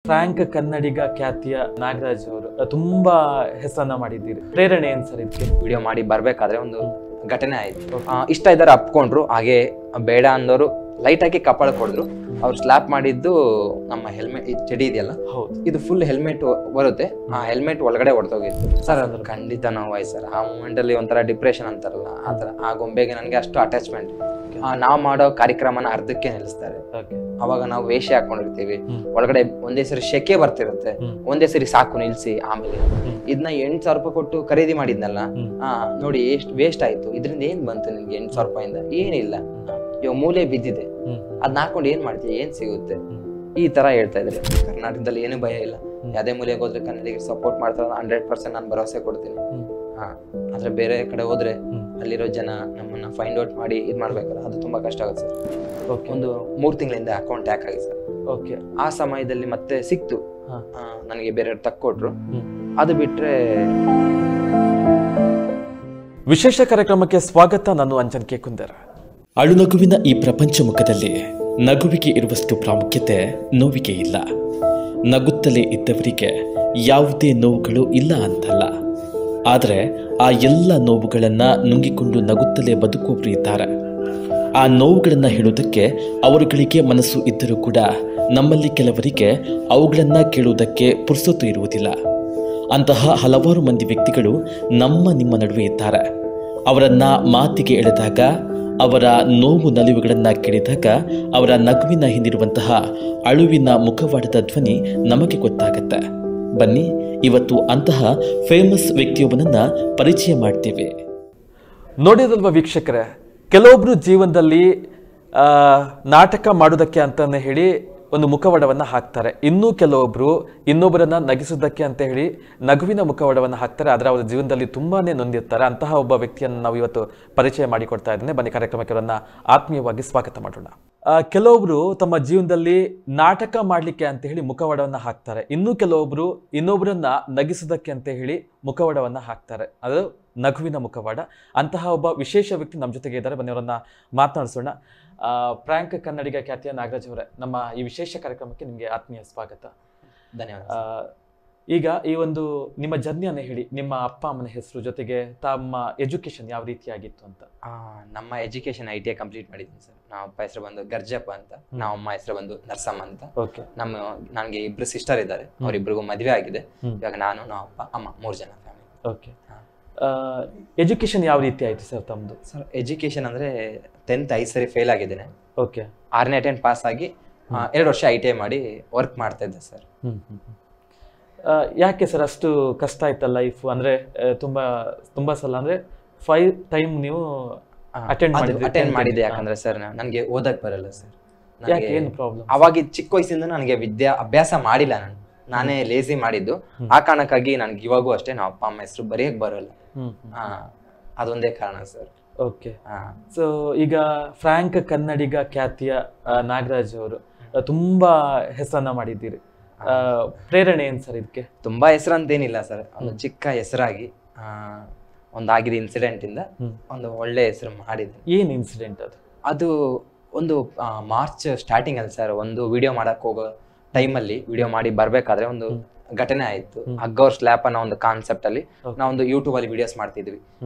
Frank ಕನ್ನಡಿಗ ಖ್ಯಾತಿಯ ನಾಗರಾಜ್ ಅವರು ತುಂಬಾ ಹೆಸರನ್ನ ಮಾಡಿದ್ದೀರಿ. ಪ್ರೇರಣೆ ಏನ್ ಸರ್ ಇದಕ್ಕೆ? ವಿಡಿಯೋ ಮಾಡಿ ಬರ್ಬೇಕಾದ್ರೆ ಒಂದು ಘಟನೆ ಆಯ್ತು. ಇಷ್ಟ ಇದ್ದಾರೆ ಅಪ್ಕೊಂಡ್ರು, ಹಾಗೆ ಬೇಡ ಅಂದವರು ಲೈಟ್ ಹಾಕಿ ಕಪಾಳ ಕೊಡಿದ್ರು. ಅವ್ರು ಸ್ಲಾಪ್ ಮಾಡಿದ್ದು ನಮ್ಮ ಹೆಲ್ಮೆಟ್ ಚಡಿ ಇದೆಯಲ್ಲ, ಇದು ಫುಲ್ ಹೆಲ್ಮೆಟ್ ಬರುತ್ತೆ, ಆ ಹೆಲ್ಮೆಟ್ ಒಳಗಡೆ ಹೊಡೆದೋಗಿತ್ತು ಸರ್. ಅದು ಖಂಡಿತ ನೋವಾಯ್ತು ಸರ್. ಆ ಮೂಮೆಂಟ್ ಅಲ್ಲಿ ಒಂಥರ ಡಿಪ್ರೆಷನ್ ಅಂತಾರಲ್ಲ ಆ ತರ. ಆ ಗೊಂಬೆಗೆ ನನಗೆ ಅಷ್ಟು ಅಟ್ಯಾಚ್ಮೆಂಟ್. ನಾವು ಮಾಡೋ ಕಾರ್ಯಕ್ರಮನ ಅರ್ಧಕ್ಕೆ ನಿಲ್ಲಿಸ್ತಾರೆ. ಅವಾಗ ನಾವು ವೇಷ ಹಾಕೊಂಡಿರ್ತೀವಿ, ಒಳಗಡೆ ಒಂದೇ ಸರಿ ಶೆಕೆ ಬರ್ತಿರುತ್ತೆ, ಒಂದೇ ಸರಿ ಸಾಕು ನಿಲ್ಸಿ. ಆಮೇಲೆ ಇದನ್ನ 8,000 ರೂಪಾಯಿ ಕೊಟ್ಟು ಖರೀದಿ ಮಾಡಿದ್ನಲ್ಲ, ನೋಡಿ ಎಷ್ಟು ವೇಸ್ಟ್ ಆಯ್ತು, ಇದರಿಂದ ಏನ್ ಬಂತು ನಿಮ್ಗೆ 8,000 ರೂಪಾಯಿಂದ? ಏನಿಲ್ಲ, ಇವಾಗ ಮೂಲೆ ಬಿದ್ದಿದೆ, ಅದ್ನ ಹಾಕೊಂಡು ಏನ್ ಮಾಡ್ತೀವಿ, ಏನ್ ಸಿಗುತ್ತೆ? ಈ ತರ ಹೇಳ್ತಾ ಇದ್ರೆ ಕರ್ನಾಟಕದಲ್ಲಿ ಏನು ಭಯ ಇಲ್ಲ. ಯಾವ್ದೇ ಮೂಲೆಗೆ ಹೋದ್ರೆ ಕನ್ನಡಿಗರಿಗೆ ಸಪೋರ್ಟ್ ಮಾಡ್ತಾರೆ 100% ನಾನು ಭರವಸೆ ಕೊಡ್ತೀನಿ. ಆದ್ರೆ ಬೇರೆ ಕಡೆ ಹೋದ್ರೆ ಅಲ್ಲಿರೋ ಜನ ನಮ್ಮನ್ನ ಫೈಂಡ್ ಔಟ್ ಮಾಡಿ ಇದ್ ಮಾಡ್ಬೇಕಲ್ಲ, ಅದು ತುಂಬಾ ಕಷ್ಟ ಆಗುತ್ತೆ ಸರ್. ಒಂದು 3 ತಿಂಗಳಿಂದ ಅಕೌಂಟ್ ಹ್ಯಾಕ್ ಆಗಿದೆ ಸರ್. ಆ ಸಮಯದಲ್ಲಿ ಮತ್ತೆ ಸಿಕ್ತು, ನನಗೆ ಬೇರೆಯವ್ರು ತಕ್ಕೊಟ್ರು. ಅದು ಬಿಟ್ರೆ ವಿಶೇಷ ಕಾರ್ಯಕ್ರಮಕ್ಕೆ ಸ್ವಾಗತ. ನಾನು ಅಂಜನ್ ಕೆ ಕುಂದರ. ಅಳುನಗುವಿನ ಈ ಪ್ರಪಂಚ ಮುಖದಲ್ಲಿ ನಗುವಿಗೆ ಇರುವಷ್ಟು ಪ್ರಾಮುಖ್ಯತೆ ನೋವಿಗೆ ಇಲ್ಲ. ನಗುತ್ತಲೇ ಇದ್ದವರಿಗೆ ಯಾವುದೇ ನೋವುಗಳು ಇಲ್ಲ ಅಂತಲ್ಲ, ಆದರೆ ಆ ಎಲ್ಲ ನೋವುಗಳನ್ನು ನುಂಗಿಕೊಂಡು ನಗುತ್ತಲೇ ಬದುಕುವವರು ಇದ್ದಾರೆ. ಆ ನೋವುಗಳನ್ನು ಹೇಳುವುದಕ್ಕೆ ಅವರುಗಳಿಗೆ ಮನಸ್ಸು ಇದ್ದರೂ ಕೂಡ ನಮ್ಮಲ್ಲಿ ಕೆಲವರಿಗೆ ಅವುಗಳನ್ನು ಕೇಳುವುದಕ್ಕೆ ಪುರ್ಸೊತ್ತು ಇರುವುದಿಲ್ಲ. ಅಂತಹ ಹಲವಾರು ಮಂದಿ ವ್ಯಕ್ತಿಗಳು ನಿಮ್ಮ ನಡುವೆ ಇದ್ದಾರೆ. ಅವರನ್ನು ಮಾತಿಗೆ ಎಳೆದಾಗ, ಅವರ ನೋವು ನಲಿವುಗಳನ್ನು ಕೇಳಿದಾಗ ಅವರ ನಗುವಿನ ಹಿಂದಿರುವಂತಹ ಅಳುವಿನ ಮುಖವಾಡದ ಧ್ವನಿ ನಮಗೆ ಗೊತ್ತಾಗತ್ತೆ. ಬನ್ನಿ, ಇವತ್ತು ಅಂತಹ ಫೇಮಸ್ ವ್ಯಕ್ತಿಯೊಬ್ಬನನ್ನ ಪರಿಚಯ ಮಾಡ್ತೇವೆ. ನೋಡಿದಲ್ವ ವೀಕ್ಷಕರೇ, ಕೆಲವೊಬ್ರು ಜೀವನದಲ್ಲಿ ನಾಟಕ ಮಾಡೋದಕ್ಕೆ ಅಂತಾನೆ ಹೇಳಿ ಒಂದು ಮುಖವಾಡವನ್ನು ಹಾಕ್ತಾರೆ. ಇನ್ನೂ ಕೆಲವೊಬ್ರು ಇನ್ನೊಬ್ಬರನ್ನ ನಗಿಸೋದಕ್ಕೆ ಅಂತ ಹೇಳಿ ನಗುವಿನ ಮುಖವಾಡವನ್ನು ಹಾಕ್ತಾರೆ. ಆದರೆ ಅವರ ಜೀವನದಲ್ಲಿ ತುಂಬಾನೇ ನೊಂದಿರ್ತಾರೆ. ಅಂತಹ ಒಬ್ಬ ವ್ಯಕ್ತಿಯನ್ನು ನಾವು ಇವತ್ತು ಪರಿಚಯ ಮಾಡಿಕೊಡ್ತಾ ಇದ್ದೇನೆ. ಬನ್ನಿ ಕಾರ್ಯಕ್ರಮಕ್ಕೆ ಅವರನ್ನ ಆತ್ಮೀಯವಾಗಿ ಸ್ವಾಗತ ಮಾಡೋಣ. ಕೆಲವೊಬ್ರು ತಮ್ಮ ಜೀವನದಲ್ಲಿ ನಾಟಕ ಮಾಡಲಿಕ್ಕೆ ಅಂತ ಹೇಳಿ ಮುಖವಾಡವನ್ನು ಹಾಕ್ತಾರೆ. ಇನ್ನೂ ಕೆಲವೊಬ್ರು ಇನ್ನೊಬ್ಬರನ್ನ ನಗಿಸೋದಕ್ಕೆ ಅಂತ ಹೇಳಿ ಮುಖವಾಡವನ್ನು ಹಾಕ್ತಾರೆ. ಅದು ನಗುವಿನ ಮುಖವಾಡ. ಅಂತಹ ಒಬ್ಬ ವಿಶೇಷ ವ್ಯಕ್ತಿ ನಮ್ಮ ಜೊತೆಗೆ ಇದ್ದಾರೆ. ಬನ್ನಿ ಅವರನ್ನ ಮಾತನಾಡಿಸೋಣ. ಫ್ರಾಂಕ್ ಕನ್ನಡಿಗ ಖ್ಯಾತಿಯ ನಾಗರಾಜ್ ಅವರೇ, ನಮ್ಮ ಈ ವಿಶೇಷ ಕಾರ್ಯಕ್ರಮಕ್ಕೆ ನಿಮಗೆ ಆತ್ಮೀಯ ಸ್ವಾಗತ. ಧನ್ಯವಾದ. ಈಗ ಈ ಒಂದು ನಿಮ್ಮ ಜರ್ನಿಯನ್ನು ಹೇಳಿ, ನಿಮ್ಮ ಅಪ್ಪ ಅಮ್ಮನ ಹೆಸರು, ಜೊತೆಗೆ ತಮ್ಮ ಎಜುಕೇಶನ್ ಯಾವ ರೀತಿಯಾಗಿತ್ತು ಅಂತ. ನಮ್ಮ ಎಜುಕೇಶನ್ ITI ಕಂಪ್ಲೀಟ್ ಮಾಡಿದ್ದೀನಿ ಸರ್. ನಮ್ಮ ಅಪ್ಪ ಹೆಸರು ಬಂದು ಗರ್ಜಪ್ಪ ಅಂತ, ನಮ್ಮ ಅಮ್ಮ ಹೆಸರು ಬಂದು ನರ್ಸಮ್ಮ ಅಂತ. ನನಗೆ 2 ಸಿಸ್ಟರ್ ಇದ್ದಾರೆ, ಅವರಿಬ್ಬರಿಗೂ ಮದುವೆ ಆಗಿದೆ. ಇವಾಗ ನಾನು, ನಮ್ಮ ಅಪ್ಪ ಅಮ್ಮ 3 ಜನ ಫ್ಯಾಮಿಲಿ. ಓಕೆ. ಎಜುಕೇಶನ್ ಯಾವ ರೀತಿ ಆಯ್ತು ಸರ್ ತಮ್ಮದು? ಸರ್ ಎಜುಕೇಶನ್ ಅಂದ್ರೆ 10th 5 ಸರಿ ಫೇಲ್ ಆಗಿದ್ದೇನೆ. ಓಕೆ. 6ನೇ ಅಟೆಂಪ್ಟ್ ಪಾಸ್ ಆಗಿ 2 ವರ್ಷ ITI ಮಾಡಿ ವರ್ಕ್ ಮಾಡ್ತಾ ಇದ್ದೆ ಸರ್. ಯಾಕೆ ಸರ್ ಅಷ್ಟು ಕಷ್ಟ ಆಯ್ತಲ್ಲ ಲೈಫ್? ಅಂದ್ರೆ ತುಂಬಾ ಸಲ ಅಂದ್ರೆ 5 ಟೈಮ್ ನೀವು ಅಟೆಂಡ್ ಮಾಡಿದೆ. ಯಾಕಂದ್ರೆ ಸರ್ ನನಗೆ ಓದಕ್ ಬರಲ್ಲ ಸರ್. ಏನು ಪ್ರಾಬ್ಲಮ್? ಅವಾಗ ಚಿಕ್ಕ ವಯಸ್ಸಿಂದ ನನಗೆ ಅಭ್ಯಾಸ ಮಾಡಿಲ್ಲ. ನಾನೇ ಲೇಸಿ ಮಾಡಿದ್ದು. ಆ ಕಾರಣಕ್ಕಾಗಿ ನನ್ಗೆ ಇವಾಗೂ ಅಷ್ಟೇ ನಮ್ಮ ಅಪ್ಪ ಅಮ್ಮ ಹೆಸರು ಬರೆಯಕ್ ಬರಲ್ಲ. ಅದೊಂದೇ ಕಾರಣ ಸರ್. ಓಕೆ. ಸೊ ಈಗ ಫ್ರಾಂಕ್ ಕನ್ನಡಿಗ ಖ್ಯಾತಿಯ ನಾಗರಾಜ್ ಅವರು ತುಂಬಾ ಹೆಸರನ್ನ ಮಾಡಿದ್ದೀರಿ. ಪ್ರೇರಣೆ ಏನ್ ಸರ್ ಇದಕ್ಕೆ? ತುಂಬಾ ಹೆಸರಂತೇನಿಲ್ಲ ಸರ್, ಒಂದು ಚಿಕ್ಕ ಹೆಸರಾಗಿ ಒಂದಾಗಿದ ಇನ್ಸಿಡೆಂಟ್ ಇಂದ ಒಂದು ಒಳ್ಳೆ ಹೆಸರು ಮಾಡಿದೆ. ಏನ್ ಇನ್ಸಿಡೆಂಟ್ ಅದು? ಅದು ಒಂದು ಮಾರ್ಚ್ ಸ್ಟಾರ್ಟಿಂಗ್ ಅಲ್ಲಿ ಸರ್, ಒಂದು ವಿಡಿಯೋ ಮಾಡಕ್ ಹೋಗೋ ಟೈಮಲ್ಲಿ ವಿಡಿಯೋ ಮಾಡಿ ಬರ್ಬೇಕಾದ್ರೆ ಒಂದು ಘಟನೆ ಆಯ್ತು. ಅಗ್ಗವ್ರ ಸ್ಲ್ಯಾಪ್ ಅನ್ನೋ ಒಂದು ಕಾನ್ಸೆಪ್ಟ್ ಅಲ್ಲಿ ನಾವೊಂದು ಯೂಟ್ಯೂಬ್ ಅಲ್ಲಿ ವಿಡಿಯೋಸ್ ಮಾಡ್ತಿದ್ವಿ.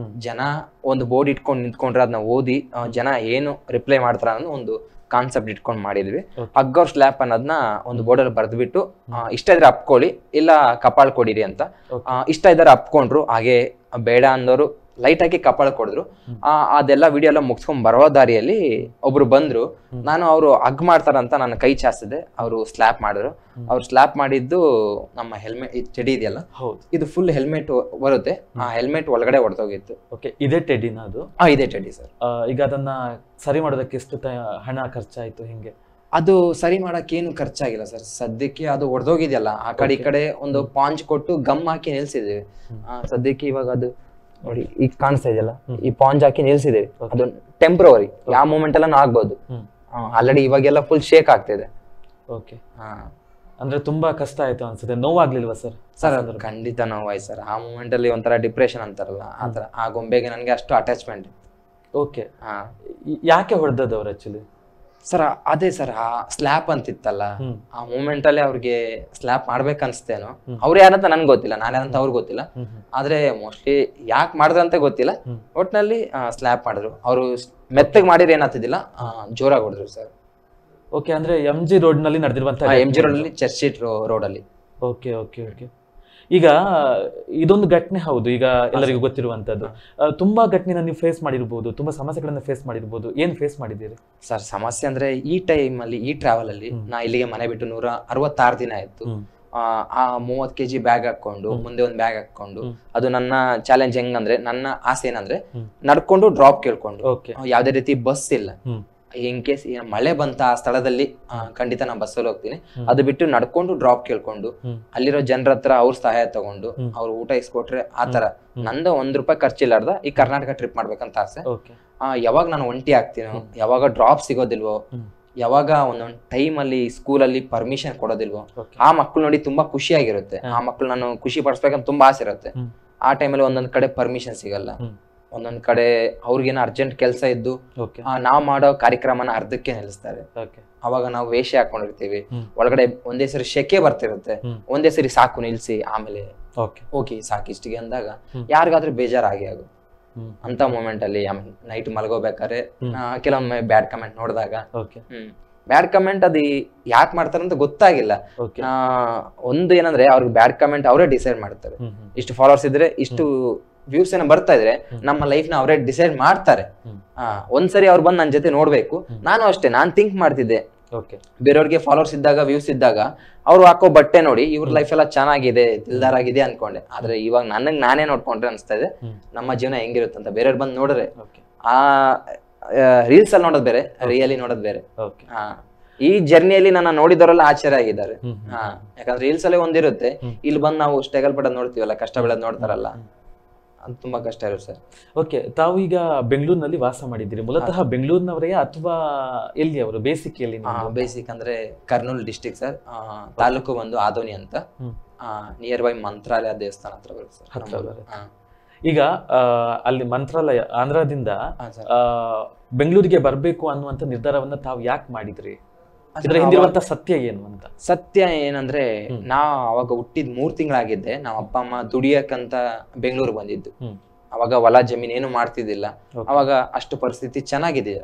ಜನ ಒಂದು ಬೋರ್ಡ್ ಇಟ್ಕೊಂಡು ನಿಂತ್ಕೊಂಡ್ರೆ ಅದನ್ನ ಓದಿ ಜನ ಏನು ರಿಪ್ಲೈ ಮಾಡ್ತಾರ ಅನ್ನೋ ಒಂದು ಕಾನ್ಸೆಪ್ಟ್ ಇಟ್ಕೊಂಡು ಮಾಡಿದ್ವಿ. ಅಗ್ಗವ್ರ ಸ್ಲ್ಯಾಪ್ ಅನ್ನೋದನ್ನ ಒಂದು ಬೋರ್ಡ್ ಅಲ್ಲಿ ಬರ್ದ್ಬಿಟ್ಟು, ಇಷ್ಟ ಇದ್ರೆ ಅಪ್ಕೊಳ್ಳಿ, ಇಲ್ಲ ಕಪಾಳ ಕೊಡಿರಿ ಅಂತ. ಇಷ್ಟ ಇದ್ದಾರೆ ಅಪ್ಕೊಂಡ್ರು, ಹಾಗೆ ಬೇಡ ಅಂದವರು ಲೈಟ್ ಹಾಕಿ ಕಪಾಳ ಕೊಡಿದ್ರು. ಅದೆಲ್ಲ ವಿಡಿಯೋ ಎಲ್ಲ ಮುಗಿಸ್ಕೊಂಡ್ ಬರೋ ದಾರಿಯಲ್ಲಿ ಒಬ್ರು ಬಂದ್ರು. ನಾನು ಅವರು ಹಗ್ ಮಾಡ್ತಾರಂತ ನಾನು ಕೈ ಚಾಚಿದೆ, ಅವರು ಸ್ಲ್ಯಾಪ್ ಮಾಡಿದ್ರು. ಅವ್ರು ಸ್ಲ್ಯಾಪ್ ಮಾಡಿದ್ದು ನಮ್ಮ ಹೆಲ್ಮೆಟ್ ಚಡಿ ಇದೆಯಲ್ಲ, ಇದು ಫುಲ್ ಹೆಲ್ಮೆಟ್ ಬರುತ್ತೆ, ಆ ಹೆಲ್ಮೆಟ್ ಒಳಗಡೆ ಹೊಡೆದೋಗಿತ್ತು. ಓಕೆ. ಇದೇ ಟೆಡಿನ ಅದು? ಇದೇ ಟೆಡಿ ಸರ್. ಈಗ ಅದನ್ನ ಸರಿ ಮಾಡೋದಕ್ಕೆ ಎಷ್ಟು ಹಣ ಖರ್ಚಾಯ್ತು? ಹಿಂಗೆ ಅದು ಸರಿ ಮಾಡಕ್ ಏನು ಖರ್ಚಾಗಿಲ್ಲ ಸರ್. ಸದ್ಯಕ್ಕೆ ಅದು ಹೊಡೆದೋಗಿದೆಯಲ್ಲ, ಆ ಕಡೆ ಈ ಕಡೆ ಒಂದು ಪಾಂಚ್ ಕೊಟ್ಟು ಗಮ್ ಹಾಕಿ ನಿಲ್ಸಿದ್ವಿ. ಸದ್ಯಕ್ಕೆ ಇವಾಗ ಅದು ನೋಡಿ ಈಗ ಕಾಣಿಸ್ತಾ ಇದೆಯಲ್ಲ, ಈ ಪಾಂಜ್ ಹಾಕಿ ನಿಲ್ಸಿದ್ದೇವೆ. ಅದು ಟೆಂಪ್ರವರಿ, ಯಾವ ಮೂಮೆಂಟ್ ಎಲ್ಲ ಆಗ್ಬೋದು. ಆಲ್ರೆಡಿ ಇವಾಗೆಲ್ಲ ಫುಲ್ ಶೇಕ್ ಆಗ್ತಿದೆ. ಓಕೆ. ಅಂದ್ರೆ ತುಂಬಾ ಕಷ್ಟ ಆಯ್ತು ಅನ್ಸುತ್ತೆ. ನೋವಾಗ್ಲಿಲ್ವಾ ಸರ್? ಸರ್ ಅದು ಖಂಡಿತ ನೋವಾಯ್ತು ಸರ್. ಆ ಮೂಮೆಂಟ್ ಅಲ್ಲಿ ಒಂಥರ ಡಿಪ್ರೆಷನ್ ಅಂತಾರಲ್ಲ ಆ ತರ. ಆ ಗೊಂಬೆಗೆ ನನಗೆ ಅಷ್ಟು ಅಟ್ಯಾಚ್ಮೆಂಟ್. ಓಕೆ. ಯಾಕೆ ಹೊಡೆದದ್ದು ಅವ್ರು ಆಕ್ಚುಲಿ? ಸರ್ ಅದೇ ಸರ್ ಆ ಸ್ಲ್ಯಾಪ್ ಅಂತಿತ್ತಲ್ಲ, ಆ ಮೂಮೆಂಟ್ ಅಲ್ಲಿ ಅವ್ರಿಗೆ ಸ್ಲ್ಯಾಪ್ ಮಾಡ್ಬೇಕನ್ಸ್ತೇನೋ. ಅವ್ರು ಯಾರಂತ ನನ್ಗೆ ಗೊತ್ತಿಲ್ಲ, ನಾನು ಯಾರಂತ ಅವ್ರಿಗೆ ಗೊತ್ತಿಲ್ಲ. ಆದ್ರೆ ಮೋಸ್ಟ್ಲಿ ಯಾಕೆ ಮಾಡಿದ್ರಂತ ಗೊತ್ತಿಲ್ಲ, ಒಟ್ನಲ್ಲಿ ಸ್ಲ್ಯಾಪ್ ಮಾಡಿದ್ರು. ಅವರು ಮೆತ್ತಗೆ ಮಾಡಿದ್ರೆ ಏನಾಗ್ತಿದ್ದಿಲ್ಲ, ಜೋರಾಗಿ ಹೊಡೆದ್ರು ಸರ್. ಓಕೆ, ಅಂದ್ರೆ MG ರೋಡ್ ನಲ್ಲಿ ನಡೆದಿರುವಂತಹ MG ರೋಡ್ ಅಲ್ಲಿ, ಚರ್ಚ್ ಸ್ಟ್ರೀಟ್ ರೋಡ್ ಅಲ್ಲಿ. Okay okay okay. ಈಗ ಇದೊಂದು ಘಟನೆ ಹೌದು, ಈಗ ಎಲ್ಲರಿಗೂ ಗೊತ್ತಿರುವಂತದ್ದು. ತುಂಬಾ ಘಟನೆನ ನೀವು ಫೇಸ್ ಮಾಡಿರ್ಬೋದು, ತುಂಬಾ ಸಮಸ್ಯೆಗಳನ್ನ ಫೇಸ್ ಮಾಡಿರ್ಬೋದು. ಏನ್ ಫೇಸ್ ಮಾಡಿದ್ದೀರಿ ಸರ್? ಸಮಸ್ಯೆ ಅಂದ್ರೆ ಈ ಟೈಮ್ ಅಲ್ಲಿ, ಈ ಟ್ರಾವೆಲ್ ಅಲ್ಲಿ ನಾ ಇಲ್ಲಿಗೆ ಮನೆ ಬಿಟ್ಟು 166 ದಿನ ಆಯ್ತು. ಆ 30 kg ಬ್ಯಾಗ್ ಹಾಕೊಂಡು, ಮುಂದೆ ಒಂದು ಬ್ಯಾಗ್ ಹಾಕೊಂಡು, ಅದು ನನ್ನ ಚಾಲೆಂಜ್. ಹೆಂಗಂದ್ರೆ ನನ್ನ ಆಸೆ ಏನಂದ್ರೆ ನಡ್ಕೊಂಡು ಡ್ರಾಪ್ ಕೇಳ್ಕೊಂಡು, ಯಾವ್ದೇ ರೀತಿ ಬಸ್ ಇಲ್ಲ. ಇನ್ ಕೇಸ್ ಮಳೆ ಬಂತ ಆ ಸ್ಥಳದಲ್ಲಿ ಖಂಡಿತ ನಾ ಬಸ್ಸಲ್ಲಿ ಹೋಗ್ತೀನಿ. ಅದು ಬಿಟ್ಟು ನಡ್ಕೊಂಡು ಡ್ರಾಪ್ ಕೇಳ್ಕೊಂಡು, ಅಲ್ಲಿರೋ ಜನರ ಹತ್ರ ಅವ್ರ ಸಹಾಯ ತಗೊಂಡು ಅವ್ರು ಊಟ ಇಸ್ಕೊಟ್ರೆ ಆ ತರ. ನಂದು ₹1 ಖರ್ಚಿಲ್ಲಾರ್ದ ಈ ಕರ್ನಾಟಕ ಟ್ರಿಪ್ ಮಾಡ್ಬೇಕಂತ ಆಸೆ. ಯಾವಾಗ ನಾನು ಒಂಟಿ ಆಗ್ತೀನೋ, ಯಾವಾಗ ಡ್ರಾಪ್ ಸಿಗೋದಿಲ್ವೋ, ಯಾವಾಗ ಒಂದೊಂದು ಟೈಮ್ ಅಲ್ಲಿ ಸ್ಕೂಲಲ್ಲಿ ಪರ್ಮಿಷನ್ ಕೊಡೋದಿಲ್ವೋ, ಆ ಮಕ್ಳು ನೋಡಿ ತುಂಬಾ ಖುಷಿಯಾಗಿರುತ್ತೆ. ಆ ಮಕ್ಳು ನಾನು ಖುಷಿ ಪಡಿಸ್ಬೇಕಂತ ತುಂಬಾ ಆಸೆ ಇರುತ್ತೆ. ಆ ಟೈಮಲ್ಲಿ ಒಂದೊಂದ್ ಕಡೆ ಪರ್ಮಿಷನ್ ಸಿಗಲ್ಲ, ಒಂದೊಂದ್ ಕಡೆ ಅವ್ರಿಗೇನೋ ಅರ್ಜೆಂಟ್ ಕೆಲಸ ಇದ್ದು ನಾವ್ ಮಾಡೋ ಕಾರ್ಯಕ್ರಮನ ಅರ್ಧಕ್ಕೆ ನಿಲ್ಲಿಸ್ತಾರೆ. ಅವಾಗ ನಾವು ವೇಷ ಹಾಕೊಂಡಿರ್ತೀವಿ, ಒಳಗಡೆ ಒಂದೇ ಸರಿ ಶೆಕೆ ಬರ್ತಿರುತ್ತೆ, ಒಂದೇ ಸರಿ ಸಾಕು ನಿಲ್ಸಿ, ಆಮೇಲೆ ಓಕೆ ಸಾಕು ಇಷ್ಟಿಗೆ ಅಂದಾಗ ಯಾರಿಗಾದ್ರೂ ಬೇಜಾರಾಗಿ ಆಗುತ್ತೆ. ಅಂತ ಮೂಮೆಂಟ್ ಅಲ್ಲಿ ನೈಟ್ ಮಲ್ಗೋಬೇಕಾದ್ರೆ ಕೆಲವೊಮ್ಮೆ ಬ್ಯಾಡ್ ಕಮೆಂಟ್ ನೋಡಿದಾಗ, ಬ್ಯಾಡ್ ಕಮೆಂಟ್ ಅದು ಯಾಕೆ ಮಾಡ್ತಾರಂತ ಗೊತ್ತಾಗಿಲ್ಲ. ಒಂದು ಏನಂದ್ರೆ ಅವ್ರಿಗೆ ಬ್ಯಾಡ್ ಕಮೆಂಟ್ ಅವರೇ ಡಿಸೈಡ್ ಮಾಡ್ತಾರೆ. ಇಷ್ಟು ಫಾಲೋವರ್ಸ್ ಇದ್ರೆ, ಇಷ್ಟು ವ್ಯೂಸ್ ಏನೋ ಬರ್ತಾ ಇದ್ರೆ ನಮ್ಮ ಲೈಫ್ ನ ಅವರೇ ಡಿಸೈಡ್ ಮಾಡ್ತಾರೆ. ಒಂದ್ಸರಿ ಅವ್ರು ಬಂದು ನನ್ನ ಜೊತೆ ನೋಡ್ಬೇಕು. ನಾನು ಅಷ್ಟೇ, ನಾನ್ ಥಿಂಕ್ ಮಾಡ್ತಿದ್ದೆ, ಬೇರೆಯವ್ರಿಗೆ ಫಾಲೋವರ್ಸ್ ಇದ್ದಾಗ, ವ್ಯೂಸ್ ಇದ್ದಾಗ ಅವ್ರು ಹಾಕೋ ಬಟ್ಟೆ ನೋಡಿ ಇವ್ರ ಲೈಫ್ ಎಲ್ಲ ಚೆನ್ನಾಗಿದೆ, ದಿಲ್ದಾರ್ ಆಗಿದೆ ಅನ್ಕೊಂಡೆ. ಆದ್ರೆ ಇವಾಗ ನನಗ್ ನಾನೇ ನೋಡ್ಕೊಂಡ್ರೆ ಅನ್ಸ್ತಾ ಇದೆ ನಮ್ಮ ಜೀವನ ಹೆಂಗಿರುತ್ತೆ ಅಂತ. ಬೇರೆಯವ್ರು ಬಂದು ನೋಡ್ರೆ ಆ ರೀಲ್ಸ್ ಅಲ್ಲಿ ನೋಡೋದ್ ಬೇರೆ, ರಿಯಲಿ ನೋಡೋದ್ ಬೇರೆ. ಈ ಜರ್ನಿಯಲ್ಲಿ ನನ್ನ ನೋಡಿದವರೆಲ್ಲ ಆಶ್ಚರ್ಯ ಆಗಿದ್ದಾರೆ. ಯಾಕಂದ್ರೆ ರೀಲ್ಸ್ ಅಲ್ಲೇ ಒಂದಿರುತ್ತೆ, ಇಲ್ಲಿ ಬಂದು ನಾವು ಸ್ಟ್ರಗಲ್ ಪಡೋದ್ ನೋಡ್ತೀವಲ್ಲ, ಕಷ್ಟ ಬೀಳೋದ್ ನೋಡ್ತಾರಲ್ಲ, ಅದು ತುಂಬಾ ಕಷ್ಟ ಇರುತ್ತೆ ಸರ್. ಓಕೆ, ತಾವು ಈಗ ಬೆಂಗಳೂರಿನಲ್ಲಿ ವಾಸ ಮಾಡಿದ್ದೀರಿ. ಮೂಲತಃ ಬೆಂಗಳೂರಿನವರೇ ಅಥವಾ ಎಲ್ಲಿ ಅವರು ಬೇಸಿಕ್ ಎಲ್ಲಿ? ಬೇಸಿಕ್ ಅಂದ್ರೆ ಕರ್ನೂಲ್ ಡಿಸ್ಟಿಕ್ ಸರ್. ತಾಲೂಕು ಒಂದು ಆದೋನಿ ಅಂತ, ನಿಯರ್ ಬೈ ಮಂತ್ರಾಲಯ ದೇವಸ್ಥಾನ ಹತ್ರ ಬರುತ್ತೆ ಸರ್. ಈಗ ಅಲ್ಲಿ ಮಂತ್ರಾಲಯ ಆಂಧ್ರದಿಂದ ಬೆಂಗಳೂರಿಗೆ ಬರ್ಬೇಕು ಅನ್ನುವಂತ ನಿರ್ಧಾರವನ್ನ ತಾವು ಯಾಕೆ ಮಾಡಿದ್ರಿ? ಇದರ ಹಿಂದಿರುವಂತ ಸತ್ಯ ಏನು ಅಂತ? ಸತ್ಯ ಏನಂದ್ರೆ, ನಾ ಅವಾಗ ಹುಟ್ಟಿದ್ 3 ತಿಂಗಳಾಗಿದ್ದೆ. ನಾವ್ ಅಪ್ಪ ಅಮ್ಮ ದುಡಿಯಕ್ಕಂತ ಬೆಂಗಳೂರು ಬಂದಿದ್ದು. ಅವಾಗ ಹೊಲ ಜಮೀನ್ ಏನು ಮಾಡ್ತಿದ್ದಿಲ್ಲ. ಅವಾಗ ಅಷ್ಟು ಪರಿಸ್ಥಿತಿ ಚೆನ್ನಾಗಿದೆ,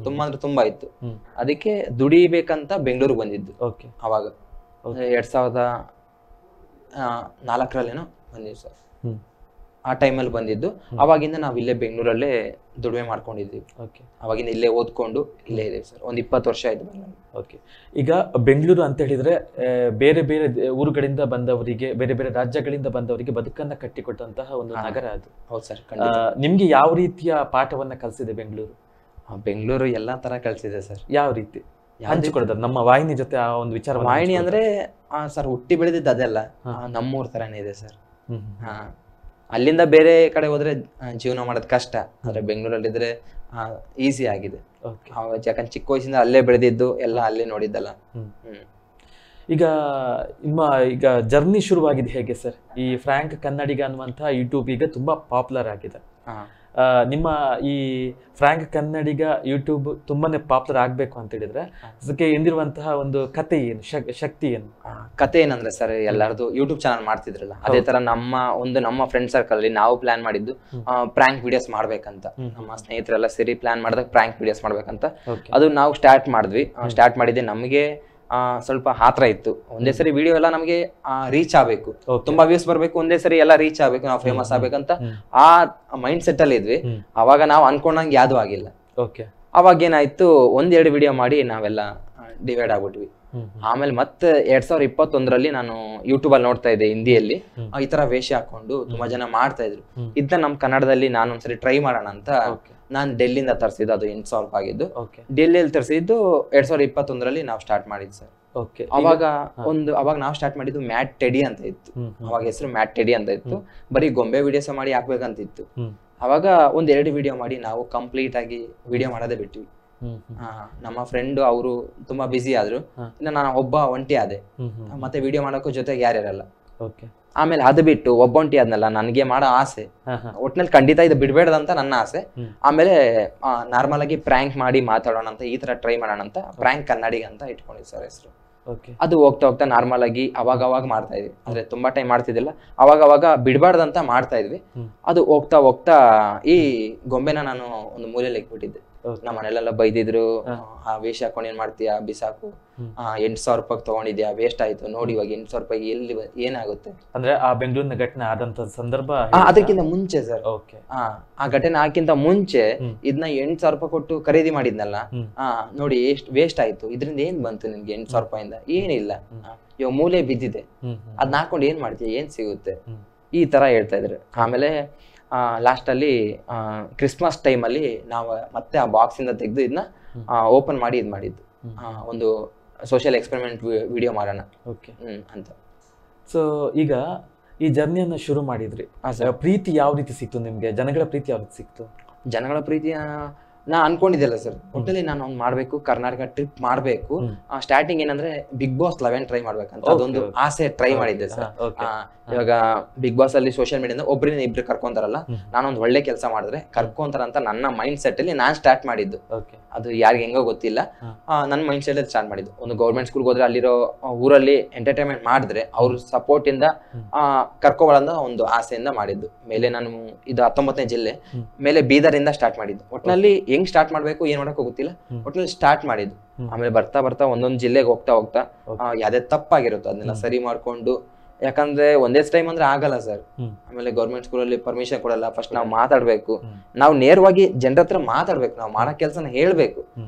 ತುಂಬಾ ಅಂದ್ರೆ ತುಂಬಾ ಇತ್ತು. ಅದಕ್ಕೆ ದುಡಿಬೇಕಂತ ಬೆಂಗಳೂರು ಬಂದಿದ್ದು. ಅವಾಗ 2004 ಬಂದಿದ್ದು ಸರ್. ಆ ಟೈಮಲ್ಲಿ ಬಂದಿದ್ದು. ಅವಾಗಿಂದ ನಾವ್ ಇಲ್ಲೇ ಬೆಂಗಳೂರಲ್ಲೇ ದುಡಿಮೆ ಮಾಡ್ಕೊಂಡಿದ್ವಿ. ಅವಾಗಿಂದ ಇಲ್ಲೇ ಓದ್ಕೊಂಡು ಇಲ್ಲೇ ಇದೀವಿ ಸರ್. 20 ವರ್ಷ ಆಯ್ತು. ಓಕೆ, ಈಗ ಬೆಂಗಳೂರು ಅಂತ ಹೇಳಿದ್ರೆ ಬೇರೆ ಬೇರೆ ಊರುಗಳಿಂದ ಬಂದವರಿಗೆ, ಬೇರೆ ಬೇರೆ ರಾಜ್ಯಗಳಿಂದ ಬಂದವರಿಗೆ ಬದುಕನ್ನ ಕಟ್ಟಿಕೊಟ್ಟಂತಹ ಒಂದು ನಗರ ಅದು. ಹೌದು ಸರ್. ನಿಮ್ಗೆ ಯಾವ ರೀತಿಯ ಪಾಠವನ್ನ ಕಲಿಸಿದೆ ಬೆಂಗಳೂರು? ಬೆಂಗಳೂರು ಎಲ್ಲಾ ತರ ಕಲಿಸಿದೆ ಸರ್. ಯಾವ ರೀತಿ ಹಂಚಿಕೊಡೋದು ನಮ್ಮ ವಾಹಿನಿ ಜೊತೆ ಆ ಒಂದು ವಿಚಾರ? ವಾಹಿನಿ ಅಂದ್ರೆ ಸರ್, ಹುಟ್ಟಿ ಬೆಳೆದಿದ್ದು ಅದೆಲ್ಲ ನಮ್ಮೂರ್ ತರಾನೇ ಇದೆ ಸರ್. ಅಲ್ಲಿಂದ ಬೇರೆ ಕಡೆ ಹೋದ್ರೆ ಜೀವನ ಮಾಡೋದ್ ಕಷ್ಟ, ಆದ್ರೆ ಬೆಂಗಳೂರಲ್ಲಿದ್ರೆ ಈಸಿ ಆಗಿದೆ. ಯಾಕಂದ್ರೆ ಚಿಕ್ಕ ವಯಸ್ಸಿಂದ ಅಲ್ಲೇ ಬೆಳೆದಿದ್ದು, ಎಲ್ಲ ಅಲ್ಲೇ ನೋಡಿದ್ದಲ್ಲ. ಈಗ ನಿಮ್ಮ ಈಗ ಜರ್ನಿ ಶುರುವಾಗಿದೆ ಹೇಗೆ ಸರ್? ಈ ಫ್ರಾಂಕ್ ಕನ್ನಡಿಗ ಅನ್ನುವಂತಹ ಯೂಟ್ಯೂಬ್ ಈಗ ತುಂಬಾ ಪಾಪ್ಯುಲರ್ ಆಗಿದೆ. ನಿಮ್ಮ ಈ ಫ್ರಾಂಕ್ ಕನ್ನಡಿಗ ಯೂಟ್ಯೂಬ್ ತುಂಬಾನೇ ಪಾಪ್ಯುಲರ್ ಆಗ್ಬೇಕು ಅಂತ ಹೇಳಿದ್ರೆ ಅದಕ್ಕೆ ಎಂದಿರುವಂತಹ ಒಂದು ಕತೆ ಏನು, ಶಕ್ತಿ ಏನು? ಕತೆ ಏನಂದ್ರೆ ಸರ್, ಎಲ್ಲಾರ್ದು ಯೂಟ್ಯೂಬ್ ಚಾನಲ್ ಮಾಡ್ತಿದ್ರಲ್ಲ, ಅದೇ ತರ ನಮ್ಮ ಫ್ರೆಂಡ್ ಸರ್ಕಲ್ ಅಲ್ಲಿ ನಾವು ಪ್ಲಾನ್ ಮಾಡಿದ್ದು ಪ್ರಾಂಕ್ ವಿಡಿಯೋಸ್ ಮಾಡ್ಬೇಕಂತ. ನಮ್ಮ ಸ್ನೇಹಿತರೆಲ್ಲ ಸೇರಿ ಪ್ಲಾನ್ ಮಾಡಿದಾಗ ಪ್ರಾಂಕ್ ವಿಡಿಯೋಸ್ ಮಾಡ್ಬೇಕಂತ. ಅದು ನಾವು ಸ್ಟಾರ್ಟ್ ಮಾಡಿದ್ದೆ. ನಮಗೆ ಸ್ವಲ್ಪ ಹಾತ್ರ ಇತ್ತು. ಒಂದೇ ಸರಿ ವಿಡಿಯೋ ಎಲ್ಲ ನಮಗೆ ರೀಚ್ ಆಗ್ಬೇಕು, ತುಂಬಾ ವ್ಯೂಸ್ ಬರ್ಬೇಕು, ಒಂದೇ ಸರಿ ಎಲ್ಲ ರೀಚ್ ಆಗ್ಬೇಕು, ನಾವು ಫೇಮಸ್ ಆಗ್ಬೇಕಂತ ಆ ಮೈಂಡ್ ಸೆಟ್ ಅಲ್ಲಿ ಇದ್ವಿ. ಅವಾಗ ನಾವು ಅನ್ಕೊಂಡಂಗೆ ಯಾವ್ದು ಆಗಿಲ್ಲ. ಅವಾಗ ಏನಾಯ್ತು, 1-2 ವಿಡಿಯೋ ಮಾಡಿ ನಾವೆಲ್ಲ ಡಿವೈಡ್ ಆಗ್ಬಿಟ್ವಿ. ಆಮೇಲೆ ಮತ್ತೆ 2021ರಲ್ಲಿ ನಾನು ಯೂಟ್ಯೂಬ್ ಅಲ್ಲಿ ನೋಡ್ತಾ ಇದ್ದೆ, ಹಿಂದಿಯಲ್ಲಿ ಈ ತರ ವೇಷ ಹಾಕೊಂಡು ತುಂಬಾ ಜನ ಮಾಡ್ತಾ ಇದ್ರು. ಇದನ್ನ ನಮ್ ಕನ್ನಡದಲ್ಲಿ ನಾನು ಒಂದ್ಸರಿ ಟ್ರೈ ಮಾಡೋಣ ಅಂತ ನಾನ್ ಡೆಲ್ಲಿಂದ ತರಿಸಿದ್ದು. ಅದು 8,000 ರೂಪಾಯಿ ಆಗಿದ್ದು. ಡೆಲ್ಲಿಯಲ್ಲಿ ತರಿಸಿದ್ದು 2021ರಲ್ಲಿ ನಾವು ಸ್ಟಾರ್ಟ್ ಮಾಡಿದ್ದು ಸರ್. ಅವಾಗ ನಾವು ಸ್ಟಾರ್ಟ್ ಮಾಡಿದ್ದು ಮ್ಯಾಟ್ ಟೆಡಿ ಅಂತ ಇತ್ತು. ಅವಾಗ ಹೆಸರು ಮ್ಯಾಟ್ ಟೆಡಿ ಅಂತ ಇತ್ತು. ಬರೀ ಗೊಂಬೆ ವಿಡಿಯೋಸ್ ಮಾಡಿ ಹಾಕ್ಬೇಕಂತ ಇತ್ತು. ಅವಾಗ 1-2 ವಿಡಿಯೋ ಮಾಡಿ ನಾವು ಕಂಪ್ಲೀಟ್ ಆಗಿ ವಿಡಿಯೋ ಮಾಡೋದೇ ಬಿಟ್ವಿ. ನಮ್ಮ ಫ್ರೆಂಡ್ ಅವರು ತುಂಬಾ ಬಿಸಿ ಆದ್ರು, ಇನ್ನು ನಾನು ಒಬ್ಬ ಒಂಟಿ ಆದೆ. ಮತ್ತೆ ವಿಡಿಯೋ ಮಾಡೋಕ್ಕೂ ಜೊತೆಗೆ ಯಾರ್ಯಾರಲ್ಲ. ಓಕೆ. ಆಮೇಲೆ ಅದು ಬಿಟ್ಟು ಒಬ್ಬೊಂಟಿ ಆದ್ನಲ್ಲ, ನನಗೆ ಮಾಡೋ ಆಸೆ ಒಟ್ನಲ್ಲಿ ಖಂಡಿತ ಇದು ಬಿಡ್ಬೇಡದಂತ ನನ್ನ ಆಸೆ. ಆಮೇಲೆ ನಾರ್ಮಲ್ ಆಗಿ ಪ್ರ್ಯಾಂಕ್ ಮಾಡಿ ಮಾತಾಡೋಣ ಅಂತ, ಈ ತರ ಟ್ರೈ ಮಾಡೋಣ ಅಂತ ಪ್ರ್ಯಾಂಕ್ ಕನ್ನಡಿಗ ಅಂತ ಇಟ್ಕೊಂಡಿದ್ದೆ ಸರ್ ಹೆಸರು. ಅದು ಹೋಗ್ತಾ ಹೋಗ್ತಾ ನಾರ್ಮಲ್ ಆಗಿ ಅವಾಗ ಮಾಡ್ತಾ ಇದ್ವಿ, ಅಂದ್ರೆ ತುಂಬಾ ಟೈಮ್ ಮಾಡ್ತಿದ್ದಿಲ್ಲ, ಅವಾಗ ಬಿಡ್ಬಾರ್ದಂತ ಮಾಡ್ತಾ ಇದ್ವಿ. ಅದು ಹೋಗ್ತಾ ಹೋಗ್ತಾ ಈ ಗೊಂಬೆನ ನಾನು ಒಂದು ಮೂಲೆಯಲ್ಲಿ ಇಟ್ಬಿಟ್ಟಿದ್ದೆ. ನಮ್ಮ ಮನೆಯಲ್ಲೆಲ್ಲ ಬೈದಿದ್ರು, ಆ ವೇಷ ಹಾಕೊಂಡು ಏನ್ ಮಾಡ್ತೀಯಾ, ಬಿಸಾಕು, 8,000 ರೂಪಾಯಿ ತಗೊಂಡಿದ್ಯಾ, ವೇಸ್ಟ್ ಆಯ್ತು, ನೋಡಿ ಇವಾಗ 8,000 ರೂಪಾಯಿ ಎಲ್ಲಿ ಏನಾಗುತ್ತೆ. ಅಂದ್ರೆ ಆ ಬೆಂಗಳೂರಿನ ಘಟನೆ ಆದಂತ ಸಂದರ್ಭ ಅದಕ್ಕಿಂತ ಮುಂಚೆ ಸರ್, ಆ ಘಟನೆ ಆಕಿಂತ ಮುಂಚೆ ಇದನ್ನ 8,000 ರೂಪಾಯಿ ಕೊಟ್ಟು ಖರೀದಿ ಮಾಡಿದ್ನಲ್ಲ, ನೋಡಿ ಎಷ್ಟು ವೇಸ್ಟ್ ಆಯ್ತು, ಇದರಿಂದ ಏನ್ ಬಂತು ನಿನ್ಗೆ 8,000 ರೂಪಾಯಿಂದ, ಏನಿಲ್ಲ, ಇವಾಗ ಮೂಲೆ ಬಿದ್ದಿದೆ, ಅದ್ನ ಹಾಕೊಂಡು ಏನ್ ಮಾಡ್ತೀಯ, ಏನ್ ಸಿಗುತ್ತೆ, ಈ ತರ ಹೇಳ್ತಾ ಇದ್ರು. ಆಮೇಲೆ ಲಾಸ್ಟ್ ಅಲ್ಲಿ ಕ್ರಿಸ್ಮಸ್ ಟೈಮ್ ಅಲ್ಲಿ ನಾವು ಮತ್ತೆ ಆ ಬಾಕ್ಸ್ ಇಂದ ತೆಗೆದು ಇದನ್ನ ಓಪನ್ ಮಾಡಿ ಇದ್ ಮಾಡಿದ್ದು, ಒಂದು ಸೋಷಿಯಲ್ ಎಕ್ಸ್ಪೆರಿಮೆಂಟ್ ವಿಡಿಯೋ ಮಾಡೋಣ ಅಂತ. ಸೊ ಈಗ ಈ ಜರ್ನಿಯನ್ನ ಶುರು ಮಾಡಿದ್ರಿ, ಪ್ರೀತಿ ಯಾವ ರೀತಿ ಸಿಕ್ತು ನಿಮ್ಗೆ? ಜನಗಳ ಪ್ರೀತಿ ಯಾವ ರೀತಿ ಸಿಕ್ತು? ಜನಗಳ ಪ್ರೀತಿ ನಾ ಅನ್ಕೊಂಡಿದ್ದೆಲ್ಲ ಸರ್, ಒಟ್ಟಲ್ಲಿ ನಾನು ಒಂದು ಮಾಡ್ಬೇಕು, ಕರ್ನಾಟಕ ಟ್ರಿಪ್ ಮಾಡ್ಬೇಕು. ಸ್ಟಾರ್ಟಿಂಗ್ ಏನಂದ್ರೆ ಬಿಗ್ ಬಾಸ್ 11 ಟ್ರೈ ಮಾಡ್ಬೇಕಂತ ಅದೊಂದು ಆಸೆ ಟ್ರೈ ಮಾಡಿದ್ದೆ ಸರ್. ಇವಾಗ ಬಿಗ್ ಬಾಸ್ ಅಲ್ಲಿ ಸೋಷಿಯಲ್ ಮೀಡಿಯಾದ ಒಬ್ರಿಂದ ಇಬ್ರು ಕರ್ಕೊಂತಾರಲ್ಲ, ನಾನೊಂದು ಒಳ್ಳೆ ಕೆಲಸ ಮಾಡಿದ್ರೆ ಕರ್ಕೊಂತಾರ ಅಂತ ನನ್ನ ಮೈಂಡ್ ಸೆಟ್ ಅಲ್ಲಿ ನಾನ್ ಸ್ಟಾರ್ಟ್ ಮಾಡಿದ್ದು. ಅದು ಯಾರಿಗೆ ಹೆಂಗೋ ಗೊತ್ತಿಲ್ಲ, ನನ್ನ ಮೈಂಡ್ ಸೆಟ್ ಅಲ್ಲಿ ಸ್ಟಾರ್ಟ್ ಮಾಡಿದ್ದು. ಒಂದು ಗೌರ್ಮೆಂಟ್ ಸ್ಕೂಲ್ಗೆ ಹೋದ್ರೆ ಅಲ್ಲಿರೋ ಊರಲ್ಲಿ ಎಂಟರ್ಟೈನ್ಮೆಂಟ್ ಮಾಡಿದ್ರೆ ಅವ್ರ ಸಪೋರ್ಟ್ ಇಂದ ಕರ್ಕೊಬಾರಂದ ಒಂದು ಆಸೆಯಿಂದ ಮಾಡಿದ್ದು. ಮೇಲೆ ನಾನು ಇದು 19ನೇ ಜಿಲ್ಲೆ, ಮೇಲೆ ಬೀದರಿಂದ ಸ್ಟಾರ್ಟ್ ಮಾಡಿದ್ದು. ಒಟ್ನಲ್ಲಿ ಹೆಂಗ್ ಸ್ಟಾರ್ಟ್ ಮಾಡ್ಬೇಕು, ಏನ್ ಮಾಡಕ್ ಗೊತ್ತಿಲ್ಲ, ಒಟ್ನಲ್ಲಿ ಸ್ಟಾರ್ಟ್ ಮಾಡಿದ್ದು. ಆಮೇಲೆ ಬರ್ತಾ ಬರ್ತಾ ಒಂದೊಂದ್ ಜಿಲ್ಲೆಗೆ ಹೋಗ್ತಾ ಹೋಗ್ತಾ ಯಾವ್ದೇ ತಪ್ಪಾಗಿರುತ್ತೋ ಅದನ್ನೆಲ್ಲ ಸರಿ ಮಾಡ್ಕೊಂಡು, ಯಾಕಂದ್ರೆ ಒಂದೇ ಟೈಮ್ ಅಂದ್ರೆ ಆಗಲ್ಲ ಸರ್. ಆಮೇಲೆ ಗೌರ್ಮೆಂಟ್ ಸ್ಕೂಲಲ್ಲಿ ಪರ್ಮಿಷನ್ ಕೊಡಲ್ಲ, ಫಸ್ಟ್ ನಾವು ಮಾತಾಡ್ಬೇಕು, ನಾವು ನೇರವಾಗಿ ಜನರ ಹತ್ರ ಮಾತಾಡ್ಬೇಕು, ನಾವು ಮಾಡೋ ಕೆಲ್ಸನ ಹೇಳ್ಬೇಕು,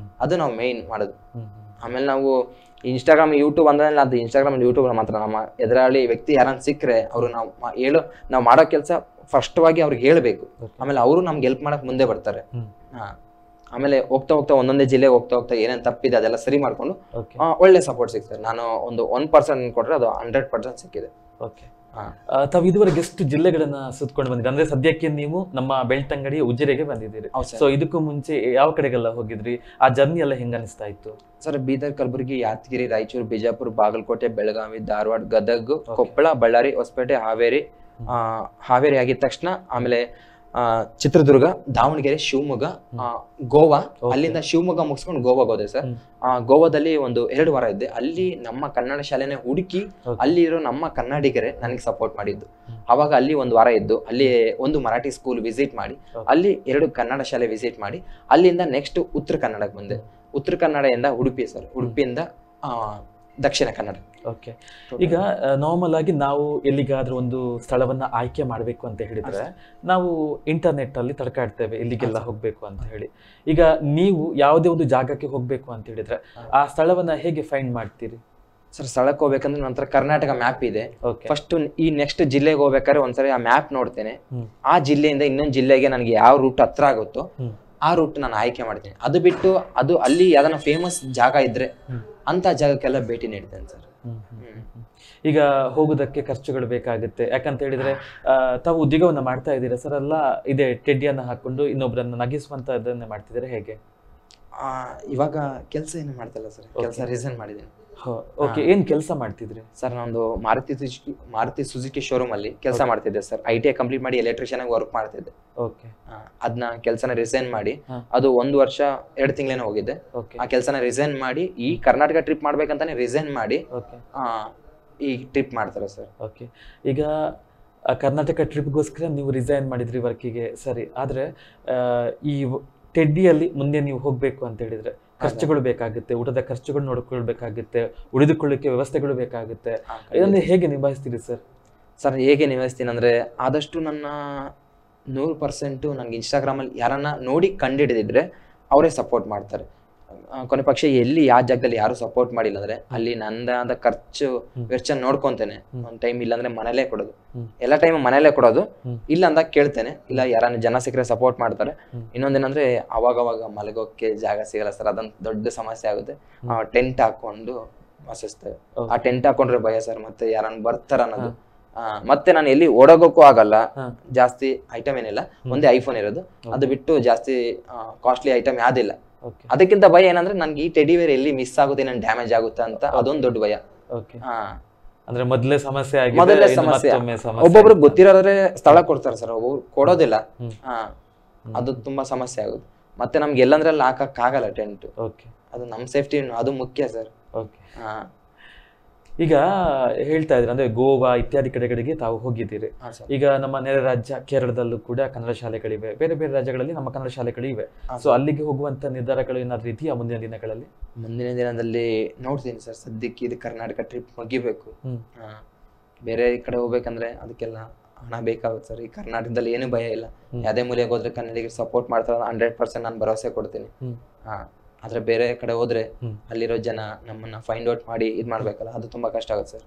ಅದು ನಾವು ಮೇನ್ ಮಾಡೋದು. ಆಮೇಲೆ ನಾವು ಇನ್ಸ್ಟಾಗ್ರಾಮ್ ಯೂಟ್ಯೂಬ್ ಅಂದ್ರೆ ಅದು ಇನ್ಸ್ಟಾಗ್ರಾಮ್ ಯೂಟ್ಯೂಬ್ ಮಾತ್ರ, ನಮ್ಮ ಎದುರಾಳಿ ವ್ಯಕ್ತಿ ಯಾರನ್ನ ಸಿಕ್ಕರೆ ಅವರು ನಾವು ಮಾಡೋ ಕೆಲಸ ಫಸ್ಟ್ವಾಗಿ ಅವ್ರಿಗೆ ಹೇಳ್ಬೇಕು, ಆಮೇಲೆ ಅವರು ನಮ್ಗೆ ಹೆಲ್ಪ್ ಮಾಡಕ್ ಮುಂದೆ ಬರ್ತಾರೆ. ಆಮೇಲೆ ಹೋಗ್ತಾ ಹೋಗ್ತಾ ಒಂದೊಂದೇ ಜಿಲ್ಲೆ ಹೋಗ್ತಾ ಹೋಗ್ತಾ ಏನೇನ್ ತಪ್ಪಿದೆ ಅದೆಲ್ಲ ಸರಿ ಮಾಡ್ಕೊಂಡು ಒಳ್ಳೆ ಸಪೋರ್ಟ್ ಸಿಗ್ತದೆ. ನಾನು ಒಂದು 1% ಕೊಟ್ರೆ ಅದು 100% ಸಿಕ್ಕಿದೆ. ತಾವು ಇದುವರೆಗೆ ಎಷ್ಟು ಜಿಲ್ಲೆಗಳನ್ನ ಸುತ್ಕೊಂಡು ಬಂದಿರಿ? ಅಂದ್ರೆ ಸದ್ಯಕ್ಕೆ ನೀವು ನಮ್ಮ ಬೆಳ್ತಂಗಡಿ ಉಜಿರೆಗೆ ಬಂದಿದ್ದೀರಿ. ಸೊ ಇದಕ್ಕೂ ಮುಂಚೆ ಯಾವ ಕಡೆಗೆಲ್ಲ ಹೋಗಿದ್ರಿ? ಆ ಜರ್ನಿ ಎಲ್ಲ ಹೆಂಗ ಅನಿಸ್ತಾ ಇತ್ತು ಸರ್? ಬೀದರ್, ಕಲಬುರಗಿ, ಯಾದಗಿರಿ, ರಾಯಚೂರು, ಬಿಜಾಪುರ, ಬಾಗಲಕೋಟೆ, ಬೆಳಗಾವಿ, ಧಾರವಾಡ, ಗದಗ, ಕೊಪ್ಪಳ, ಬಳ್ಳಾರಿ, ಹೊಸಪೇಟೆ, ಹಾವೇರಿ ಆಗಿದ ತಕ್ಷಣ ಆಮೇಲೆ ಚಿತ್ರದುರ್ಗ, ದಾವಣಗೆರೆ, ಶಿವಮೊಗ್ಗ, ಗೋವಾ. ಅಲ್ಲಿಂದ ಶಿವಮೊಗ್ಗ ಮುಗಿಸ್ಕೊಂಡು ಗೋವಾಗೆ ಹೋದೆ ಸರ್. ಗೋವಾದಲ್ಲಿ ಒಂದು 2 ವಾರ ಇದ್ದೆ. ಅಲ್ಲಿ ನಮ್ಮ ಕನ್ನಡ ಶಾಲೆನೇ ಹುಡುಕಿ ಅಲ್ಲಿ ಇರೋ ನಮ್ಮ ಕನ್ನಡಿಗರೇ ನನಗೆ ಸಪೋರ್ಟ್ ಮಾಡಿದ್ದು. ಅವಾಗ ಅಲ್ಲಿ 1 ವಾರ ಇದ್ದು, ಅಲ್ಲಿ ಒಂದು ಮರಾಠಿ ಸ್ಕೂಲ್ ವಿಸಿಟ್ ಮಾಡಿ, ಅಲ್ಲಿ 2 ಕನ್ನಡ ಶಾಲೆ ವಿಸಿಟ್ ಮಾಡಿ, ಅಲ್ಲಿಂದ ನೆಕ್ಸ್ಟ್ ಉತ್ತರ ಕನ್ನಡಕ್ಕೆ ಬಂದೆ. ಉತ್ತರ ಕನ್ನಡದಿಂದ ಉಡುಪಿ ಸರ್, ಉಡುಪಿಯಿಂದ ದಕ್ಷಿಣ ಕನ್ನಡ. ಓಕೆ. ಈಗ ನಾರ್ಮಲ್ ಆಗಿ ನಾವು ಎಲ್ಲಿಗಾದ್ರೂ ಒಂದು ಸ್ಥಳವನ್ನ ಆಯ್ಕೆ ಮಾಡಬೇಕು ಅಂತ ಹೇಳಿದ್ರೆ ನಾವು ಇಂಟರ್ನೆಟ್ ಅಲ್ಲಿ ತಡ್ಕಾಡ್ತೇವೆ ಇಲ್ಲಿಗೆಲ್ಲ ಹೋಗ್ಬೇಕು ಅಂತ ಹೇಳಿ. ಈಗ ನೀವು ಯಾವುದೇ ಒಂದು ಜಾಗಕ್ಕೆ ಹೋಗ್ಬೇಕು ಅಂತ ಹೇಳಿದ್ರೆ ಆ ಸ್ಥಳವನ್ನ ಹೇಗೆ ಫೈಂಡ್ ಮಾಡ್ತೀರಿ ಸರ್? ಸ್ಥಳಕ್ಕೆ ಹೋಗ್ಬೇಕಂದ್ರೆ ನಂತರ ಕರ್ನಾಟಕ ಮ್ಯಾಪ್ ಇದೆ. ಫಸ್ಟ್ ಈ ನೆಕ್ಸ್ಟ್ ಜಿಲ್ಲೆಗೆ ಹೋಗ್ಬೇಕಾದ್ರೆ ಒಂದ್ಸರಿ ಆ ಮ್ಯಾಪ್ ನೋಡ್ತೇನೆ. ಆ ಜಿಲ್ಲೆಯಿಂದ ಇನ್ನೊಂದು ಜಿಲ್ಲೆಗೆ ನನಗೆ ಯಾವ ರೂಟ್ ಹತ್ರ ಆಗುತ್ತೋ ಆ ರೂಟ್ ನಾನು ಆಯ್ಕೆ ಮಾಡ್ತೀನಿ. ಅದು ಬಿಟ್ಟು ಅದು ಅಲ್ಲಿ ಯಾವ್ದಾನ ಫೇಮಸ್ ಜಾಗ ಇದ್ರೆ ಅಂತ ಜಾಗಕ್ಕೆಲ್ಲ ಭೇಟಿ ನೀಡ್ತೇನೆ ಸರ್. ಈಗ ಹೋಗುದಕ್ಕೆ ಖರ್ಚುಗಳು ಬೇಕಾಗುತ್ತೆ, ಯಾಕಂತ ಹೇಳಿದ್ರೆ ತಾವು ಉದ್ಯೋಗವನ್ನ ಮಾಡ್ತಾ ಇದ್ದೀರಾ ಸರ್, ಅಲ್ಲ ಇದೇ ಟೆಡ್ಡಿಯನ್ನ ಹಾಕೊಂಡು ಇನ್ನೊಬ್ಬರನ್ನ ನಗಿಸುವಂತದನ್ನೇ ಮಾಡ್ತಿದ್ದೀರಾ ಹೇಗೆ? ಇವಾಗ ಕೆಲಸ ಏನು ಮಾಡ್ತಿಲ್ಲ ಸರ್, ಕೆಲಸ ರಿಸೈನ್ ಮಾಡಿದ್ದೀನಿ. ಓಕೆ. ಏನ್ ಕೆಲಸ ಮಾಡ್ತಿದ್ರಿ ಸರ್? ನಾನೊಂದು ಮಾರುತಿ ಸುಜುಕಿ ಶೋರೂಮ್ ಅಲ್ಲಿ ಕೆಲಸ ಮಾಡ್ತಿದ್ದೆ ಸರ್. ITI ಕಂಪ್ಲೀಟ್ ಮಾಡಿ ಎಲೆಕ್ಟ್ರಿಷಿಯನ್ ಆಗಿ ವರ್ಕ್ ಮಾಡ್ತಿದ್ದೆ. ಓಕೆ. ಅದನ್ನ ಕೆಲಸನ ರಿಸೈನ್ ಮಾಡಿ ಅದು 1 ವರ್ಷ 2 ತಿಂಗಳೇನೋ ಹೋಗಿದ್ದೆ. ಆ ಕೆಲಸನ ರಿಸೈನ್ ಮಾಡಿ ಈ ಕರ್ನಾಟಕ ಟ್ರಿಪ್ ಮಾಡ್ಬೇಕಂತಾನೆ ರಿಸೈನ್ ಮಾಡಿ ಈ ಟ್ರಿಪ್ ಮಾಡ್ತಾರೆ ಸರ್. ಓಕೆ. ಈಗ ಕರ್ನಾಟಕ ಟ್ರಿಪ್ಗೋಸ್ಕರ ನೀವು ರಿಸೈನ್ ಮಾಡಿದ್ರಿ ವರ್ಕಿಗೆ, ಸರಿ. ಆದ್ರೆ ಈ ಟೆಡ್ಡಿಯಲ್ಲಿ ಮುಂದೆ ನೀವು ಹೋಗ್ಬೇಕು ಅಂತ ಹೇಳಿದ್ರೆ ಖರ್ಚುಗಳು ಬೇಕಾಗುತ್ತೆ, ಊಟದ ಖರ್ಚುಗಳು ನೋಡ್ಕೊಳ್ಬೇಕಾಗುತ್ತೆ, ಉಳಿದುಕೊಳ್ಳಿಕ್ಕೆ ವ್ಯವಸ್ಥೆಗಳು ಬೇಕಾಗುತ್ತೆ. ಇದನ್ನು ಹೇಗೆ ನಿಭಾಯಿಸ್ತೀರಿ ಸರ್? ಸರ್ ಹೇಗೆ ನಿಭಾಯಿಸ್ತೀನಿ ಅಂದ್ರೆ, ಆದಷ್ಟು ನನ್ನ 100% ನನಗೆ ಇನ್ಸ್ಟಾಗ್ರಾಮಲ್ಲಿ ಯಾರನ್ನ ನೋಡಿ ಕಂಡುಹಿಡಿದಿದ್ರೆ ಅವರೇ ಸಪೋರ್ಟ್ ಮಾಡ್ತಾರೆ. ಕೊನೆ ಪಕ್ಷ ಎಲ್ಲಿ ಯಾವ ಜಾಗದಲ್ಲಿ ಯಾರು ಸಪೋರ್ಟ್ ಮಾಡಿಲ್ಲ ಅಂದ್ರೆ ಅಲ್ಲಿ ನಂದಾದ ಖರ್ಚು ವೆಚ್ಚ ನೋಡ್ಕೊಂತೇನೆ. ಒಂದ್ ಟೈಮ್ ಇಲ್ಲಾಂದ್ರೆ ಮನೇಲೇ ಕೊಡೋದು, ಎಲ್ಲ ಟೈಮ್ ಮನೇಲೇ ಕೊಡೋದು. ಇಲ್ಲ ಅಂದಾಗ ಕೇಳ್ತೇನೆ, ಇಲ್ಲ ಯಾರನ್ನ ಜನ ಸಿಕ್ಕರೆ ಸಪೋರ್ಟ್ ಮಾಡ್ತಾರೆ. ಇನ್ನೊಂದೇನಂದ್ರೆ ಅವಾಗವಾಗ ಮಲಗೋಕೆ ಜಾಗ ಸಿಗಲ್ಲ ಸರ್, ಅದೊಂದು ದೊಡ್ಡ ಸಮಸ್ಯೆ ಆಗುತ್ತೆ. ಟೆಂಟ್ ಹಾಕೊಂಡು ವಾಸಿಸ್ತೇವೆ. ಆ ಟೆಂಟ್ ಹಾಕೊಂಡ್ರೆ ಭಯ ಸರ್, ಮತ್ತೆ ಯಾರನ್ನ ಬರ್ತಾರ ಅನ್ನೋದು. ಮತ್ತೆ ನಾನು ಎಲ್ಲಿ ಓಡೋಗೋಕ್ಕೂ ಆಗಲ್ಲ. ಜಾಸ್ತಿ ಐಟಮ್ ಏನಿಲ್ಲ, ಒಂದೇ ಐಫೋನ್ ಇರೋದು, ಅದು ಬಿಟ್ಟು ಜಾಸ್ತಿ ಕಾಸ್ಟ್ಲಿ ಐಟಮ್ ಯಾವ್ದಿಲ್ಲ. ಅದಕ್ಕಿಂತ ಭಯ ಏನಂದ್ರೆ ನನ್ಗೆ ಈ ಟೆಡಿ ವೇರ್ ಎಲ್ಲಿ ಮಿಸ್ ಆಗುತ್ತೆ, ನನ್ ಡ್ಯಾಮೇಜ್ ಆಗುತ್ತಾ ಅಂತ, ಅದೊಂದು ದೊಡ್ಡ ಭಯ. ಅಂದ್ರೆ ಮೊದಲೇ ಸಮಸ್ಯೆ ಆಗಿದೆ, ಮೊದಲೇ ಇನ್ನು ಸಮಸ್ಯೆ. ಮತ್ತೊಮ್ಮೆ ಸಮಸ್ಯೆ. ಒಬ್ಬೊಬ್ರು ಗೊತ್ತಿರೋದ್ರೆ ಸ್ಥಳ ಕೊಡ್ತಾರೆ ಸರ್, ಒಬ್ಬೊಬ್ರು ಕೊಡೋದಿಲ್ಲ. ಅದು ತುಂಬಾ ಸಮಸ್ಯೆ ಆಗುತ್ತೆ. ಮತ್ತೆ ನಮ್ಗೆ ಎಲ್ಲಂದ್ರಲ್ಲಿ ಹಾಕಕ್ ಆಗಲ್ಲ ಟೆಂಟ್. ಓಕೆ, ಅದು ನಮ್ ಸೇಫ್ಟಿ ಅದು ಮುಖ್ಯ ಸರ್. ಓಕೆ. ಈಗ ಹೇಳ್ತಾ ಇದ್ರೆ ಅಂದ್ರೆ ಗೋವಾ ಇತ್ಯಾದಿ ಕಡೆಗಳಿಗೆ ತಾವು ಹೋಗಿದ್ದೀರಿ. ಈಗ ನಮ್ಮ ನೆರೆ ರಾಜ್ಯ ಕೇರಳದಲ್ಲೂ ಕೂಡ ಕನ್ನಡ ಶಾಲೆಗಳಿವೆ, ಬೇರೆ ಬೇರೆ ರಾಜ್ಯಗಳಲ್ಲಿ ನಮ್ಮ ಕನ್ನಡ ಶಾಲೆಗಳು ಇವೆ. ಸೊ ಅಲ್ಲಿಗೆ ಹೋಗುವಂತ ನಿರ್ಧಾರಗಳು ಏನಾದ್ರು ಇದೆಯಾ ಮುಂದಿನ ದಿನಗಳಲ್ಲಿ? ಮುಂದಿನ ದಿನದಲ್ಲಿ ನೋಡ್ತೀನಿ ಸರ್. ಸದ್ಯಕ್ಕೆ ಇದು ಕರ್ನಾಟಕ ಟ್ರಿಪ್ ಮುಗಿಬೇಕು. ಬೇರೆ ಕಡೆ ಹೋಗ್ಬೇಕಂದ್ರೆ ಅದಕ್ಕೆಲ್ಲ ಹಣ ಬೇಕಾಗುತ್ತೆ ಸರ್. ಈ ಕರ್ನಾಟಕದಲ್ಲಿ ಏನು ಭಯ ಇಲ್ಲ, ಯಾವುದೇ ಮೂಲೆಗೆ ಹೋದ್ರೆ ಕನ್ನಡಿಗರಿಗೆ ಸಪೋರ್ಟ್ ಮಾಡ್ತಾರೆ 100% ನಾನು ಭರವಸೆ ಕೊಡ್ತೀನಿ. ಆದ್ರೆ ಬೇರೆ ಕಡೆ ಹೋದ್ರೆ ಅಲ್ಲಿರೋ ಜನ ನಮ್ಮನ್ನ ಫೈಂಡ್ ಔಟ್ ಮಾಡಿ ಇದ್ ಮಾಡ್ಬೇಕಲ್ಲ, ಅದು ತುಂಬಾ ಕಷ್ಟ ಆಗುತ್ತೆ ಸರ್.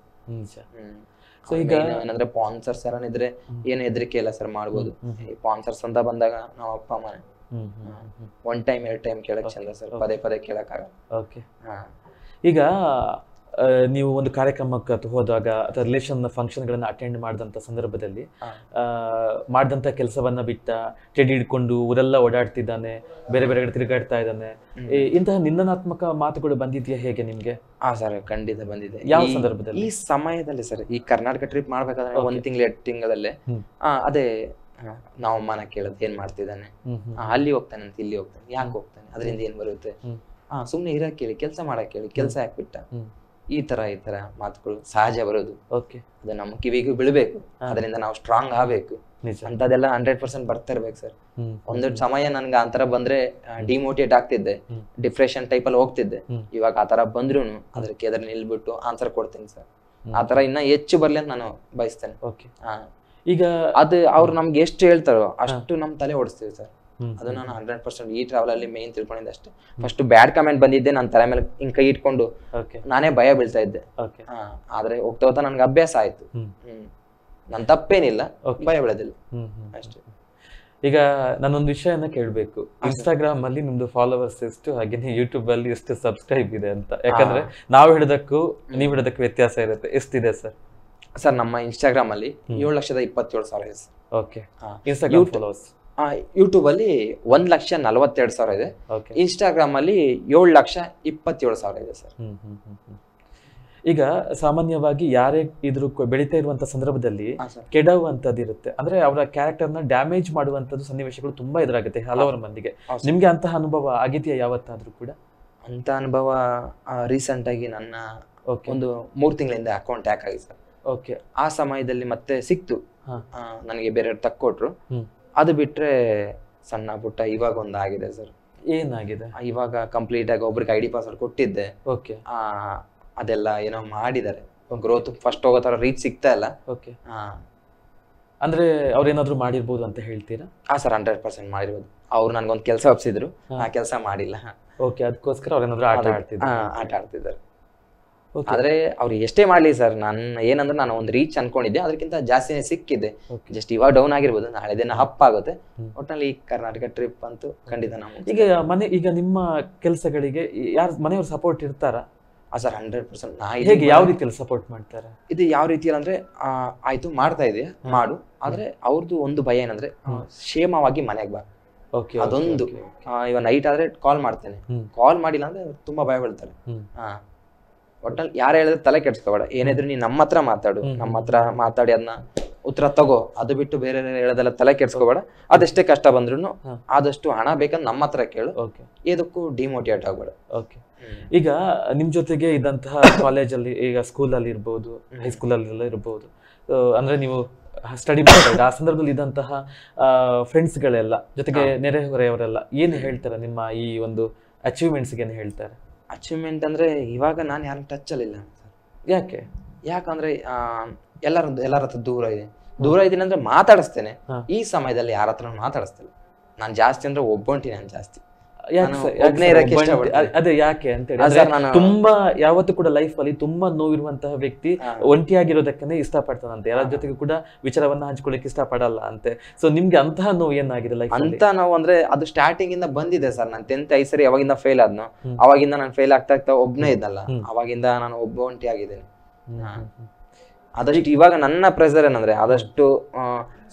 ಸೊ ಈಗ ಏನಂದ್ರೆ ಸ್ಪಾನ್ಸರ್ಸ್ ಯಾರನಿದ್ರೆ ಏನು ಹೆದರಿಕೆ ಇಲ್ಲ ಸರ್, ಮಾಡ್ಬೋದು. ಸ್ಪಾನ್ಸರ್ಸ್ ಅಂತ ಬಂದಾಗ ನಾವು ಅಪ್ಪ ಅಮ್ಮನೆ 1 ಟೈಮ್ 2 ಟೈಮ್ ಕೇಳಕ್ ಚಂದ ಸರ್, ಪದೇ ಪದೇ ಕೇಳಕ್ ಆಗಲ್ಲ. ಓಕೆ. ಈಗ ನೀವು ಒಂದು ಕಾರ್ಯಕ್ರಮಕ್ಕೆ ಹೋದಾಗ ಅಥವಾ ರಿಲೇಷನ್ ಫಂಕ್ಷನ್ಗಳನ್ನ ಅಟೆಂಡ್ ಮಾಡಿದಂಥ ಸಂದರ್ಭದಲ್ಲಿ ಮಾಡಿದಂಥ ಕೆಲಸವನ್ನ ಬಿಟ್ಟ ಟೆಡಿ ಹಿಡ್ಕೊಂಡು ಊರೆಲ್ಲ ಓಡಾಡ್ತಿದ್ದಾನೆ, ಬೇರೆ ಬೇರೆ ಕಡೆ ತಿರುಗಾಡ್ತಾ ಇದ್ದಾನೆ, ಇಂತಹ ನಿಂದನಾತ್ಮಕ ಮಾತುಗಳು ಬಂದಿದೆಯಾ ಹೇಗೆ ನಿಮ್ಗೆ? ಸರ್ ಖಂಡಿತ ಬಂದಿದೆ. ಯಾವ ಸಂದರ್ಭದಲ್ಲಿ? ಈ ಸಮಯದಲ್ಲಿ ಸರ್, ಈ ಕರ್ನಾಟಕ ಟ್ರಿಪ್ ಮಾಡ್ಬೇಕಾದ್ರೆ 1 ತಿಂಗಳು 2 ತಿಂಗಳಲ್ಲೇ ಅದೇ ನಾವು ಅಮ್ಮನ ಕೇಳೋದು ಏನ್ ಮಾಡ್ತಿದ್ದಾನೆ, ಅಲ್ಲಿ ಹೋಗ್ತಾನೆ ಅಂತ, ಇಲ್ಲಿ ಹೋಗ್ತಾನೆ, ಯಾಕೆ ಹೋಗ್ತಾನೆ, ಅದರಿಂದ ಏನ್ ಬರುತ್ತೆ, ಸುಮ್ನೆ ಇರಕ್ ಕೇಳಿ, ಕೆಲಸ ಮಾಡಕ್ ಕೇಳಿ, ಕೆಲಸ ಯಾಕೆ ಬಿಟ್ಟ, ಈ ತರ ಮಾತುಗಳು ಸಹಜ ಬರೋದು. ಅದು ನಮ್ಮ ಕಿವಿಗೂ ಬೀಳ್ಬೇಕು, ಅದರಿಂದ ನಾವು ಸ್ಟ್ರಾಂಗ್ ಆಗ್ಬೇಕು. ಅಂತದೆಲ್ಲ 100% ಬರ್ತಾ ಇರ್ಬೇಕು ಸರ್. ಒಂದು ಸಮಯ ನನ್ಗೆ ಆತರ ಬಂದ್ರೆ ಡಿಮೋಟಿವೇಟ್ ಆಗ್ತಿದ್ದೆ, ಡಿಪ್ರೆಷನ್ ಟೈಪ್ ಅಲ್ಲಿ ಹೋಗ್ತಿದ್ದೆ. ಇವಾಗ ಆತರ ಬಂದ್ರು ಅದಕ್ಕೆ ಎದುರು ನಿಲ್ಬಿಟ್ಟು ಆನ್ಸರ್ ಕೊಡ್ತೀನಿ ಸರ್. ಆತರ ಇನ್ನ ಹೆಚ್ಚು ಬರ್ಲಿ ಅಂತ ನಾನು ಬಯಸ್ತೇನೆ. ಈಗ ಅದು ಅವ್ರು ನಮ್ಗೆ ಎಷ್ಟು ಹೇಳ್ತಾರೋ ಅಷ್ಟು ನಮ್ ತಲೆ ಓಡಿಸ್ತೀವಿ ಸರ್. ಅದು ನಾನು 100% ಈ ಟ್ರಾವೆಲ್ ಅಲ್ಲಿ ಮೇನ್ ತಿಳ್ಕೊಂಡಿದ್ದೆ ಅಷ್ಟೇ. ಫಸ್ಟ್ ಬ್ಯಾಡ್ ಕಮೆಂಟ್ ಬಂದಿದ್ದೆ, ನನ್ನ ತಲೆ ಮೇಲೆ ಹಿಂಗ್ ಕೈ ಇಟ್ಕೊಂಡು ನಾನೇ ಭಯ ಬೀಳ್ತಾ ಇದ್ದೆ. ಆದ್ರೆ ಹೋಗ್ತಾ ಹೋಗ್ತಾ ನನ್ಗೆ ಅಭ್ಯಾಸ ಆಯ್ತು. ನನ್ ತಪ್ಪೇನಿಲ್ಲ, ಭಯ ಬೀಳೋದಿಲ್ಲ ಅಷ್ಟೇ. ಈಗ ನಾನೊಂದು ವಿಷಯನ ಕೇಳ್ಬೇಕು, ಇನ್ಸ್ಟಾಗ್ರಾಮ್ ಅಲ್ಲಿ ನಿಮ್ದು ಫಾಲೋವರ್ಸ್ ಎಷ್ಟು, ಹಾಗೆ ಯೂಟ್ಯೂಬ್ ಅಲ್ಲಿ ಎಷ್ಟು ಸಬ್ಸ್ಕ್ರೈಬ್ ಇದೆ ಅಂತ? ಯಾಕಂದ್ರೆ ನಾವು ಹಿಡಿದಕ್ಕೂ ನೀವು ಹಿಡಿದಕ್ಕೂ ವ್ಯತ್ಯಾಸ ಇರುತ್ತೆ. ಎಷ್ಟಿದೆ ಸರ್? ಸರ್ ನಮ್ಮ ಇನ್ಸ್ಟಾಗ್ರಾಮ್ ಅಲ್ಲಿ 7,27,000 ಇದೆ. ಓಕೆ. ಇನ್ಸ್ಟಾಗ್ರಾಮ್ ಫಾಲೋವರ್ಸ್ ಯೂಟ್ಯೂಬ್ ಅಲ್ಲಿ 1,42,000 ಇದೆ. ಇನ್ಸ್ಟಾಗ್ರಾಮ್ ಅಲ್ಲಿ 7,27,000 ಇದೆ ಸರ್. ಈಗ ಸಾಮಾನ್ಯವಾಗಿ ಯಾರೇ ಇದ್ರು ಬೆಳೀತಾ ಇರುವಂತ ಸಂದರ್ಭದಲ್ಲಿ ಕೆಡವುವಂತದ್ದು ಇರುತ್ತೆ, ಅಂದ್ರೆ ಅವರ ಕ್ಯಾರೆಕ್ಟರ್ನ ಡ್ಯಾಮೇಜ್ ಮಾಡುವಂತದ್ದು ಸನ್ನಿವೇಶಗಳು ತುಂಬಾ ಎದುರಾಗುತ್ತೆ ಹಲವಾರು ಮಂದಿಗೆ. ನಿಮ್ಗೆ ಅಂತಹ ಅನುಭವ ಆಗಿದೆಯಾ ಯಾವತ್ತಾದ್ರೂ ಕೂಡ? ಅಂತ ಅನುಭವ ರೀಸೆಂಟ್ ಆಗಿ ನನ್ನ ಒಂದು 3 ತಿಂಗಳಿಂದ ಅಕೌಂಟ್ ಹ್ಯಾಕ್ ಆಗಿದೆ ಸರ್. ಓಕೆ. ಆ ಸಮಯದಲ್ಲಿ ಮತ್ತೆ ಸಿಕ್ತು, ನನಗೆ ಬೇರೆಯವ್ರು ತಕ್ಕೊಟ್ರು. ಅದು ಬಿಟ್ರೆ ಸಣ್ಣ ಪುಟ್ಟ ಇವಾಗ ಒಂದು ಆಗಿದೆ ಸರ್. ಏನಾಗಿದೆ? ಇವಾಗ ಕಂಪ್ಲೀಟ್ ಆಗಿ ಒಬ್ರಿಗೆ ID ಪಾಸ್ವರ್ಡ್ ಕೊಟ್ಟಿದ್ದೆ. ಓಕೆ. ಅದೆಲ್ಲ ಏನೋ ಮಾಡಿದ್ದಾರೆ, ಗ್ರೋತ್ ಫಸ್ಟ್ ಹೋಗೋ ತರ ರೀಚ್ ಸಿಗ್ತಾ ಇಲ್ಲ. ಓಕೆ. ಅಂದ್ರೆ ಅವ್ರೇನಾದ್ರು ಮಾಡಿರ್ಬೋದು ಅಂತ ಹೇಳ್ತೀರಾ? ಸರ್ 100% ಮಾಡಿರ್ಬೋದು. ಅವ್ರು ನನ್ಗೊಂದು ಕೆಲಸ ಒಪ್ಸಿದ್ರು, ಆ ಕೆಲಸ ಮಾಡಿಲ್ಲ. ಓಕೆ. ಅದಕ್ಕೋಸ್ಕರ ಅವ್ರೇನಾದ್ರು ಆಟ ಆಡ್ತಿದ್ದಾರೆ. ಆದ್ರೆ ಅವ್ರು ಎಷ್ಟೇ ಮಾಡ್ಲಿ ಸರ್, ಏನಂದ್ರೆ ನಾನು ಒಂದು ರೀಚ್ ಅನ್ಕೊಂಡಿದ್ದೆ, ಅದಕ್ಕಿಂತ ಜಾಸ್ತಿನೇ ಸಿಕ್ಕಿದೆ. ಜಸ್ಟ್ ಇವಾಗ ಡೌನ್ ಆಗಿರ್ಬೋದು, ನಾಳೆ ದಿನ ಅಪ್ ಆಗುತ್ತೆ. ಒಟ್ಟಿನಲ್ಲಿ ಈ ಕರ್ನಾಟಕ ಟ್ರಿಪ್ ಅಂತೂ ಖಂಡಿತ ನಾವು ಈಗ ನಿಮ್ಮ ಕೆಲಸಗಳಿಗೆ ಯಾರು ಮನೆಯವ್ರು ಸಪೋರ್ಟ್ ಇರ್ತಾರ? ಸರ್ 100%. ಹೇಗೆ, ಯಾವ ರೀತಿಯಲ್ಲಿ ಸಪೋರ್ಟ್ ಮಾಡ್ತಾರೆ? ಇದು ಯಾವ ರೀತಿಯಲ್ಲಿ ಅಂದ್ರೆ, ಆಯ್ತು ಮಾಡ್ತಾ ಇದೆಯಾ ಮಾಡು, ಆದ್ರೆ ಅವ್ರದ್ದು ಒಂದು ಭಯ ಏನಂದ್ರೆ ಕ್ಷೇಮವಾಗಿ ಮನೆಗೆ ಬಾ. ಅದೊಂದು ಇವಾಗ ನೈಟ್ ಆದ್ರೆ ಕಾಲ್ ಮಾಡ್ತೇನೆ, ಕಾಲ್ ಮಾಡಿಲ್ಲ ಅಂದ್ರೆ ತುಂಬಾ ಭಯ ಬೀಳ್ತಾರೆ. ಒಟ್ಟಲ್ಲಿ ಯಾರು ಹೇಳಿದ್ರೆ ತಲೆ ಕೆಡ್ಸ್ಕೋಬೇಡ, ಏನಿದ್ರು ನೀನ್ ನಮ್ಮ ಹತ್ರ ಮಾತಾಡು, ನಮ್ಮ ಹತ್ರ ಮಾತಾಡಿ ಅದನ್ನ ಉತ್ತರ ತಗೋ. ಅದು ಬಿಟ್ಟು ಬೇರೆ ಹೇಳೋದೆಲ್ಲ ತಲೆ ಕೆಡ್ಸ್ಕೋಬೇಡ. ಅದೆಷ್ಟೇ ಕಷ್ಟ ಬಂದ್ರು ಆದಷ್ಟು ಹಣ ಬೇಕಂದ್ರೆ ನಮ್ಮ ಹತ್ರ ಕೇಳು, ಇದಕ್ಕೂ ಡಿಮೋಟಿವೇಟ್ ಆಗ್ಬೇಡ. ಓಕೆ. ಈಗ ನಿಮ್ ಜೊತೆಗೆ ಇದ್ದಂತಹ ಕಾಲೇಜಲ್ಲಿ, ಈಗ ಸ್ಕೂಲಲ್ಲಿ ಇರ್ಬೋದು, ಹೈಸ್ಕೂಲಲ್ಲೆಲ್ಲ ಇರ್ಬೋದು, ಅಂದ್ರೆ ನೀವು ಸ್ಟಡಿ ಮಾಡ್ತಾ ಆ ಸಂದರ್ಭದಲ್ಲಿ ಇದ್ದಂತಹ ಫ್ರೆಂಡ್ಸ್ಗಳೆಲ್ಲ ಜೊತೆಗೆ ನೆರೆಹೊರೆಯವರೆಲ್ಲ ಏನು ಹೇಳ್ತಾರೆ ನಿಮ್ಮ ಈ ಒಂದು ಅಚೀವ್ಮೆಂಟ್ಸ್ಗೆ? ಏನು ಹೇಳ್ತಾರೆ? ಅಚೀವ್ಮೆಂಟ್ ಅಂದ್ರೆ ಇವಾಗ ನಾನು ಯಾರು ಟಚ್ ಅಲ್ಲಿಲ್ಲ. ಯಾಕಂದ್ರೆ ಎಲ್ಲರ ಹತ್ರ ದೂರ ಇದೀನಿ ಅಂದ್ರೆ ಮಾತಾಡಿಸ್ತೇನೆ. ಈ ಸಮಯದಲ್ಲಿ ಯಾರ ಹತ್ರ ಮಾತಾಡಿಸ್ತಿಲ್ಲ ನಾನು ಜಾಸ್ತಿ, ಅಂದ್ರೆ ಒಬ್ಬಂಟಿ ನಾನು ಜಾಸ್ತಿ. ಅದೇ ಯಾಕೆ ಅಂತ ಹೇಳಿ, ತುಂಬಾ ಯಾವತ್ತೂ ಕೂಡ ಲೈಫ್ ಅಲ್ಲಿ ತುಂಬಾ ನೋವಿರುವಂತಹ ವ್ಯಕ್ತಿ ಒಂಟಿಯಾಗಿರೋದಕ್ಕೆ ಇಷ್ಟಪಡ್ತಾನಂತೆ, ಯಾರ ಜೊತೆಗೆ ಕೂಡ ವಿಚಾರವನ್ನ ಹಂಚ್ಕೊಳ್ಳಿಕ್ಕೆ ಇಷ್ಟಪಡಲ್ಲ ಅಂತೆ. ಸೊ ನಿಮ್ಗೆ ಅಂತಹ ನೋವು ಏನಾಗಿದೆ ಲೈಫ್ ಅಂತ? ನಾವು ಅಂದ್ರೆ ಅದು ಸ್ಟಾರ್ಟಿಂಗ್ ಇಂದ ಬಂದಿದೆ ಸರ್. ನಾನು 10th 5 ಸರಿ ಅವಾಗಿಂದ ಫೇಲ್ ಆದ್ನು. ಅವಾಗಿಂದ ನಾನು ಫೇಲ್ ಆಗ್ತಾ ಒಬ್ನೇ ಇದ್ದಲ್ಲ, ಅವಾಗಿಂದ ನಾನು ಒಬ್ಬ ಒಂಟಿ ಆಗಿದ್ದೇನೆ. ಆದಷ್ಟು ಇವಾಗ ನನ್ನ ಪ್ರೆಸರ್ ಏನಂದ್ರೆ, ಆದಷ್ಟು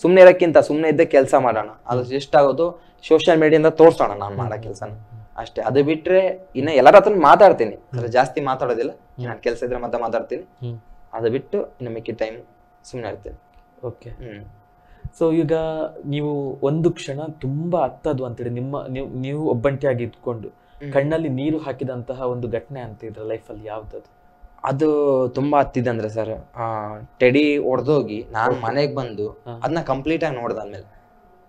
ಸುಮ್ನೆ ಇರಕ್ಕಿಂತ ಸುಮ್ನೆ ಇದ್ದೇ ಕೆಲಸ ಮಾಡೋಣ, ಆದಷ್ಟು ಎಷ್ಟಾಗೋದು ಸೋಷಿಯಲ್ ಮೀಡಿಯಿಂದ ತೋರ್ಸೋಣ ನಾನು ಮಾಡೋ ಕೆಲಸನ ಅಷ್ಟೇ. ಅದು ಬಿಟ್ರೆ ಇನ್ನ ಎಲ್ಲರ ಹತ್ರ ಮಾತಾಡ್ತೀನಿ, ಜಾಸ್ತಿ ಮಾತಾಡೋದಿಲ್ಲ. ನಾನು ಕೆಲಸ ಇದ್ರೆ ಮತ್ತೆ ಮಾತಾಡ್ತೀನಿ, ಅದು ಬಿಟ್ಟು ಇನ್ನು ಮಿಕ್ಕಿ ಟೈಮ್ ಸುಮ್ಮನೆ ಇರ್ತೇನೆ. ಓಕೆ. ಸೊ ಈಗ ನೀವು ಒಂದು ಕ್ಷಣ ತುಂಬಾ ಹತ್ತದು ಅಂತೇಳಿ ನೀವು ಒಬ್ಬಂಟಿಯಾಗಿ ಇದ್ಕೊಂಡು ಕಣ್ಣಲ್ಲಿ ನೀರು ಹಾಕಿದಂತಹ ಒಂದು ಘಟನೆ ಅಂತ ಇದ್ರ ಲೈಫಲ್ಲಿ ಯಾವ್ದದು? ಅದು ತುಂಬಾ ಹತ್ತಿದೆ ಅಂದ್ರೆ ಸರ್, ಟೆಡಿ ಹೊಡೆದೋಗಿ ನಾನು ಮನೆಗೆ ಬಂದು ಅದನ್ನ ಕಂಪ್ಲೀಟ್ ಆಗಿ ನೋಡ್ದಾದ್ಮೇಲೆ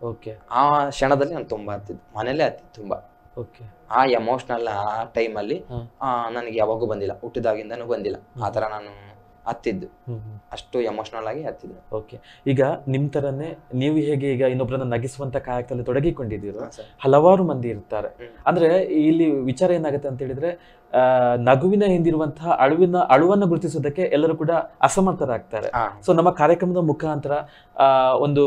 ಓಕೆ ಆ ಕ್ಷಣದಲ್ಲಿ ನಾನು ತುಂಬಾ ಹತ್ತಿದ್ದು, ಮನೇಲೆ ಹತ್ತಿದ್ದು ತುಂಬಾ. ಓಕೆ. ಆ ಎಮೋಷನಲ್ ಆ ಟೈಮಲ್ಲಿ ನನಗೆ ಯಾವಾಗೂ ಬಂದಿಲ್ಲ, ಹುಟ್ಟಿದಾಗಿಂದನೂ ಬಂದಿಲ್ಲ ಆ ಥರ ನಾನು ಹತ್ತಿದ್ದು, ಅಷ್ಟು ಎಮೋಷನಲ್ ಆಗಿ ಹತ್ತಿದ್ದು. ಓಕೆ. ಈಗ ನಿಮ್ ತರನೇ ನೀವು ಹೇಗೆ ಈಗ ಇನ್ನೊಬ್ಬರನ್ನ ನಗಿಸುವಂತ ಕಾರ್ಯದಲ್ಲಿ ತೊಡಗಿಕೊಂಡಿದ್ದೀರೋ ಹಲವಾರು ಮಂದಿ ಇರ್ತಾರೆ. ಅಂದ್ರೆ ಇಲ್ಲಿ ವಿಚಾರ ಏನಾಗುತ್ತೆ ಅಂತ ಹೇಳಿದ್ರೆ ನಗುವಿನ ಹಿಂದಿರುವಂತಹ ಅಳುವನ್ನ ಗುರುತಿಸೋದಕ್ಕೆ ಎಲ್ಲರೂ ಕೂಡ ಅಸಮರ್ಥರಾಗ್ತಾರೆ. ಸೊ ನಮ್ಮ ಕಾರ್ಯಕ್ರಮದ ಮುಖಾಂತರ ಒಂದು